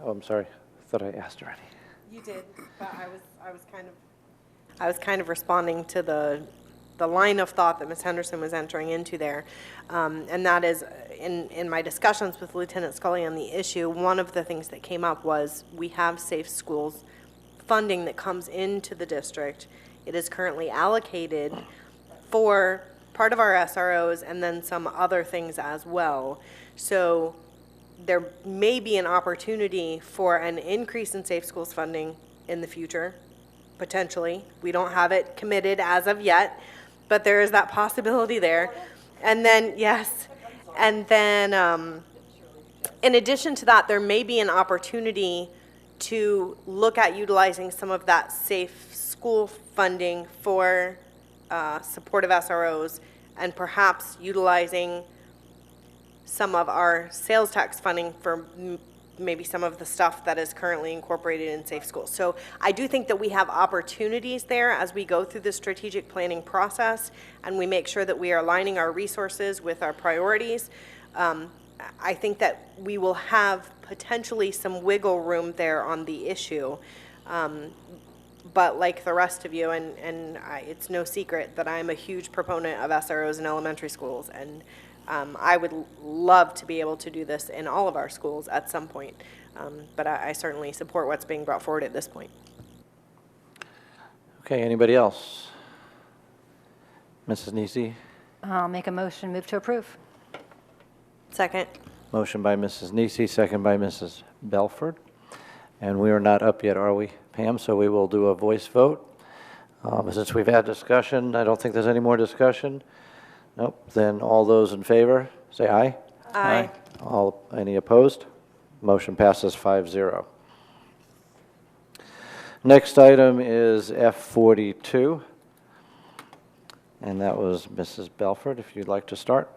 Oh, I'm sorry. I thought I asked already. You did, but I was kind of responding to the line of thought that Ms. Henderson was entering into there. And that is, in my discussions with Lieutenant Scully on the issue, one of the things that came up was we have Safe Schools funding that comes into the district. It is currently allocated for part of our SROs and then some other things as well. So there may be an opportunity for an increase in Safe Schools funding in the future, potentially. We don't have it committed as of yet, but there is that possibility there. And then, yes, and then in addition to that, there may be an opportunity to look at utilizing some of that Safe School funding for supportive SROs, and perhaps utilizing some of our sales tax funding for maybe some of the stuff that is currently incorporated in Safe Schools. So I do think that we have opportunities there as we go through the strategic planning process and we make sure that we are aligning our resources with our priorities. I think that we will have potentially some wiggle room there on the issue. But like the rest of you, it's no secret that I'm a huge proponent of SROs in elementary schools, and I would love to be able to do this in all of our schools at some point, but I certainly support what's being brought forward at this point. Okay, anybody else? Mrs. Nisi? I'll make a motion, move to approve. Second. Motion by Mrs. Nisi, second by Mrs. Belford. And we are not up yet, are we, Pam? So we will do a voice vote. Since we've had discussion, I don't think there's any more discussion. Nope. Then all those in favor, say aye. Aye. Any opposed? Motion passes 5-0. Next item is F42. And that was Mrs. Belford, if you'd like to start.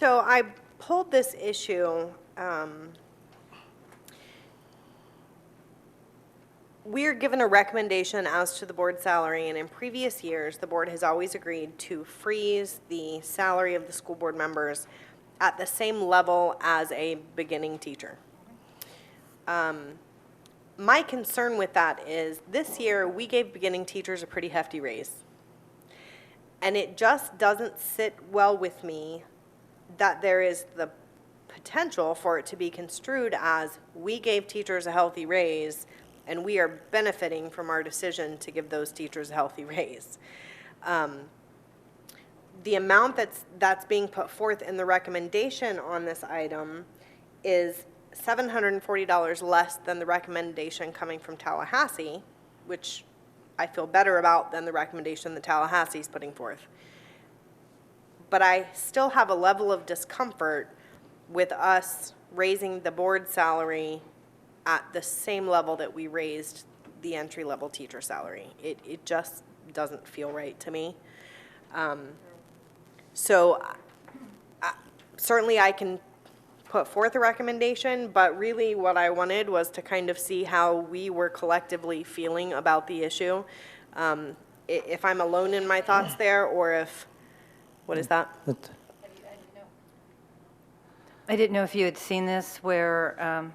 So I pulled this issue. We're given a recommendation as to the board salary, and in previous years, the board has always agreed to freeze the salary of the school board members at the same level as a beginning teacher. My concern with that is this year, we gave beginning teachers a pretty hefty raise. And it just doesn't sit well with me that there is the potential for it to be construed as we gave teachers a healthy raise and we are benefiting from our decision to give those teachers a healthy raise. The amount that's being put forth in the recommendation on this item is $740 less than the recommendation coming from Tallahassee, which I feel better about than the recommendation that Tallahassee's putting forth. But I still have a level of discomfort with us raising the board salary at the same level that we raised the entry-level teacher salary. It just doesn't feel right to me. So certainly I can put forth a recommendation, but really what I wanted was to kind of see how we were collectively feeling about the issue. If I'm alone in my thoughts there, or if, what is that? I didn't know if you had seen this, where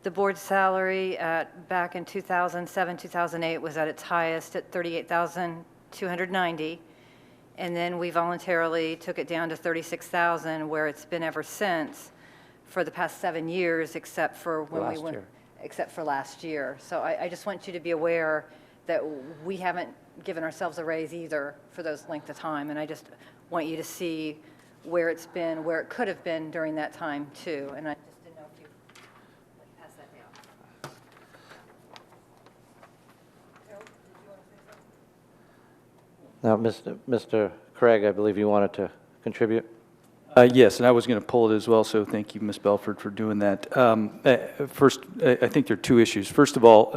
the board salary back in 2007, 2008 was at its highest at $38,290, and then we voluntarily took it down to $36,000, where it's been ever since for the past 7 years, except for when we went, except for last year. So I just want you to be aware that we haven't given ourselves a raise either for those length of time, and I just want you to see where it's been, where it could have been during that time too, and I just didn't know if you would pass that down. Now, Mr. Craig, I believe you wanted to contribute? Yes, and I was going to pull it as well, so thank you, Ms. Belford, for doing that. First, I think there are two issues. First of all,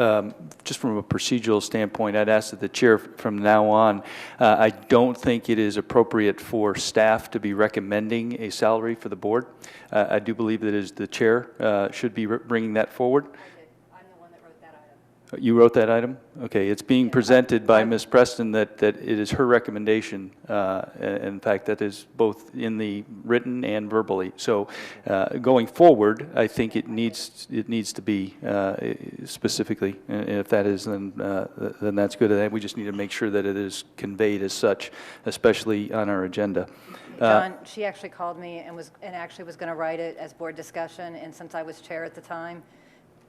just from a procedural standpoint, I'd ask that the chair from now on, I don't think it is appropriate for staff to be recommending a salary for the board. I do believe that as the chair should be bringing that forward. You wrote that item? Okay, it's being presented by Ms. Preston that it is her recommendation. In fact, that is both in the written and verbally. So going forward, I think it needs to be specifically, and if that is, then that's good. And we just need to make sure that it is conveyed as such, especially on our agenda. John, she actually called me and actually was going to write it as board discussion, and since I was chair at the time,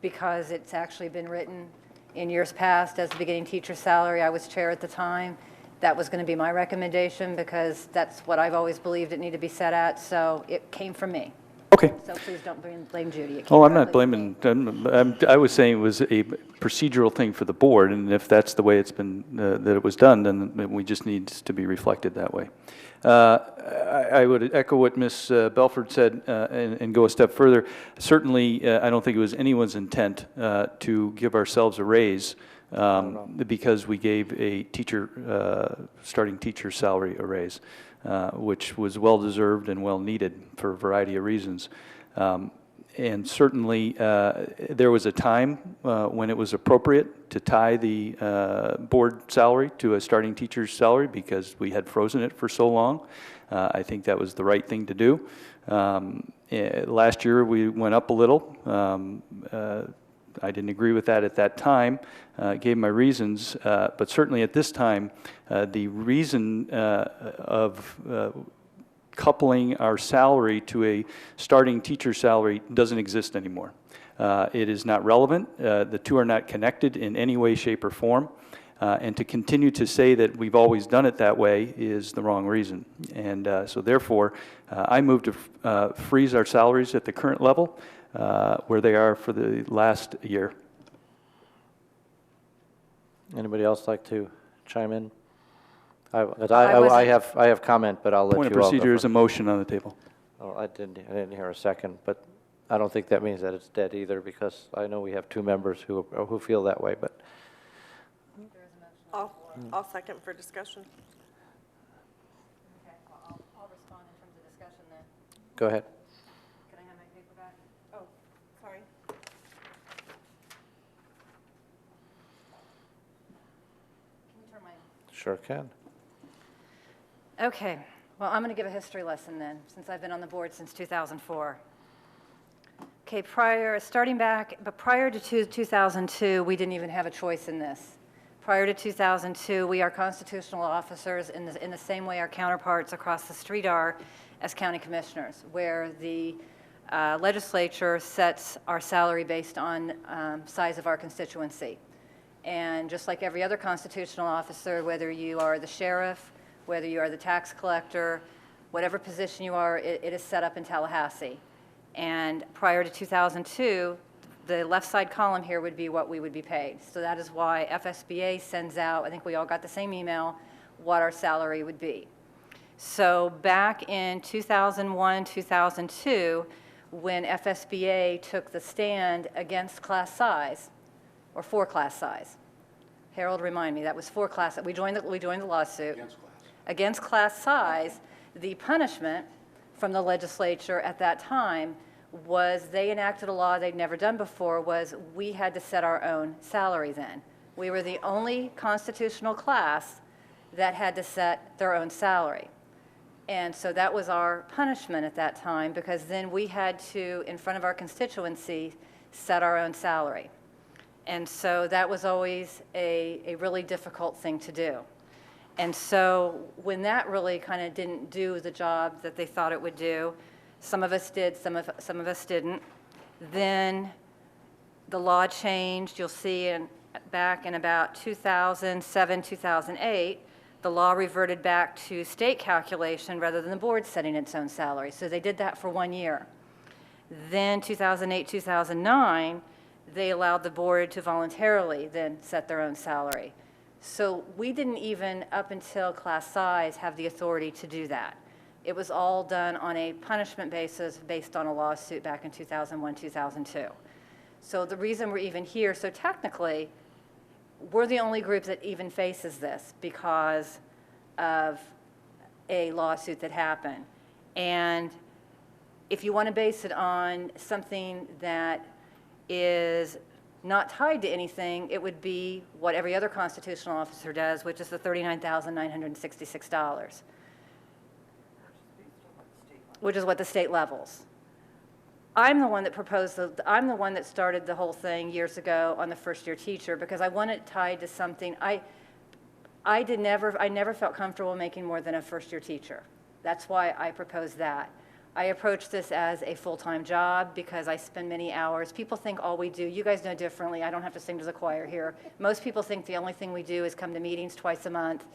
because it's actually been written in years past as the beginning teacher salary, I was chair at the time. That was going to be my recommendation because that's what I've always believed it needed to be set at, so it came from me. Okay. So please don't blame Judy. Oh, I'm not blaming, I was saying it was a procedural thing for the board, and if that's the way it's been, that it was done, then we just needs to be reflected that way. I would echo what Ms. Belford said and go a step further. Certainly, I don't think it was anyone's intent to give ourselves a raise because we gave a teacher, starting teacher salary a raise, which was well-deserved and well-needed for a variety of reasons. And certainly, there was a time when it was appropriate to tie the board salary to a starting teacher's salary because we had frozen it for so long. I think that was the right thing to do. Last year, we went up a little. I didn't agree with that at that time, gave my reasons, but certainly at this time, the reason of coupling our salary to a starting teacher salary doesn't exist anymore. It is not relevant. The two are not connected in any way, shape, or form. And to continue to say that we've always done it that way is the wrong reason. And so therefore, I move to freeze our salaries at the current level where they are for the last year. Anybody else like to chime in? I have comment, but I'll let you all Point of go procedure is first. a motion on the table. Oh, I didn't hear a second, but I don't think that means that it's dead either, because I know we have two members who feel that way, but. I'll second for discussion. Okay, well, I'll respond in terms of discussion then. Go ahead. Can I have my paper back? Oh, sorry. Can you turn my... Sure can. Okay, well, I'm going to give a history lesson then, since I've been on the board since 2004. Okay, prior to 2002, we didn't even have a choice in this. Prior to 2002, we are constitutional officers in the same way our counterparts across the street are as county commissioners, where the legislature sets our salary based on size of our constituency. And just like every other constitutional officer, whether you are the sheriff, whether you are the tax collector, whatever position you are, it is set up in Tallahassee. And prior to 2002, the left side column here would be what we would be paid. So that is why FSBA sends out, I think we all got the same email, what our salary would be. So back in 2001, 2002, when FSBA took the stand against class size, or for class size, Harold, remind me, that was for class, we joined the lawsuit. Against class size, the punishment from the legislature at that time was they enacted a law they'd never done before, was we had to set our own salary then. We were the only constitutional class that had to set their own salary. And so that was our punishment at that time, because then we had to, in front of our constituency, set our own salary. And so that was always a really difficult thing to do. And so when that really kind of didn't do the job that they thought it would do, some of us did, some of us didn't, then the law changed. You'll see back in about 2007, 2008, the law reverted back to state calculation rather than the board setting its own salary. So they did that for 1 year. Then 2008, 2009, they allowed the board to voluntarily then set their own salary. So we didn't even, up until class size, have the authority to do that. It was all done on a punishment basis based on a lawsuit back in 2001, 2002. So the reason we're even here, so technically, we're the only group that even faces this because of a lawsuit that happened. And if you want to base it on something that is not tied to anything, it would be what every other constitutional officer does, which is the $39,966, which is what the state levels. I'm the one that proposed, I'm the one that started the whole thing years ago on the first-year teacher, because I want it tied to something. I never felt comfortable making more than a first-year teacher. That's why I proposed that. I approach this as a full-time job because I spend many hours. People think all we do, you guys know differently, I don't have to sing to the choir here. Most people think the only thing we do is come to meetings twice a month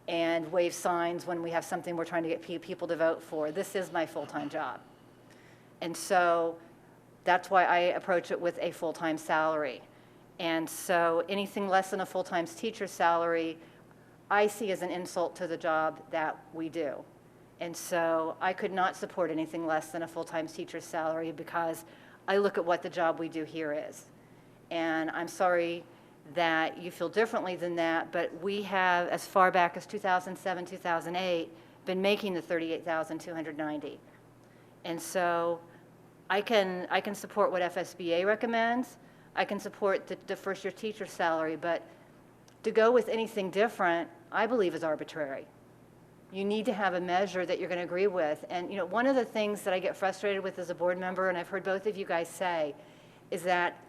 and wave signs when we have something we're trying to get people to vote for. This is my full-time job. And so that's why I approach it with a full-time salary. And so anything less than a full-time teacher's salary, I see as an insult to the job that we do. And so I could not support anything less than a full-time teacher's salary because I look at what the job we do here is. And I'm sorry that you feel differently than that, but we have, as far back as 2007, 2008, been making the $38,290. And so I can support what FSBA recommends. I can support the first-year teacher salary, but to go with anything different, I believe is arbitrary. You need to have a measure that you're going to agree with. And you know, one of the things that I get frustrated with as a board member, and I've heard both of you guys say, is that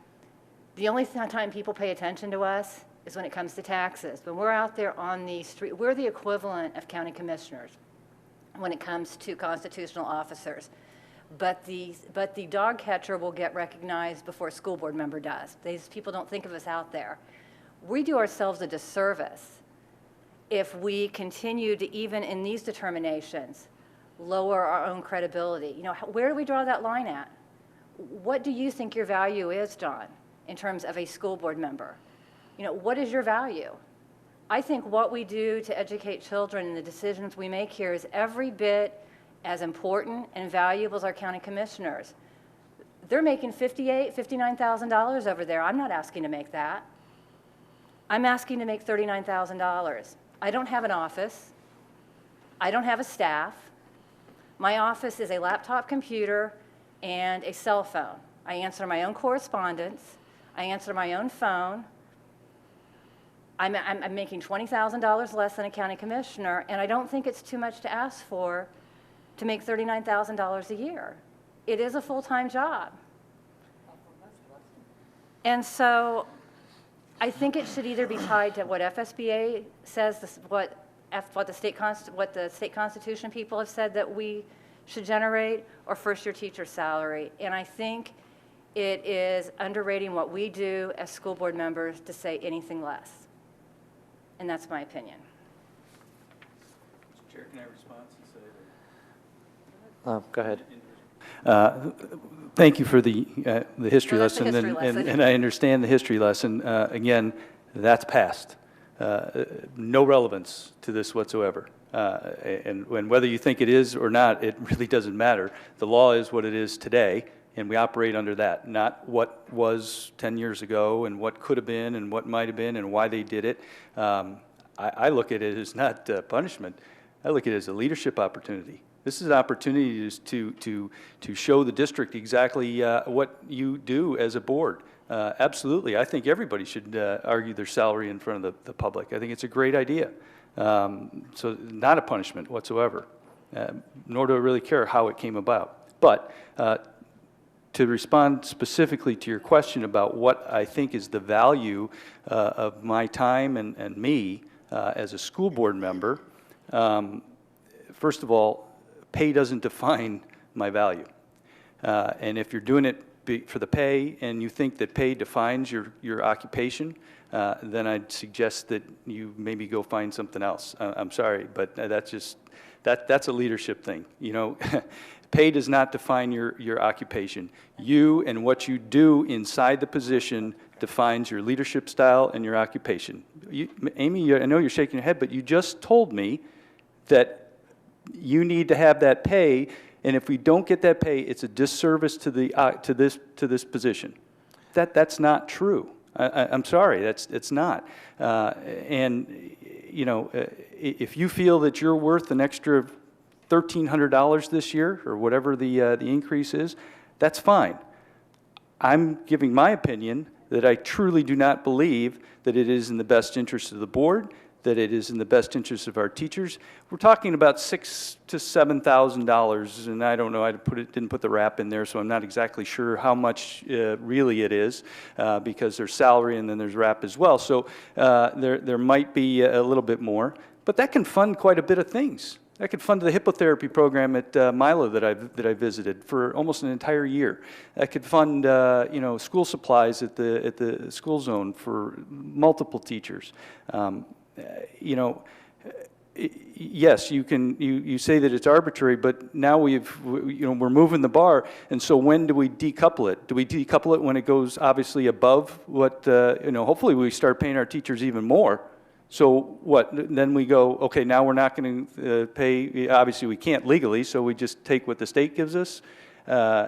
the only time people pay attention to us is when it comes to taxes. When we're out there on the street, we're the equivalent of county commissioners when it comes to constitutional officers. But the dog catcher will get recognized before a school board member does. These people don't think of us out there. We do ourselves a disservice if we continue to, even in these determinations, lower our own credibility. You know, where do we draw that line at? What do you think your value is, John, in terms of a school board member? You know, what is your value? I think what we do to educate children and the decisions we make here is every bit as important and valuable as our county commissioners. They're making $58,000, $59,000 over there. I'm not asking to make that. I'm asking to make $39,000. I don't have an office. I don't have a staff. My office is a laptop computer and a cell phone. I answer my own correspondence. I answer my own phone. I'm making $20,000 less than a county commissioner, and I don't think it's too much to ask for to make $39,000 a year. It is a full-time job. And so I think it should either be tied to what FSBA says, what the state constitution people have said that we should generate, or first-year teacher salary. And I think it is underrating what we do as school board members to say anything less. And that's my opinion. Mr. Chair, can I respond? Go ahead. Thank you for the history No, that's a lesson, history lesson. and I understand the history lesson. Again, that's past. No relevance to this whatsoever. And whether you think it is or not, it really doesn't matter. The law is what it is today, and we operate under that, not what was 10 years ago and what could have been and what might have been and why they did it. I look at it as not punishment. I look at it as a leadership opportunity. This is an opportunity to show the district exactly what you do as a board. Absolutely, I think everybody should argue their salary in front of the public. I think it's a great idea. So not a punishment whatsoever, nor do I really care how it came about. But to respond specifically to your question about what I think is the value of my time and me as a school board member, first of all, pay doesn't define my value. And if you're doing it for the pay and you think that pay defines your occupation, then I'd suggest that you maybe go find something else. I'm sorry, but that's a leadership thing. You know, pay does not define your occupation. You and what you do inside the position defines your leadership style and your occupation. Amy, I know you're shaking your head, but you just told me that you need to have that pay, and if we don't get that pay, it's a disservice to this position. That's not true. I'm sorry, it's not. And you know, if you feel that you're worth an extra $1,300 this year or whatever the increase is, that's fine. I'm giving my opinion that I truly do not believe that it is in the best interest of the board, that it is in the best interest of our teachers. We're talking about $6,000 to $7,000, and I don't know, I didn't put the wrap in there, so I'm not exactly sure how much really it is, because there's salary and then there's wrap as well. So there might be a little bit more, but that can fund quite a bit of things. That could fund the hippotherapy program at Milo that I visited for almost an entire year. That could fund you know, school supplies at the school zone for multiple teachers. You know, yes, you say that it's arbitrary, but now we're moving the bar, and so when do we decouple it? Do we decouple it when it goes obviously above what, you know, hopefully we start paying our teachers even more. So what, then we go, okay, now we're not going to pay, obviously we can't legally, so we just take what the state gives us,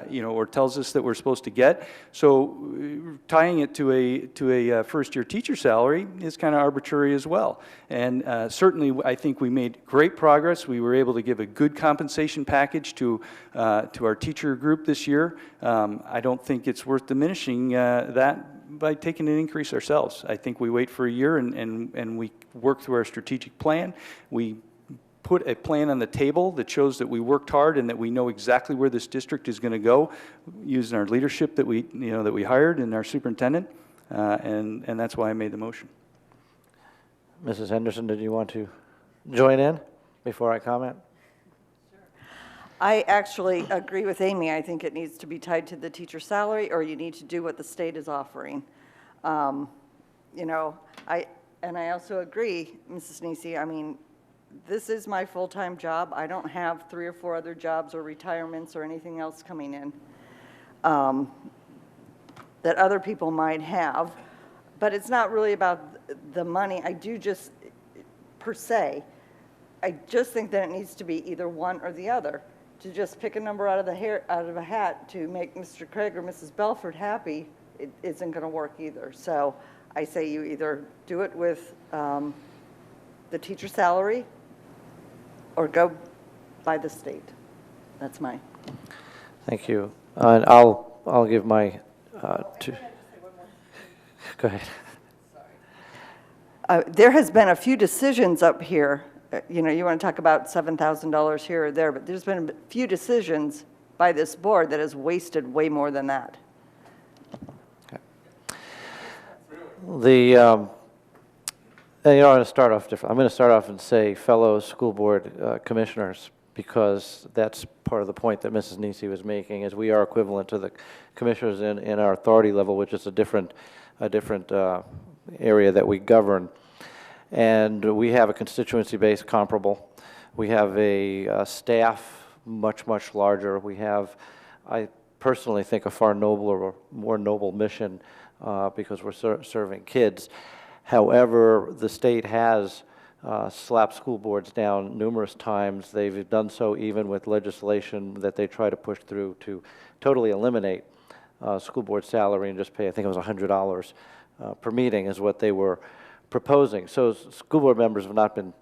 you know, or tells us that we're supposed to get. So tying it to a first-year teacher salary is kind of arbitrary as well. And certainly, I think we made great progress. We were able to give a good compensation package to our teacher group this year. I don't think it's worth diminishing that by taking an increase ourselves. I think we wait for a year and we work through our strategic plan. We put a plan on the table that shows that we worked hard and that we know exactly where this district is going to go, using our leadership that we hired and our superintendent, and that's why I made the motion. Mrs. Henderson, did you want to join in before I comment? I actually agree with Amy. I think it needs to be tied to the teacher salary, or you need to do what the state is offering. You know, I also agree, Mrs. Nisi, I mean, this is my full-time job. I don't have 3 or 4 other jobs or retirements or anything else coming in that other people might have. But it's not really about the money. I do just, per se, I just think that it needs to be either one or the other. To just pick a number out of a hat to make Mr. Craig or Mrs. Belford happy, it isn't going to work either. So I say you either do it with the teacher salary or go by the state. That's mine. Thank you. And I'll give my two. Go ahead. There has been a few decisions up here. You know, you want to talk about $7,000 here or there, but there's been a few decisions by this board that has wasted way more than that. You know, I'm going to start off different. I'm going to start off and say fellow school board commissioners, because that's part of the point that Mrs. Nisi was making, is we are equivalent to the commissioners in our authority level, which is a different area that we govern. And we have a constituency-based comparable. We have a staff much larger. We have I personally think, a far nobler or more noble mission because we're serving kids. However, the state has slapped school boards down numerous times. They've done so even with legislation that they try to push through to totally eliminate school board salary and just pay, I think it was $100 per meeting is what they were proposing. So school board members have not been,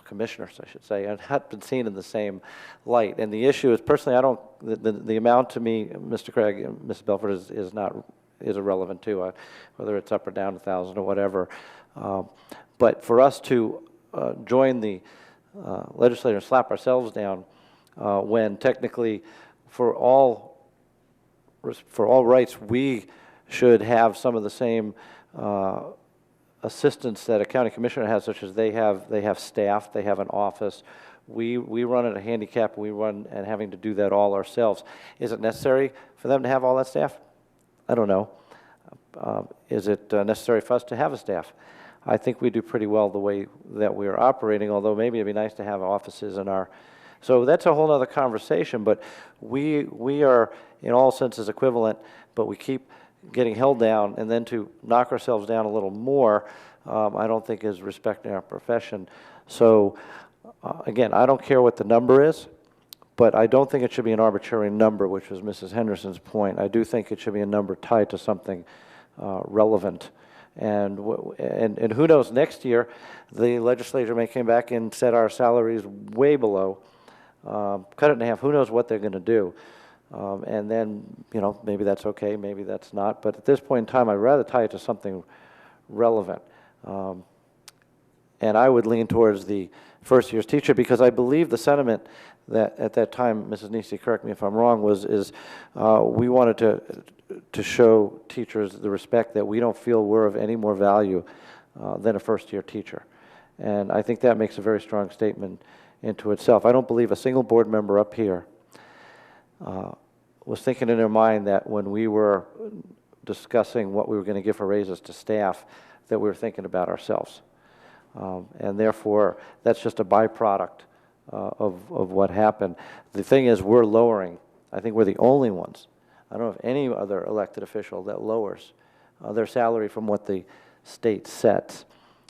commissioners I should say, have not been seen in the same light. And the issue is, personally, I don't, the amount to me, Mr. Craig and Mrs. Belford, is irrelevant too, whether it's up or down 1,000 or whatever. But for us to join the legislature and slap ourselves down when technically for all rights we should have some of the same assistance that a county commissioner has, such as they have staff, they have an office. We run at a handicap, we run and having to do that all ourselves. Is it necessary for them to have all that staff? I don't know. Is it necessary for us to have a staff? I think we do pretty well the way that we are operating, although maybe it'd be nice to have offices in our, so that's a whole other conversation, but we are in all senses equivalent, but we keep getting held down, and then to knock ourselves down a little more, I don't think is respecting our profession. So again, I don't care what the number is, but I don't think it should be an arbitrary number, which was Mrs. Henderson's point. I do think it should be a number tied to something relevant. And who knows, next year, the legislature may come back and set our salaries way below, cut it in half. Who knows what they're going to do. And then, you know, maybe that's okay, maybe that's not. But at this point in time, I'd rather tie it to something relevant. And I would lean towards the first year's teacher, because I believe the sentiment that at that time, Mrs. Nisi, correct me if I'm wrong, is we wanted to show teachers the respect that we don't feel we're of any more value than a first-year teacher. And I think that makes a very strong statement into itself. I don't believe a single board member up here was thinking in their mind that when we were discussing what we were going to give for raises to staff, that we were thinking about ourselves. And therefore, that's just a byproduct of what happened. The thing is, we're lowering. I think we're the only ones. I don't know of any other elected official that lowers their salary from what the state sets.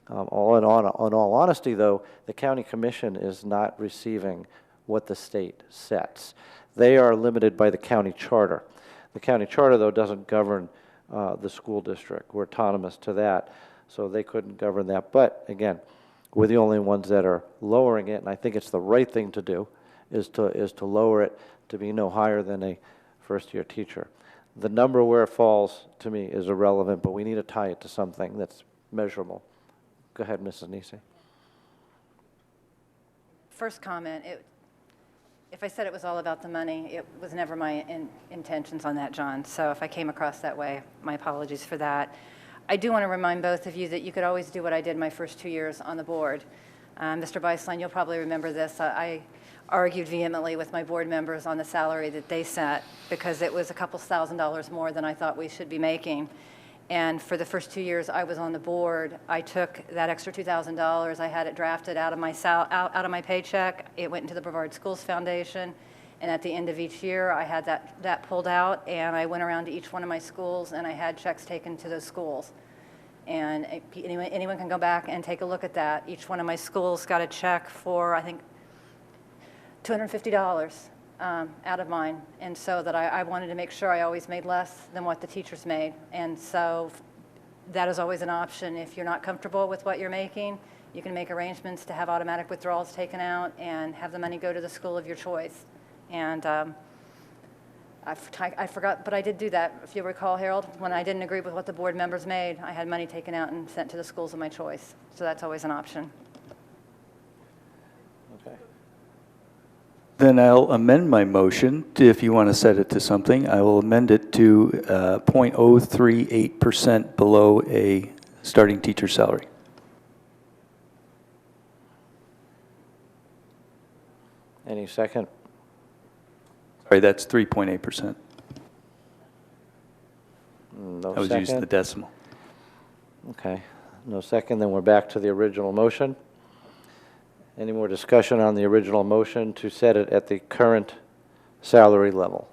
In all honesty, though, the county commission is not receiving what the state sets. They are limited by the county charter. The county charter, though, doesn't govern the school district. We're autonomous to that, so they couldn't govern that. But again, we're the only ones that are lowering it, and I think it's the right thing to do, is to lower it to be no higher than a first-year teacher. The number where it falls, to me, is irrelevant, but we need to tie it to something that's measurable. Go ahead, Mrs. Nisi. First comment, if I said it was all about the money, it was never my intentions on that, John. So if I came across that way, my apologies for that. I do want to remind both of you that you could always do what I did my first 2 years on the board. Mr. Beislein, you'll probably remember this. I argued vehemently with my board members on the salary that they set because it was a couple $1,000s more than I thought we should be making. And for the first 2 years I was on the board, I took that extra $2,000, I had it drafted out of my paycheck. It went into the Brevard Schools Foundation, and at the end of each year I had that pulled out, and I went around to each one of my schools and I had checks taken to those schools. And anyone can go back and take a look at that. Each one of my schools got a check for, I think, $250 out of mine, and so that I wanted to make sure I always made less than what the teachers made. And so that is always an option. If you're not comfortable with what you're making, you can make arrangements to have automatic withdrawals taken out and have the money go to the school of your choice. And I forgot, but I did do that. If you recall, Harold, when I didn't agree with what the board members made, I had money taken out and sent to the schools of my choice. So that's always an option. Then I'll amend my motion. If you want to set it to something, I will amend it to 0.038% below a starting teacher salary. Any second? Sorry, that's 3.8%. No I was second? using the decimal. Okay, no second, then we're back to the original motion. Any more discussion on the original motion to set it at the current salary level?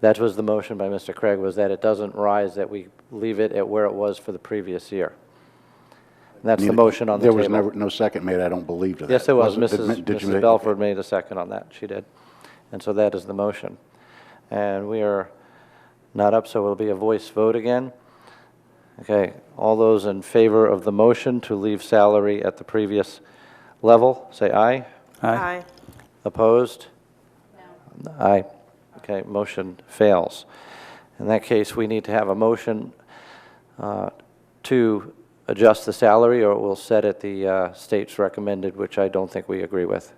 That was the motion by Mr. Craig, was that it doesn't rise, that we leave it at where it was for the previous year. And that's the motion on the There table. was never, no second made, I don't believe to that. Yes, there was. Did you Mrs. make- Belford made a second on that. She did. And so that is the motion. And we are not up, so it'll be a voice vote again. Okay, all those in favor of the motion to leave salary at the previous level, say aye. Aye. Opposed? No. Aye. Okay, motion fails. In that case, we need to have a motion to adjust the salary, or we'll set at the state's recommended, which I don't think we agree with.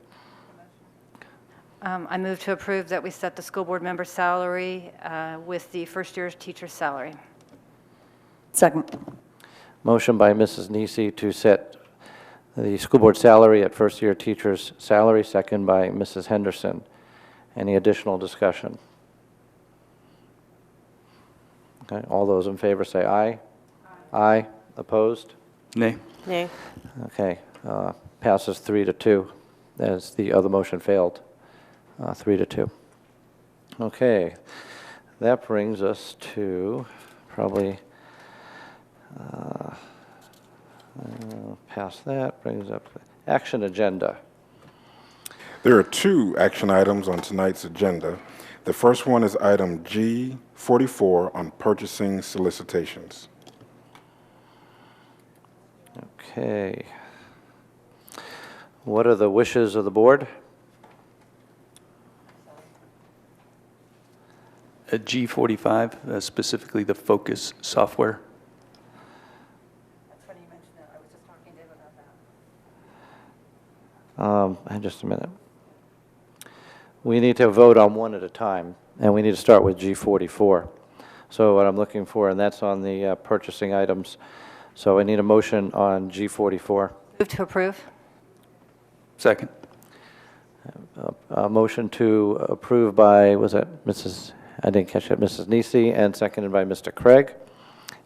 I move to approve that we set the school board member salary with the first year's teacher's salary. Second. Motion by Mrs. Nisi to set the school board salary at first-year teacher's salary, second by Mrs. Henderson. Any additional discussion? Okay, all those in favor say aye. Aye. Opposed? Nay. Nay. Okay, passes 3-2, as the other motion failed, 3-2. Okay, that brings us to probably, past that, brings up action agenda. There are 2 action items on tonight's agenda. The first one is item G44 on purchasing solicitations. Okay. What are the wishes of the board? G45, specifically the Focus software. That's funny you mentioned that. I was just talking to Dave about that. Just a minute. We need to vote on one at a time, and we need to start with G44. So what I'm looking for, and that's on the purchasing items. So I need a motion on G44. Move to approve. Second. A motion to approve by, was it Mrs., I didn't catch it, Mrs. Nisi, and seconded by Mr. Craig.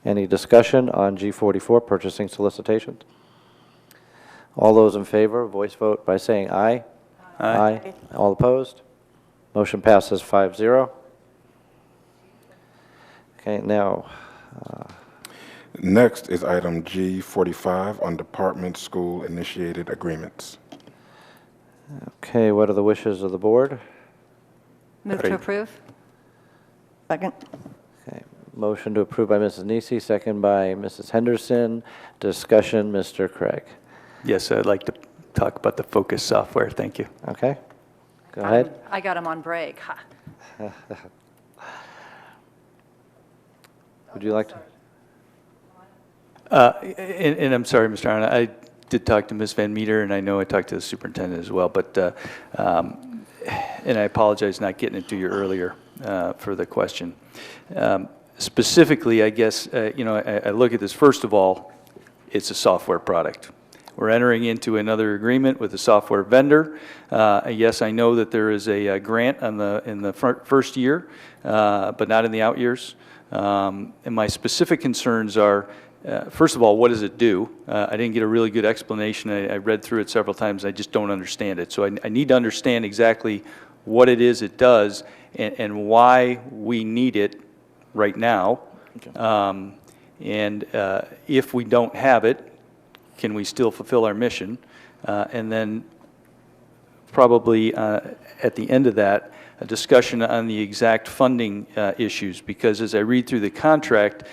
Any discussion on G44, purchasing solicitations? All those in favor, voice vote by saying aye. Aye. All opposed? Motion passes 5-0. Okay, now, Next is item G45 on department school initiated agreements. okay, what are the wishes of the board? Move to approve. Second. Okay, motion to approve by Mrs. Nisi, second by Mrs. Henderson. Discussion, Mr. Craig. Yes, I'd like to talk about the Focus software. Thank you. Okay, go ahead. I got him on break. Ha. Would you like to? And I'm sorry, Mr. Arna, I did talk to Ms. Van Meter, and I know I talked to the superintendent as well, but, and I apologize not getting it to you earlier for the question. Specifically, I guess, I look at this, first of all, it's a software product. We're entering into another agreement with a software vendor. Yes, I know that there is a grant in the first year, but not in the out years. And my specific concerns are, first of all, what does it do? I didn't get a really good explanation. I read through it several times. I just don't understand it. So I need to understand exactly what it is it does and why we need it right now. Okay. And if we don't have it, can we still fulfill our mission? And then probably at the end of that, a discussion on the exact funding issues, because as I read through the contract,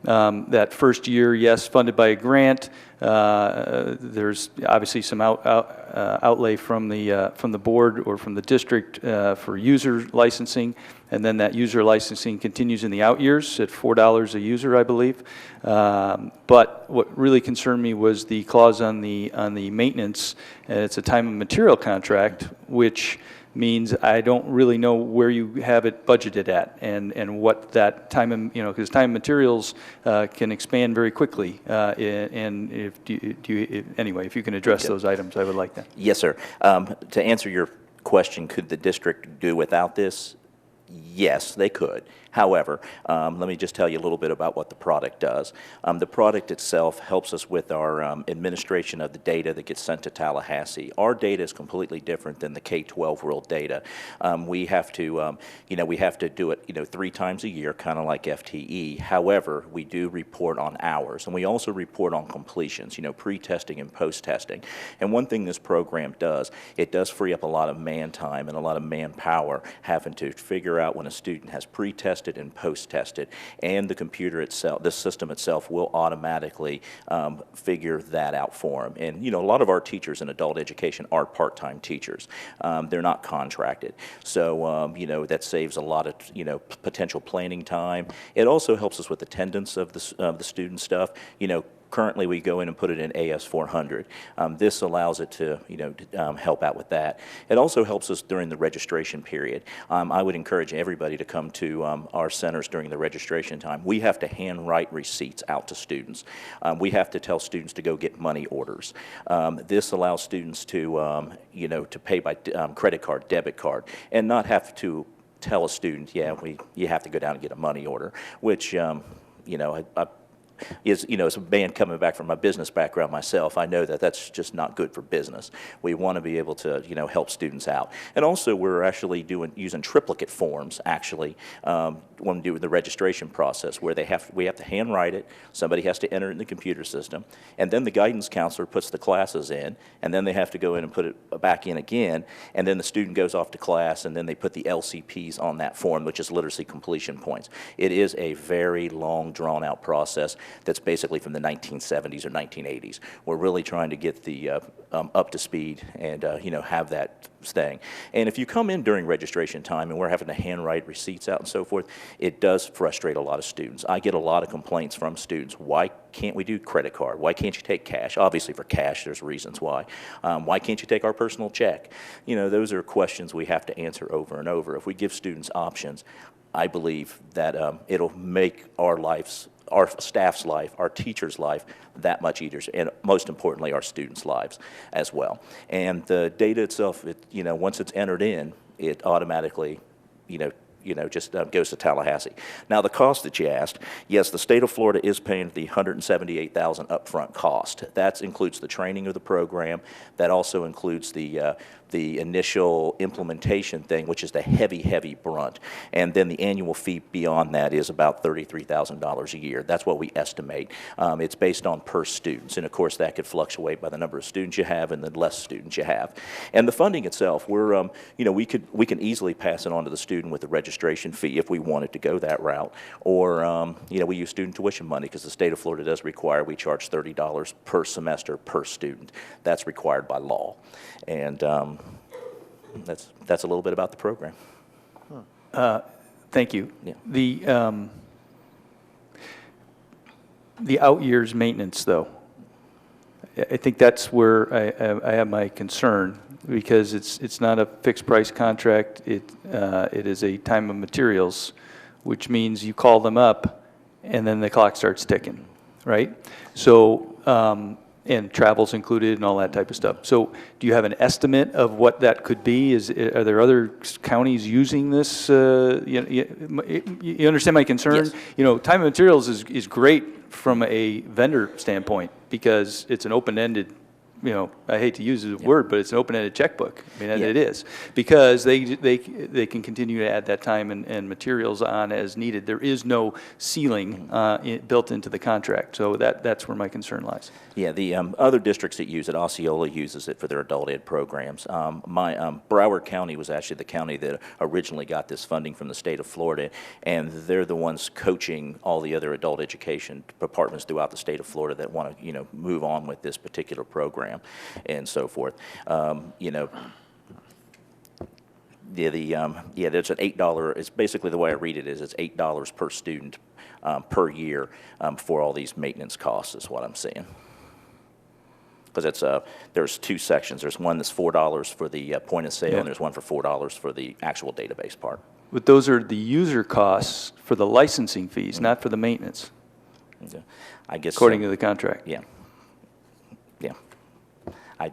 that first year, yes, funded by a grant. There's obviously some outlay from the board or from the district for user licensing, and then that user licensing continues in the out years at $4 a user, I believe. But what really concerned me was the clause on the maintenance. It's a time and material contract, which means I don't really know where you have it budgeted at and what that time and, because time and materials can expand very quickly. And anyway, if you can address those items, I would like that. Yes, sir. To answer your question, could the district do without this? Yes, they could. However, let me just tell you a little bit about what the product does. The product itself helps us with our administration of the data that gets sent to Tallahassee. Our data is completely different than the K-12 world data. We have to, we have to do it, 3 times a year, kind of like FTE. However, we do report on hours, and we also report on completions, pre-testing and post-testing. And one thing this program does, it does free up a lot of man time and a lot of manpower having to figure out when a student has pre-tested and post-tested, and the computer itself, the system itself, will automatically figure that out for them. And a lot of our teachers in adult education are part-time teachers. They're not contracted, so that saves a lot of potential planning time. It also helps us with attendance of the student stuff. Currently, we go in and put it in AS400. This allows it to, help out with that. It also helps us during the registration period. I would encourage everybody to come to our centers during the registration time. We have to handwrite receipts out to students. We have to tell students to go get money orders. This allows students to, to pay by credit card, debit card, and not have to tell a student, you have to go down and get a money order, which, as a man coming back from my business background myself, I know that that's just not good for business. We want to be able to, help students out. And also, we're actually using triplicate forms, actually, when we do the registration process, where we have to handwrite it, somebody has to enter it in the computer system, and then the guidance counselor puts the classes in, and then they have to go in and put it back in again, and then the student goes off to class, and then they put the LCPs on that form, which is literacy completion points. It is a very long, drawn-out process that's basically from the 1970s or 1980s. We're really trying to get the up to speed and have that thing. And if you come in during registration time and we're having to handwrite receipts out and so forth, it does frustrate a lot of students. I get a lot of complaints from students. Why can't we do credit card? Why can't you take cash? Obviously for cash, there's reasons why. Why can't you take our personal check? Those are questions we have to answer over and over. If we give students options, I believe that it'll make our staff's life, our teachers' life, that much easier, and most importantly, our students' lives as well. And the data itself, once it's entered in, it automatically, just goes to Tallahassee. Now, the cost that you asked, yes, the state of Florida is paying the $178,000 upfront cost. That includes the training of the program. That also includes the initial implementation thing, which is the heavy brunt. And then the annual fee beyond that is about $33,000 a year. That's what we estimate. It's based on per students. And of course, that could fluctuate by the number of students you have and the less students you have. And the funding itself, we can easily pass it on to the student with the registration fee if we wanted to go that route. Or, we use student tuition money because the state of Florida does require we charge $30 per semester per student. That's required by law. And that's a little bit about the program. Thank you. Yeah. The out years maintenance, though, I think that's where I have my concern, because it's not a fixed price contract. It is a time and materials, which means you call them up and then the clock starts ticking, right? So. And travel's included and all that type of stuff. So do you have an estimate of what that could be? Are there other counties using this? You understand my concern? Yes. Time and materials is great from a vendor standpoint because it's an open-ended, I hate to use the word, but it's an open-ended checkbook. I mean, it is. Because they can continue to add that time and materials on as needed. There is no ceiling built into the contract. So that's where my concern lies. Yeah, the other districts that use it, Osceola uses it for their adult ed programs. Broward County was actually the county that originally got this funding from the state of Florida, and they're the ones coaching all the other adult education departments throughout the state of Florida that want to, move on with this particular program and so forth. There's an $8. It's basically the way I read it is it's $8 per student per year for all these maintenance costs is what I'm seeing. Because there's 2 sections. There's one that's $4 for the point of sale, and there's one for $4 for the actual database part. But those are the user costs for the licensing fees, not for the maintenance. Okay. I guess according to the contract. Yeah. I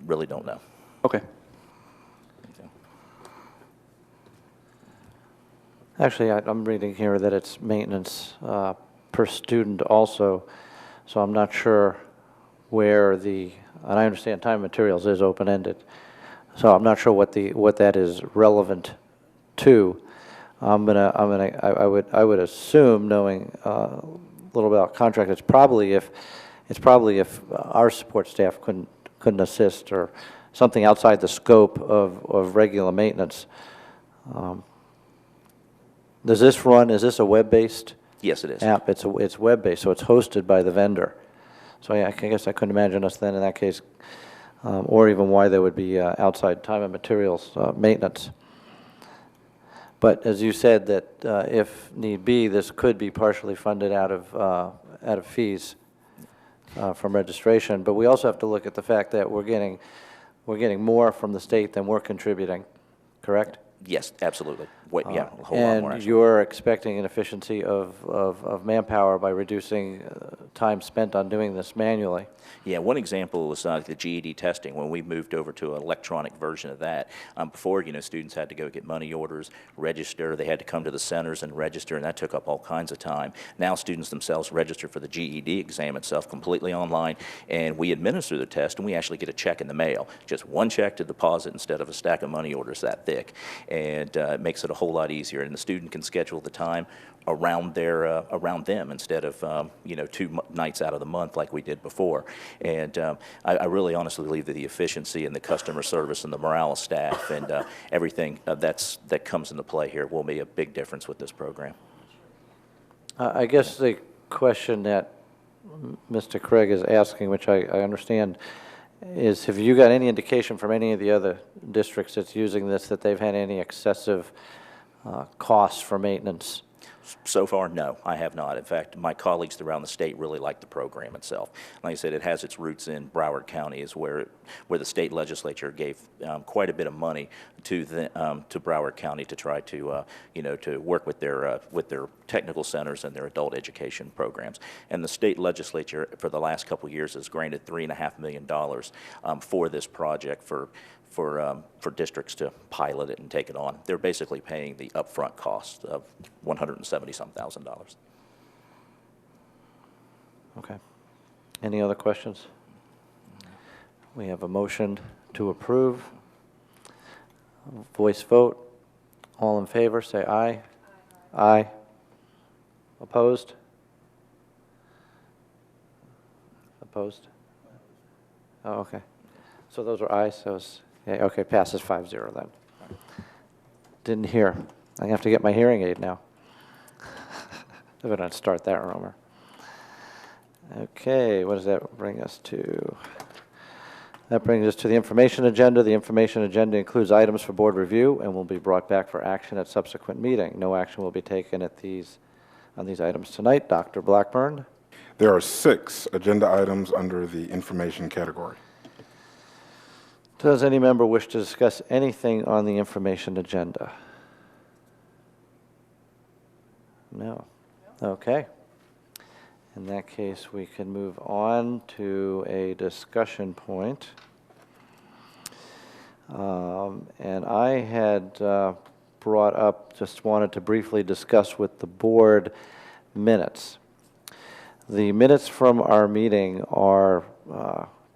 really don't know. Okay. Actually, I'm reading here that it's maintenance per student also, so I'm not sure where and I understand time and materials is open-ended, so I'm not sure what that is relevant to. I would assume, knowing a little about contract, it's probably if our support staff couldn't assist, or something outside the scope of regular maintenance. Is this a web-based Yes, it is. app? It's web-based, so it's hosted by the vendor. So yeah, I guess I couldn't imagine us then in that case, or even why there would be outside time and materials maintenance. But as you said, that if need be, this could be partially funded out of fees from registration. But we also have to look at the fact that we're getting more from the state than we're contributing, correct? Yes, absolutely. Yeah, a whole lot more, And actually. you're expecting an efficiency of manpower by reducing time spent on doing this manually. Yeah, one example was the GED testing. When we moved over to an electronic version of that, before, students had to go get money orders, register. They had to come to the centers and register, and that took up all kinds of time. Now students themselves register for the GED exam itself completely online, and we administer the test, and we actually get a check in the mail. Just one check to deposit instead of a stack of money orders that thick. And it makes it a whole lot easier, and the student can schedule the time around them instead of 2 nights out of the month like we did before. And I really honestly believe that the efficiency and the customer service and the morale of staff and everything that comes into play here will be a big difference with this program. I guess the question that Mr. Craig is asking, which I understand, is have you got any indication from any of the other districts that's using this that they've had any excessive costs for maintenance? So far, no, I have not. In fact, my colleagues around the state really like the program itself. Like I said, it has its roots in Broward County, is where the state legislature gave quite a bit of money to Broward County to try to to work with their technical centers and their adult education programs. And the state legislature for the last couple of years has granted $3.5 million for this project for districts to pilot it and take it on. They're basically paying the upfront cost of $170-some thousand. Okay. Any other questions? We have a motion to approve. Voice vote. All in favor, say aye. Aye. Opposed? Opposed? Oh, okay. So those are ayes, so it's, yeah, okay, passes 5-0 then. Didn't hear. I have to get my hearing aid now. I'm going to start that rumor. Okay, what does that bring us to? That brings us to the information agenda. The information agenda includes items for board review and will be brought back for action at subsequent meeting. No action will be taken on these items tonight. Dr. Blackburn? There are 6 agenda items under the information category. Does any member wish to discuss anything on the information agenda? No. Okay. In that case, we can move on to a discussion point. And I had brought up, just wanted to briefly discuss with the board minutes. The minutes from our meeting are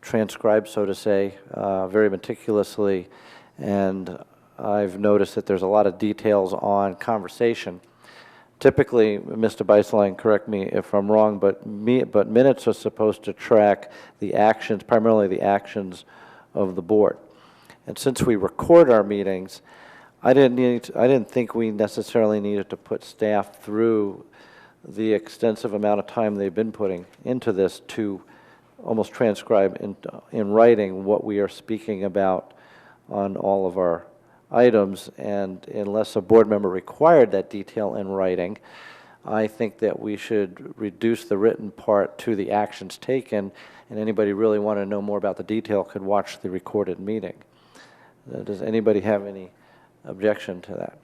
transcribed, so to say, very meticulously, and I've noticed that there's a lot of details on conversation. Typically, Mr. Beislein, correct me if I'm wrong, but minutes are supposed to track the actions, primarily the actions of the board. And since we record our meetings, I didn't think we necessarily needed to put staff through the extensive amount of time they've been putting into this to almost transcribe in writing what we are speaking about on all of our items, and unless a board member required that detail in writing, I think that we should reduce the written part to the actions taken, and anybody really want to know more about the detail could watch the recorded meeting. Does anybody have any objection to that?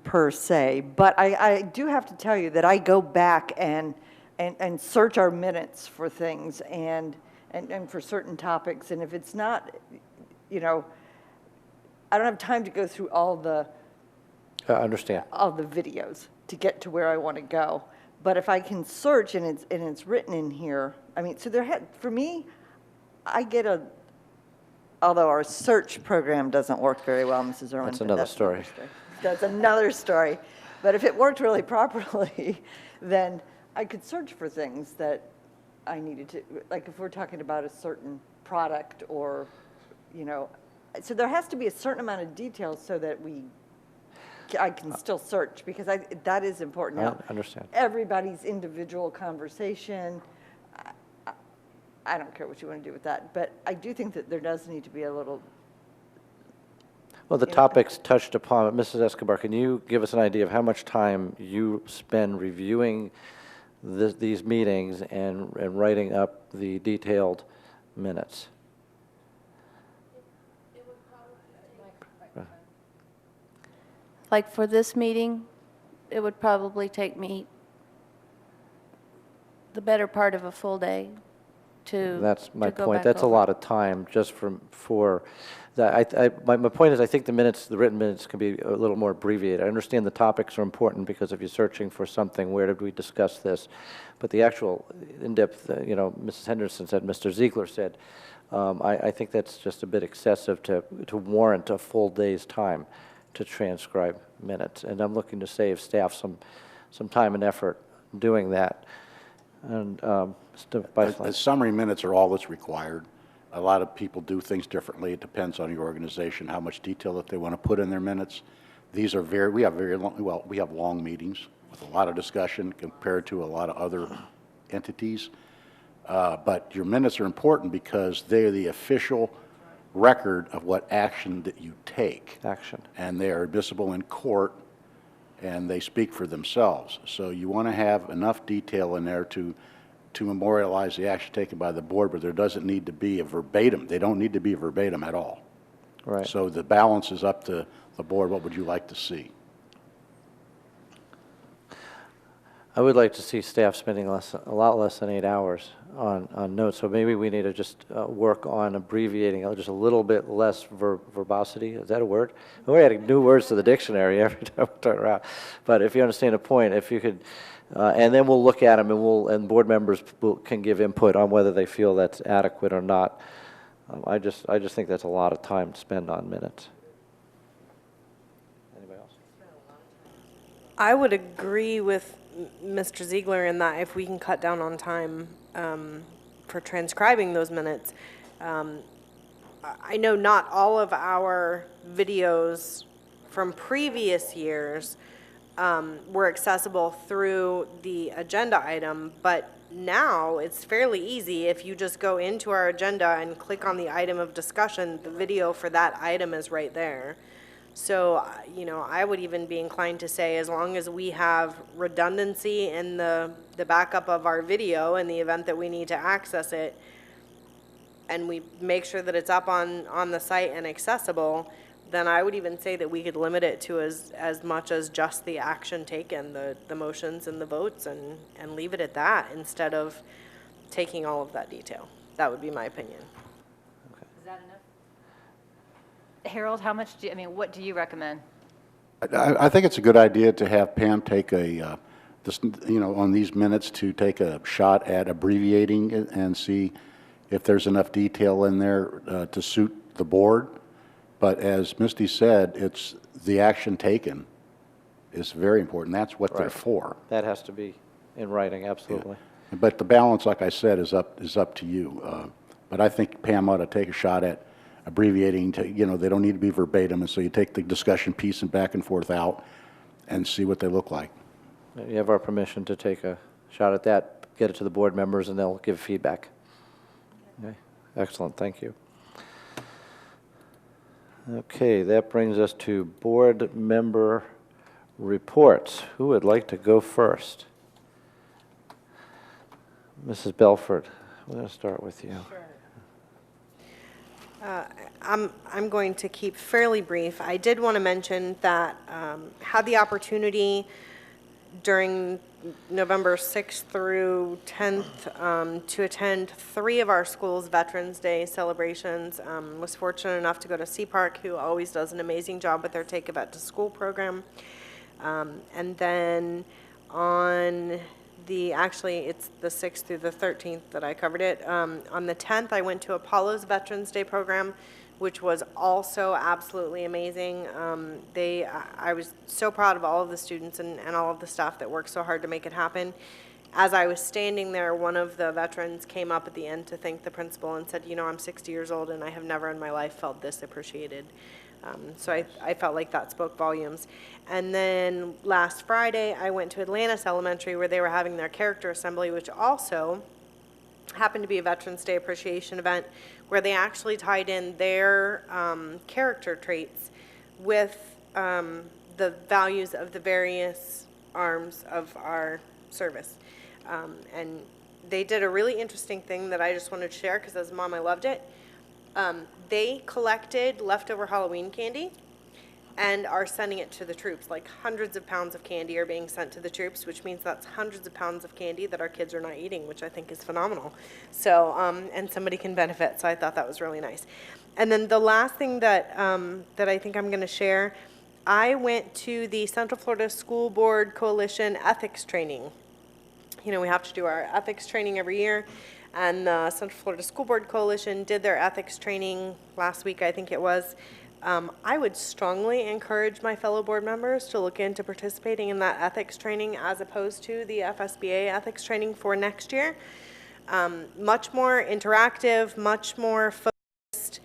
Per se, but I do have to tell you that I go back and search our minutes for things and for certain topics, and if it's not, I don't have time to go through all the Understand. videos to get to where I want to go. But if I can search and it's written in here, I mean, so for me, I get although our search program doesn't work very well, Mrs. Irwin. That's but another story. That's another story. But if it worked really properly, then I could search for things that I needed to, like if we're talking about a certain product or, so there has to be a certain amount of detail so that I can still search, because that is important. Now, I understand. everybody's individual conversation, I don't care what you want to do with that, but I do think that there does need to be a little. Well, the topics touched upon, Mrs. Escobar, can you give us an idea of how much time you spend reviewing these meetings and writing up the detailed minutes? Like for this meeting, it would probably take me the better part of a full day to That's my go point. back That's a over. lot of time just for that. My point is, I think the written minutes can be a little more abbreviated. I understand the topics are important because if you're searching for something, where did we discuss this? But the actual in-depth, Mrs. Henderson said, Mr. Ziegler said, I think that's just a bit excessive to warrant a full day's time to transcribe minutes. And I'm looking to save staff some time and effort doing that. And Mr. Beislein. The summary minutes are all that's required. A lot of people do things differently. It depends on your organization, how much detail that they want to put in their minutes. We have long meetings with a lot of discussion compared to a lot of other entities. But your minutes are important because they are the official record of what action that you take. And they are admissible in court, and they speak for themselves. So you want to have enough detail in there to memorialize the action taken by the board, but there doesn't need to be a verbatim. They don't need to be verbatim at all. Right. So the balance is up to the board. What would you like to see? I would like to see staff spending a lot less than 8 hours on notes, so maybe we need to just work on abbreviating just a little bit less verbosity. Is that a word? We're adding new words to the dictionary every time we turn around. But if you understand the point, if you could, and then we'll look at them and board members can give input on whether they feel that's adequate or not. I just think that's a lot of time to spend on minutes. Anybody else? I would agree with Mr. Ziegler in that if we can cut down on time for transcribing those minutes. I know not all of our videos from previous years were accessible through the agenda item, but now it's fairly easy. If you just go into our agenda and click on the item of discussion, the video for that item is right there. So, I would even be inclined to say as long as we have redundancy in the backup of our video in the event that we need to access it, and we make sure that it's up on the site and accessible, then I would even say that we could limit it to as much as just the action taken, the motions and the votes, and leave it at that instead of taking all of that detail. That would be my opinion. Is that enough? Harold, what do you recommend? I think it's a good idea to have Pam take on these minutes to take a shot at abbreviating it and see if there's enough detail in there to suit the board. But as Misty said, it's the action taken is very important. That's what they're for. That has to be in writing, absolutely. Yeah. But the balance, like I said, is up to you. But I think Pam ought to take a shot at abbreviating to, they don't need to be verbatim, and so you take the discussion piece and back and forth out and see what they look like. You have our permission to take a shot at that, get it to the board members, and they'll give feedback. Okay. Excellent, thank you. Okay, that brings us to board member reports. Who would like to go first? Mrs. Belford, we're going to start with you. Sure. I'm going to keep fairly brief. I did want to mention that had the opportunity during November 6th through 10th to attend 3 of our school's Veterans Day celebrations. Was fortunate enough to go to Sea Park, who always does an amazing job with their Take a Vet to School program. And then on actually it's the 6th through the 13th that I covered it. On the 10th, I went to Apollo's Veterans Day program, which was also absolutely amazing. I was so proud of all of the students and all of the staff that worked so hard to make it happen. As I was standing there, one of the veterans came up at the end to thank the principal and said, you know, I'm 60 years old and I have never in my life felt this appreciated. So I felt like that spoke volumes. And then last Friday, I went to Atlantis Elementary where they were having their character assembly, which also happened to be a Veterans Day appreciation event where they actually tied in their character traits with the values of the various arms of our service. And they did a really interesting thing that I just wanted to share because as a mom, I loved it. They collected leftover Halloween candy and are sending it to the troops. Like hundreds of pounds of candy are being sent to the troops, which means that's hundreds of pounds of candy that our kids are not eating, which I think is phenomenal. So, and somebody can benefit, so I thought that was really nice. And then the last thing that I think I'm gonna share, I went to the Central Florida School Board Coalition ethics training. You know, we have to do our ethics training every year, and the Central Florida School Board Coalition did their ethics training last week, I think it was. I would strongly encourage my fellow board members to look into participating in that ethics training as opposed to the FSBA ethics training for next year. Much more interactive, much more focused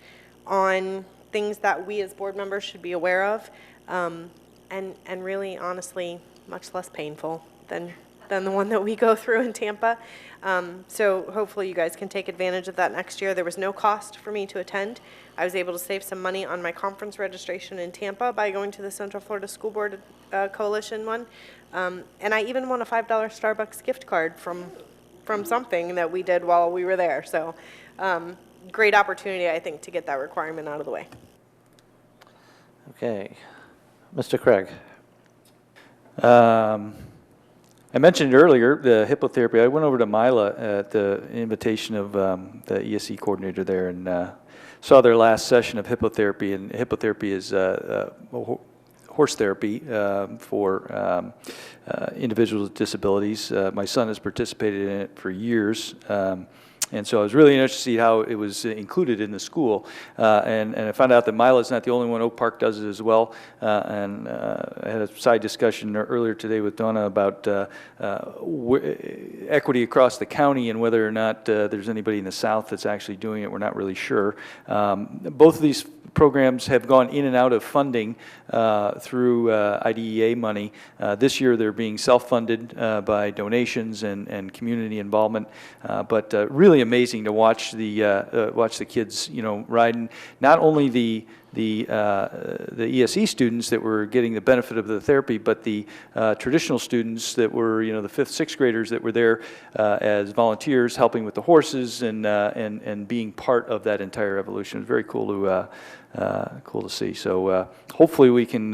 on things that we as board members should be aware of, and really, honestly, much less painful than the one that we go through in Tampa. So hopefully you guys can take advantage of that next year. There was no cost for me to attend. I was able to save some money on my conference registration in Tampa by going to the Central Florida School Board Coalition one. And I even won a $5 Starbucks gift card from something that we did while we were there. So great opportunity, I think, to get that requirement out of the way. Okay. Mr. Craig. I mentioned earlier the hippotherapy. I went over to Mila at the invitation of the ESE coordinator there and saw their last session of hippotherapy. And hippotherapy is horse therapy for individuals with disabilities. My son has participated in it for years. And so I was really interested to see how it was included in the school. And I found out that Mila's not the only one. Oak Park does it as well. And I had a side discussion earlier today with Donna about equity across the county and whether or not there's anybody in the South that's actually doing it. We're not really sure. Both of these programs have gone in and out of funding through IDEA money. This year they're being self-funded by donations and community involvement, but really amazing to watch the kids, you know, riding not only the ESE students that were getting the benefit of the therapy, but the traditional students that were, you know, the 5th, 6th graders that were there as volunteers helping with the horses and being part of that entire evolution. It was very cool to see. So hopefully we can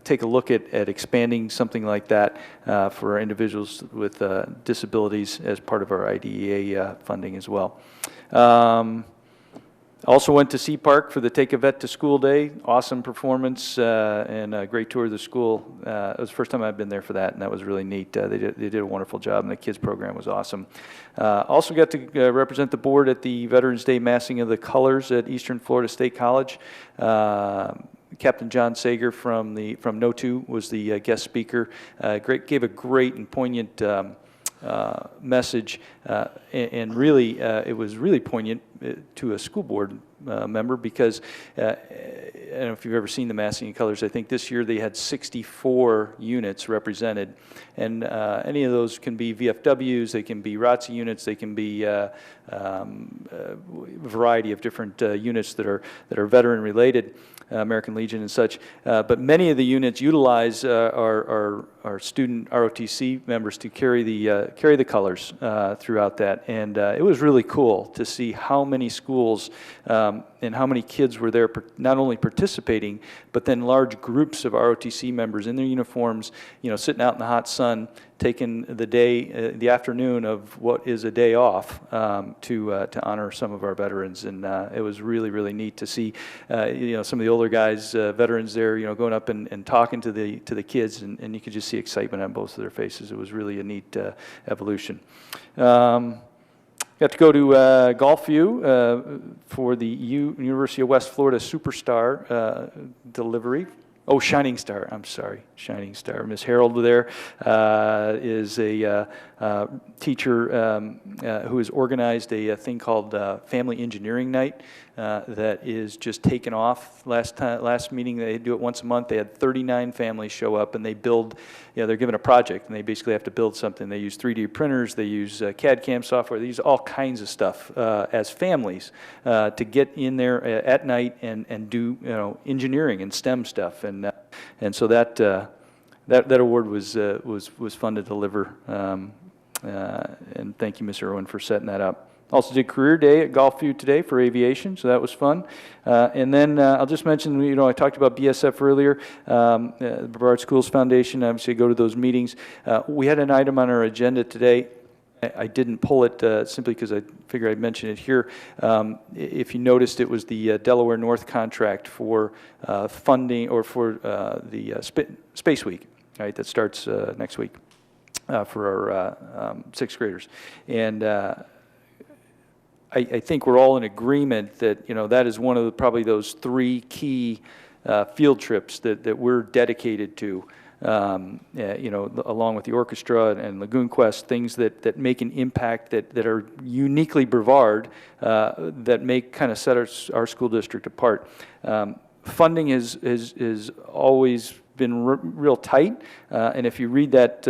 take a look at expanding something like that for individuals with disabilities as part of our IDEA funding as well. Also went to Sea Park for the Take a Vet to School Day. Awesome performance and a great tour of the school. It was the first time I've been there for that, and that was really neat. They did a wonderful job, and the kids program was awesome. Also got to represent the board at the Veterans Day Massing of the Colors at Eastern Florida State College. Captain John Sager from NOTU was the guest speaker. Gave a great and poignant message, and really it was really poignant to a school board member because I don't know if you've ever seen the Massing of Colors. I think this year they had 64 units represented, and any of those can be VFWs, they can be ROTC units, they can be a variety of different units that are veteran related. American Legion and such, but many of the units utilize our student ROTC members to carry the colors throughout that, and it was really cool to see how many schools and how many kids were there not only participating, but then large groups of ROTC members in their uniforms, sitting out in the hot sun, taking the day, the afternoon of what is a day off to honor some of our veterans. And it was really, really neat to see, some of the older guys, veterans there, going up and talking to the kids, and you could just see excitement on both of their faces. It was really a neat evolution. Got to go to Gulfview for the University of West Florida Superstar delivery. Oh, Shining Star, I'm sorry, Shining Star. Miss Harold there is a teacher who has organized a thing called Family Engineering Night that is just taken off. Last meeting, they do it once a month. They had 39 families show up, and they build, they're given a project, and they basically have to build something. They use 3D printers, they use CAD/CAM software, they use all kinds of stuff as families to get in there at night and do engineering and STEM stuff. And so that award was fun to deliver. And thank you, Ms. Irwin, for setting that up. Also did Career Day at Gulfview today for aviation, so that was fun. And then I'll just mention, I talked about BSF earlier, the Brevard Schools Foundation, obviously I go to those meetings. We had an item on our agenda today. I didn't pull it simply because I figured I'd mention it here. If you noticed, it was the Delaware North contract for funding, or for the Space Week, right, that starts next week for our sixth graders. And I think we're all in agreement that, that is one of probably those 3 key field trips that we're dedicated to. Along with the orchestra and Lagoon Quest, things that make an impact that are uniquely Brevard, that make kind of set our school district apart. Funding is always been real tight, and if you read that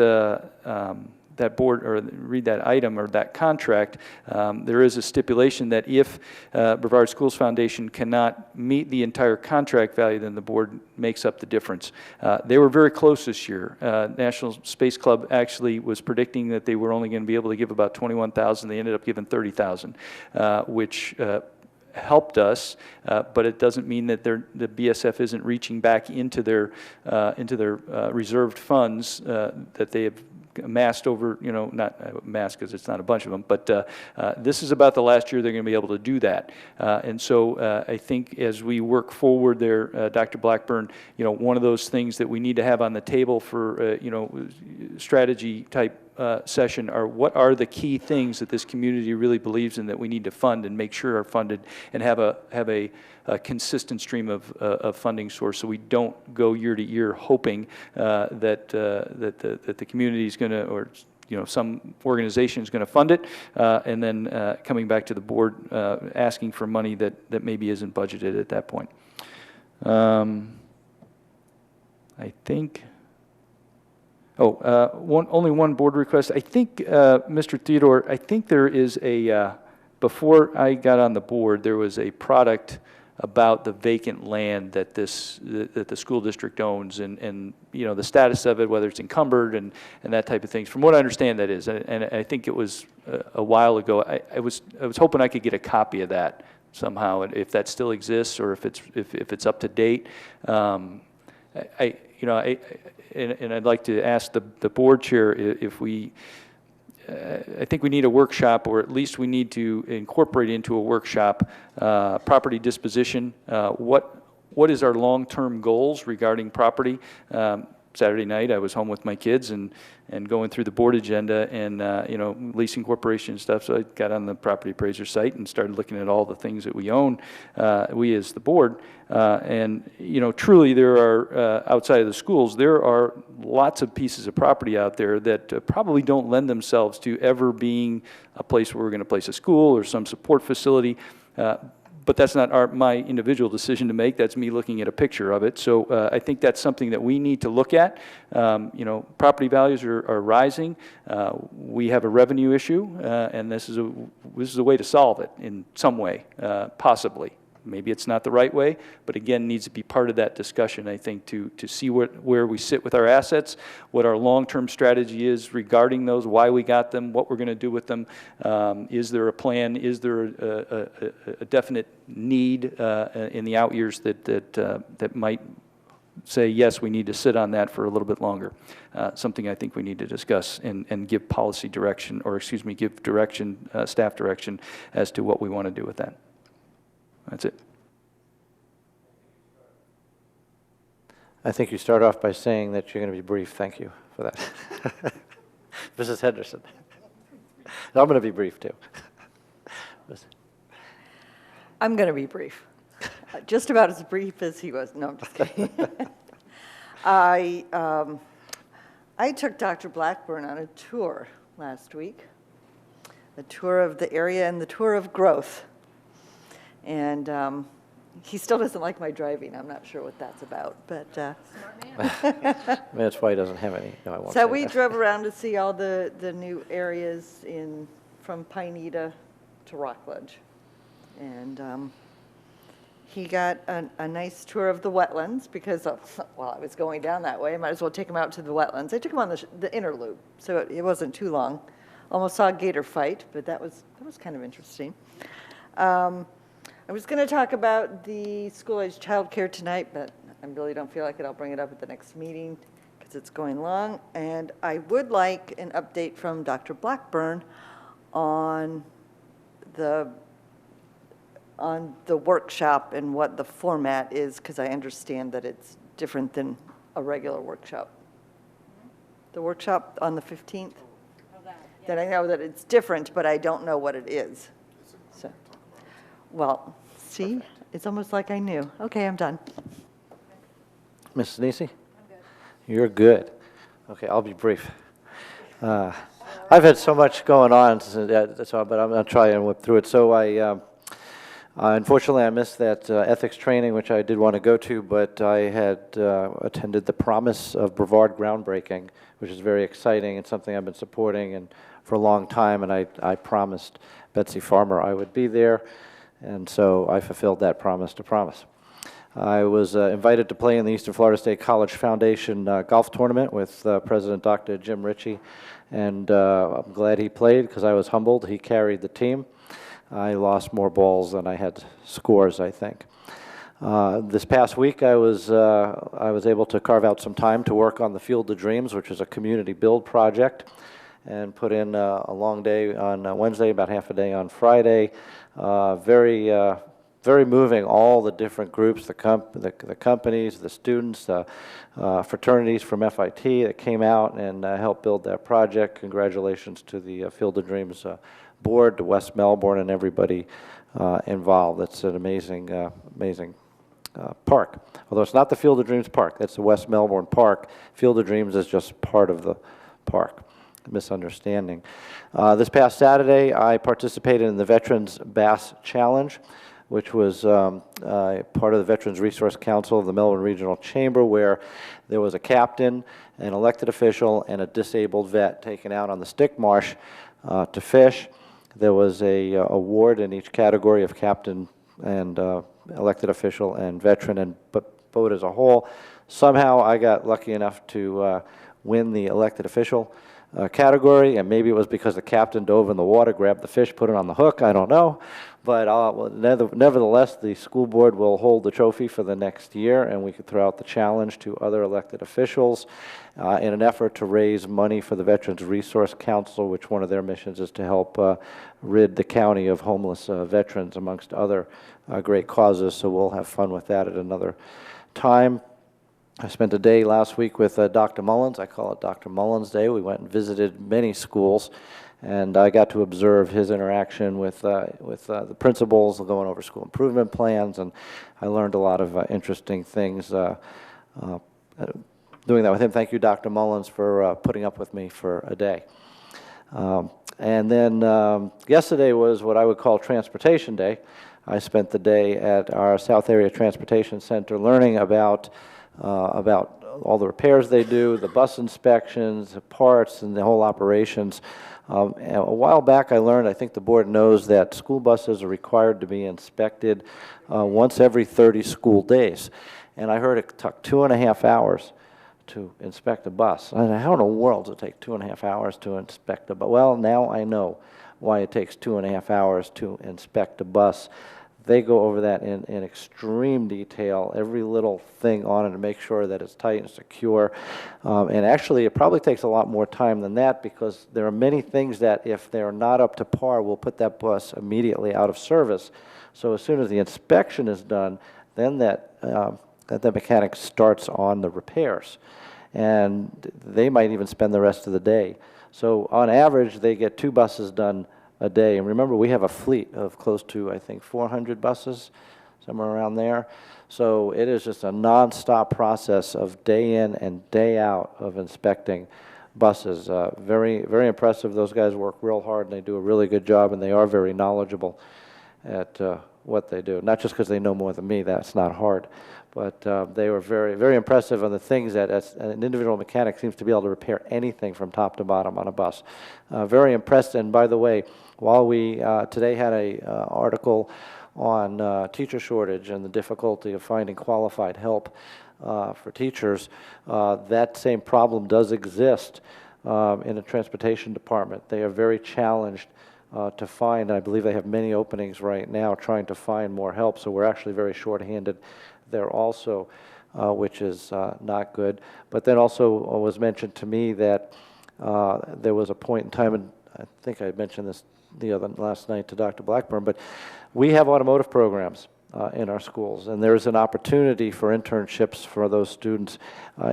board, or read that item or that contract, there is a stipulation that if Brevard Schools Foundation cannot meet the entire contract value, then the board makes up the difference. They were very close this year. National Space Club actually was predicting that they were only going to be able to give about $21,000. They ended up giving $30,000, which helped us, but it doesn't mean that the BSF isn't reaching back into their reserved funds that they have amassed over, not amassed because it's not a bunch of them, but this is about the last year they're going to be able to do that. And so I think as we work forward there, Dr. Blackburn, one of those things that we need to have on the table for, strategy type session are what are the key things that this community really believes in that we need to fund and make sure are funded, and have a consistent stream of funding source, so we don't go year to year hoping that the community is going to, or some organization is going to fund it, and then coming back to the board asking for money that maybe isn't budgeted at that point. I think. Only one board request. I think, Mr. Theodore, I think there is before I got on the board, there was a product about the vacant land that that the school district owns, and the status of it, whether it's encumbered and that type of things. From what I understand, that is, and I think it was a while ago. I was hoping I could get a copy of that somehow, and if that still exists, or if it's up to date. And I'd like to ask the board chair if I think we need a workshop, or at least we need to incorporate into a workshop property disposition. What is our long-term goals regarding property? Saturday night, I was home with my kids and going through the board agenda and leasing corporation stuff. So I got on the property appraiser site and started looking at all the things that we own, we as the board. And truly, there are outside of the schools, there are lots of pieces of property out there that probably don't lend themselves to ever being a place where we're going to place a school or some support facility. But that's not my individual decision to make. That's me looking at a picture of it. So I think that's something that we need to look at. Property values are rising. We have a revenue issue, and this is a way to solve it in some way, possibly. Maybe it's not the right way, but again, needs to be part of that discussion, I think, to see where we sit with our assets, what our long-term strategy is regarding those, why we got them, what we're going to do with them. Is there a plan? Is there a definite need in the out years that might say, yes, we need to sit on that for a little bit longer? Something I think we need to discuss and give policy direction, or excuse me, give direction, staff direction as to what we want to do with that. That's it. I think you start off by saying that you're going to be brief. Thank you for that. Mrs. Henderson. I'm going to be brief, too. I'm going to be brief. Just about as brief as he was. No, I'm just kidding. I took Dr. Blackburn on a tour last week, a tour of the area and the tour of growth. And he still doesn't like my driving. I'm not sure what that's about, but. That's why he doesn't have any. No, I won't So say we that. drove around to see all the new areas from Pineda to Rockledge. And he got a nice tour of the wetlands because, well, I was going down that way. I might as well take him out to the wetlands. I took him on the inner loop, so it wasn't too long. Almost saw a gator fight, but that was kind of interesting. I was going to talk about the school-age childcare tonight, but I really don't feel like it. I'll bring it up at the next meeting because it's going long. And I would like an update from Dr. Blackburn on the workshop and what the format is, because I understand that it's different than a regular workshop. The workshop on the 15th? That I know that it's different, but I don't know what it is. So, well, see, it's almost like I knew. Okay, I'm done. Mrs. Nisi? I'm good. You're good. Okay, I'll be brief. I've had so much going on, but I'm going to try and whip through it. So unfortunately, I missed that ethics training, which I did want to go to, but I had attended the Promise of Brevard groundbreaking, which is very exciting and something I've been supporting and for a long time, and I promised Betsy Farmer I would be there, and so I fulfilled that promise to promise. I was invited to play in the Eastern Florida State College Foundation golf tournament with President Dr. Jim Ritchie, and I'm glad he played because I was humbled. He carried the team. I lost more balls than I had scores, I think. This past week, I was able to carve out some time to work on the Field of Dreams, which is a community build project, and put in a long day on Wednesday, about half a day on Friday. Very moving, all the different groups, the companies, the students, fraternities from FIT that came out and helped build that project. Congratulations to the Field of Dreams board, to West Melbourne, and everybody involved. It's an amazing park. Although it's not the Field of Dreams Park, that's the West Melbourne Park. Field of Dreams is just part of the park. Misunderstanding. This past Saturday, I participated in the Veterans Bass Challenge, which was part of the Veterans Resource Council of the Melbourne Regional Chamber, where there was a captain, an elected official, and a disabled vet taken out on the Stick Marsh to fish. There was a award in each category of captain and elected official and veteran and boat as a whole. Somehow I got lucky enough to win the elected official category, and maybe it was because the captain dove in the water, grabbed the fish, put it on the hook, I don't know. But nevertheless, the school board will hold the trophy for the next year, and we could throw out the challenge to other elected officials in an effort to raise money for the Veterans Resource Council, which one of their missions is to help rid the county of homeless veterans, amongst other great causes. So we'll have fun with that at another time. I spent a day last week with Dr. Mullins. I call it Dr. Mullins Day. We went and visited many schools, and I got to observe his interaction with the principals, going over school improvement plans, and I learned a lot of interesting things doing that with him. Thank you, Dr. Mullins, for putting up with me for a day. And then yesterday was what I would call Transportation Day. I spent the day at our South Area Transportation Center learning about all the repairs they do, the bus inspections, the parts, and the whole operations. And a while back I learned, I think the board knows, that school buses are required to be inspected once every 30 school days. And I heard it took 2.5 hours to inspect a bus. I said, how in the world does it take 2.5 hours to inspect a bus? Well, now I know why it takes 2.5 hours to inspect a bus. They go over that in extreme detail, every little thing on it, to make sure that it's tight and secure. And actually, it probably takes a lot more time than that, because there are many things that, if they're not up to par, will put that bus immediately out of service. So as soon as the inspection is done, then that the mechanic starts on the repairs. And they might even spend the rest of the day. So on average, they get 2 buses done a day. And remember, we have a fleet of close to, I think, 400 buses, somewhere around there. So it is just a nonstop process of day in and day out of inspecting buses. Very, very impressive. Those guys work real hard, and they do a really good job, and they are very knowledgeable at what they do. Not just because they know more than me, that's not hard, but they were very, very impressive on the things that an individual mechanic seems to be able to repair anything from top to bottom on a bus. Very impressed. And by the way, while we today had a article on teacher shortage and the difficulty of finding qualified help for teachers, that same problem does exist in the transportation department. They are very challenged to find, and I believe they have many openings right now trying to find more help, so we're actually very short-handed there also, which is not good. But then also was mentioned to me that there was a point in time, and I think I mentioned this last night to Dr. Blackburn, but we have automotive programs in our schools, and there's an opportunity for internships for those students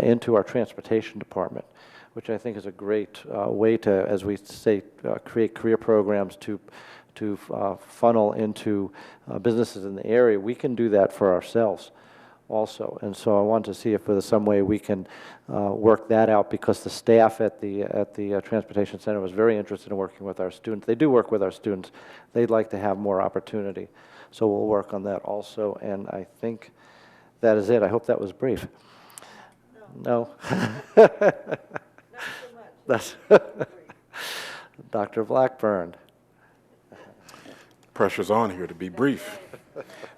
into our transportation department, which I think is a great way to, as we say, create career programs to funnel into businesses in the area. We can do that for ourselves also, and so I want to see if there's some way we can work that out, because the staff at the Transportation Center was very interested in working with our students. They do work with our students. They'd like to have more opportunity, so we'll work on that also, and I think that is it. I hope that was brief. No? That's Dr. Blackburn. Pressure's on here to be brief.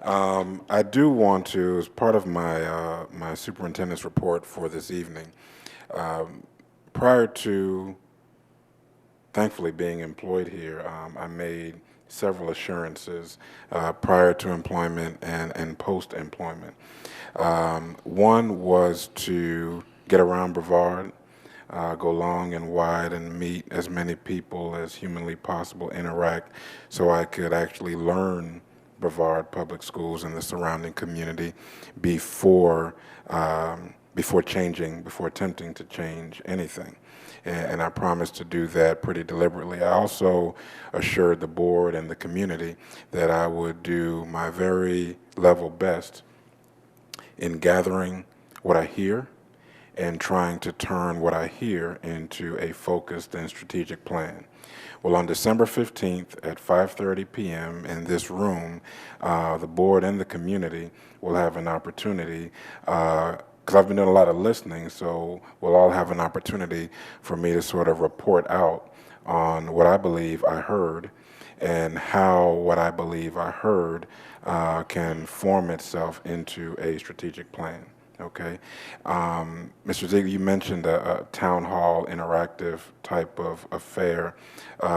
I do want to, as part of my my superintendent's report for this evening, prior to thankfully being employed here, I made several assurances prior to employment and post-employment. One was to get around Brevard, go long and wide and meet as many people as humanly possible, interact, so I could actually learn Brevard Public Schools and the surrounding community before attempting to change anything. And I promised to do that pretty deliberately. I also assured the board and the community that I would do my very level best in gathering what I hear and trying to turn what I hear into a focused and strategic plan. Well, on December 15th at 5:30 p.m. in this room, the board and the community will have an opportunity, because I've been doing a lot of listening, so we'll all have an opportunity for me to sort of report out on what I believe I heard and how what I believe I heard can form itself into a strategic plan. Okay. Mr. Ziegler, you mentioned a town hall interactive type of affair,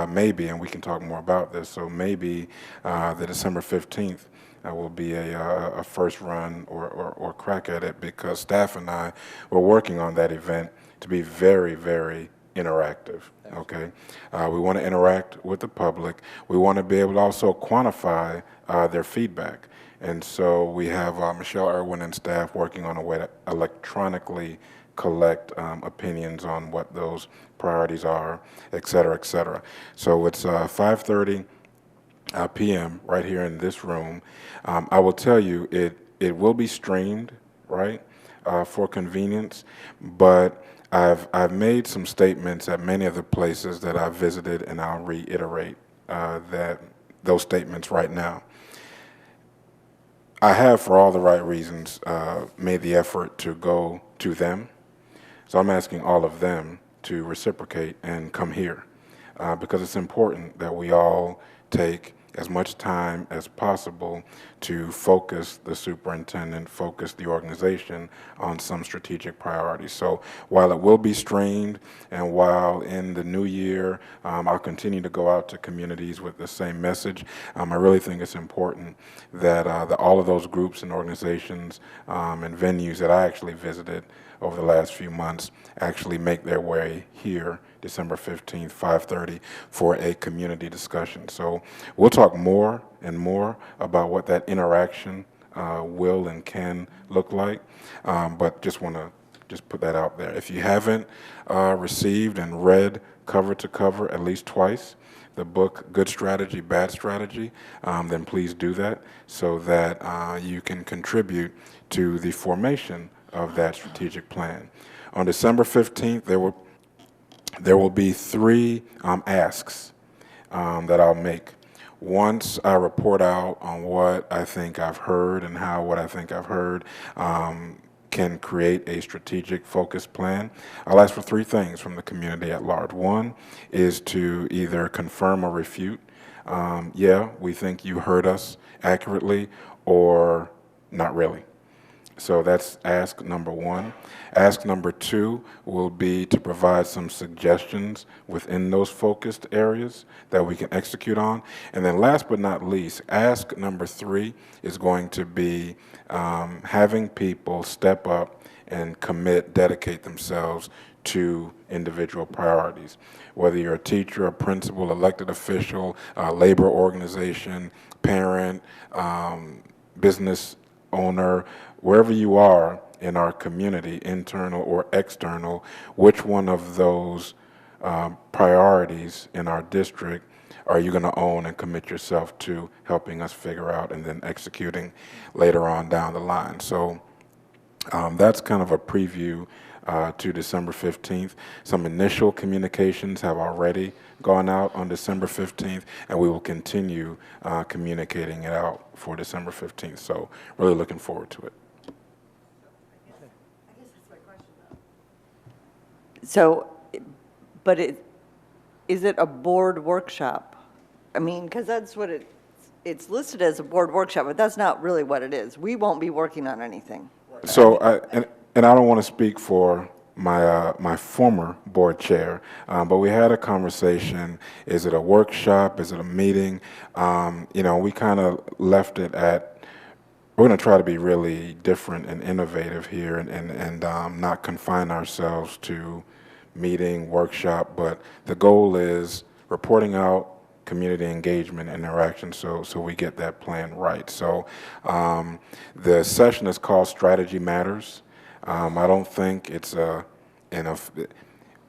maybe, and we can talk more about this, so maybe the December 15th will be a first run or crack at it, because staff and I were working on that event to be very, very interactive. Okay. We want to interact with the public. We want to be able to also quantify their feedback. And so we have Michelle Irwin and staff working on a way to electronically collect opinions on what those priorities are, et cetera, et cetera. So it's 5:30 p.m. right here in this room. I will tell you, it will be streamed, right, for convenience, but I've made some statements at many of the places that I've visited, and I'll reiterate those statements right now. I have, for all the right reasons, made the effort to go to them So I'm asking all of them to reciprocate and come here because it's important that we all take as much time as possible to focus the superintendent, focus the organization on some strategic priorities. So while it will be strained, and while in the new year I'll continue to go out to communities with the same message, I really think it's important that, that all of those groups and organizations and venues that I actually visited over the last few months actually make their way here December 15th, 5:30, for a community discussion. So we'll talk more and more about what that interaction will and can look like, but just want to just put that out there. If you haven't received and read cover to cover at least twice the book Good Strategy, Bad Strategy, then please do that so that you can contribute to the formation of that strategic plan. On December 15th, there will be three asks that I'll make. Once I report out on what I think I've heard and how what I think I've heard can create a strategic focused plan, I'll ask for three things from the community at large. One is to either confirm or refute, yeah, we think you heard us accurately, or not really. So that's ask number one. Ask number two will be to provide some suggestions within those focused areas that we can execute on. And then last but not least, ask number three is going to be having people step up and commit, dedicate themselves to individual priorities. Whether you're a teacher, a principal, elected official, labor organization, parent, business owner, wherever you are in our community, internal or external, which one of those priorities in our district are you going to own and commit yourself to helping us figure out and then executing later on down the line. So that's kind of a preview to December 15th. Some initial communications have already gone out on December 15th, and we will continue communicating it out for December 15th. So really looking forward to it. So, but is it a board workshop? I mean, because that's what it's listed as, a board workshop, but that's not really what it is. We won't be working on anything. So, and I don't want to speak for my former board chair, but we had a conversation. Is it a workshop? Is it a meeting? You know, we kind of left it at, we're going to try to be really different and innovative here and not confine ourselves to meeting, workshop, but the goal is reporting out, community engagement, interaction, so we get that plan right. So the session is called Strategy Matters. I don't think it's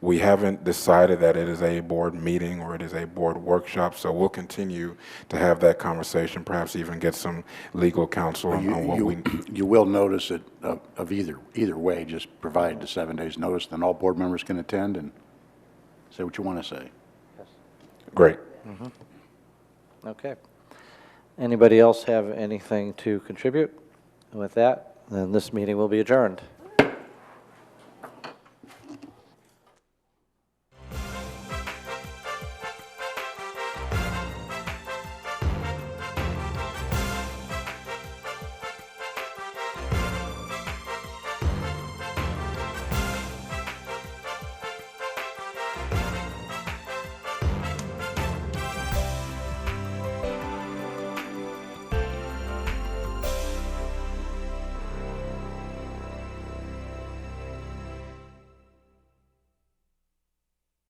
we haven't decided that it is a board meeting or it is a board workshop, so we'll continue to have that conversation, perhaps even get some legal counsel on what we... You will notice it of either way, just provide the 7 days notice, then all board members can attend and say what you want to say. Great. Mm-hmm. Okay. Anybody else have anything to contribute? With that, then this meeting will be adjourned.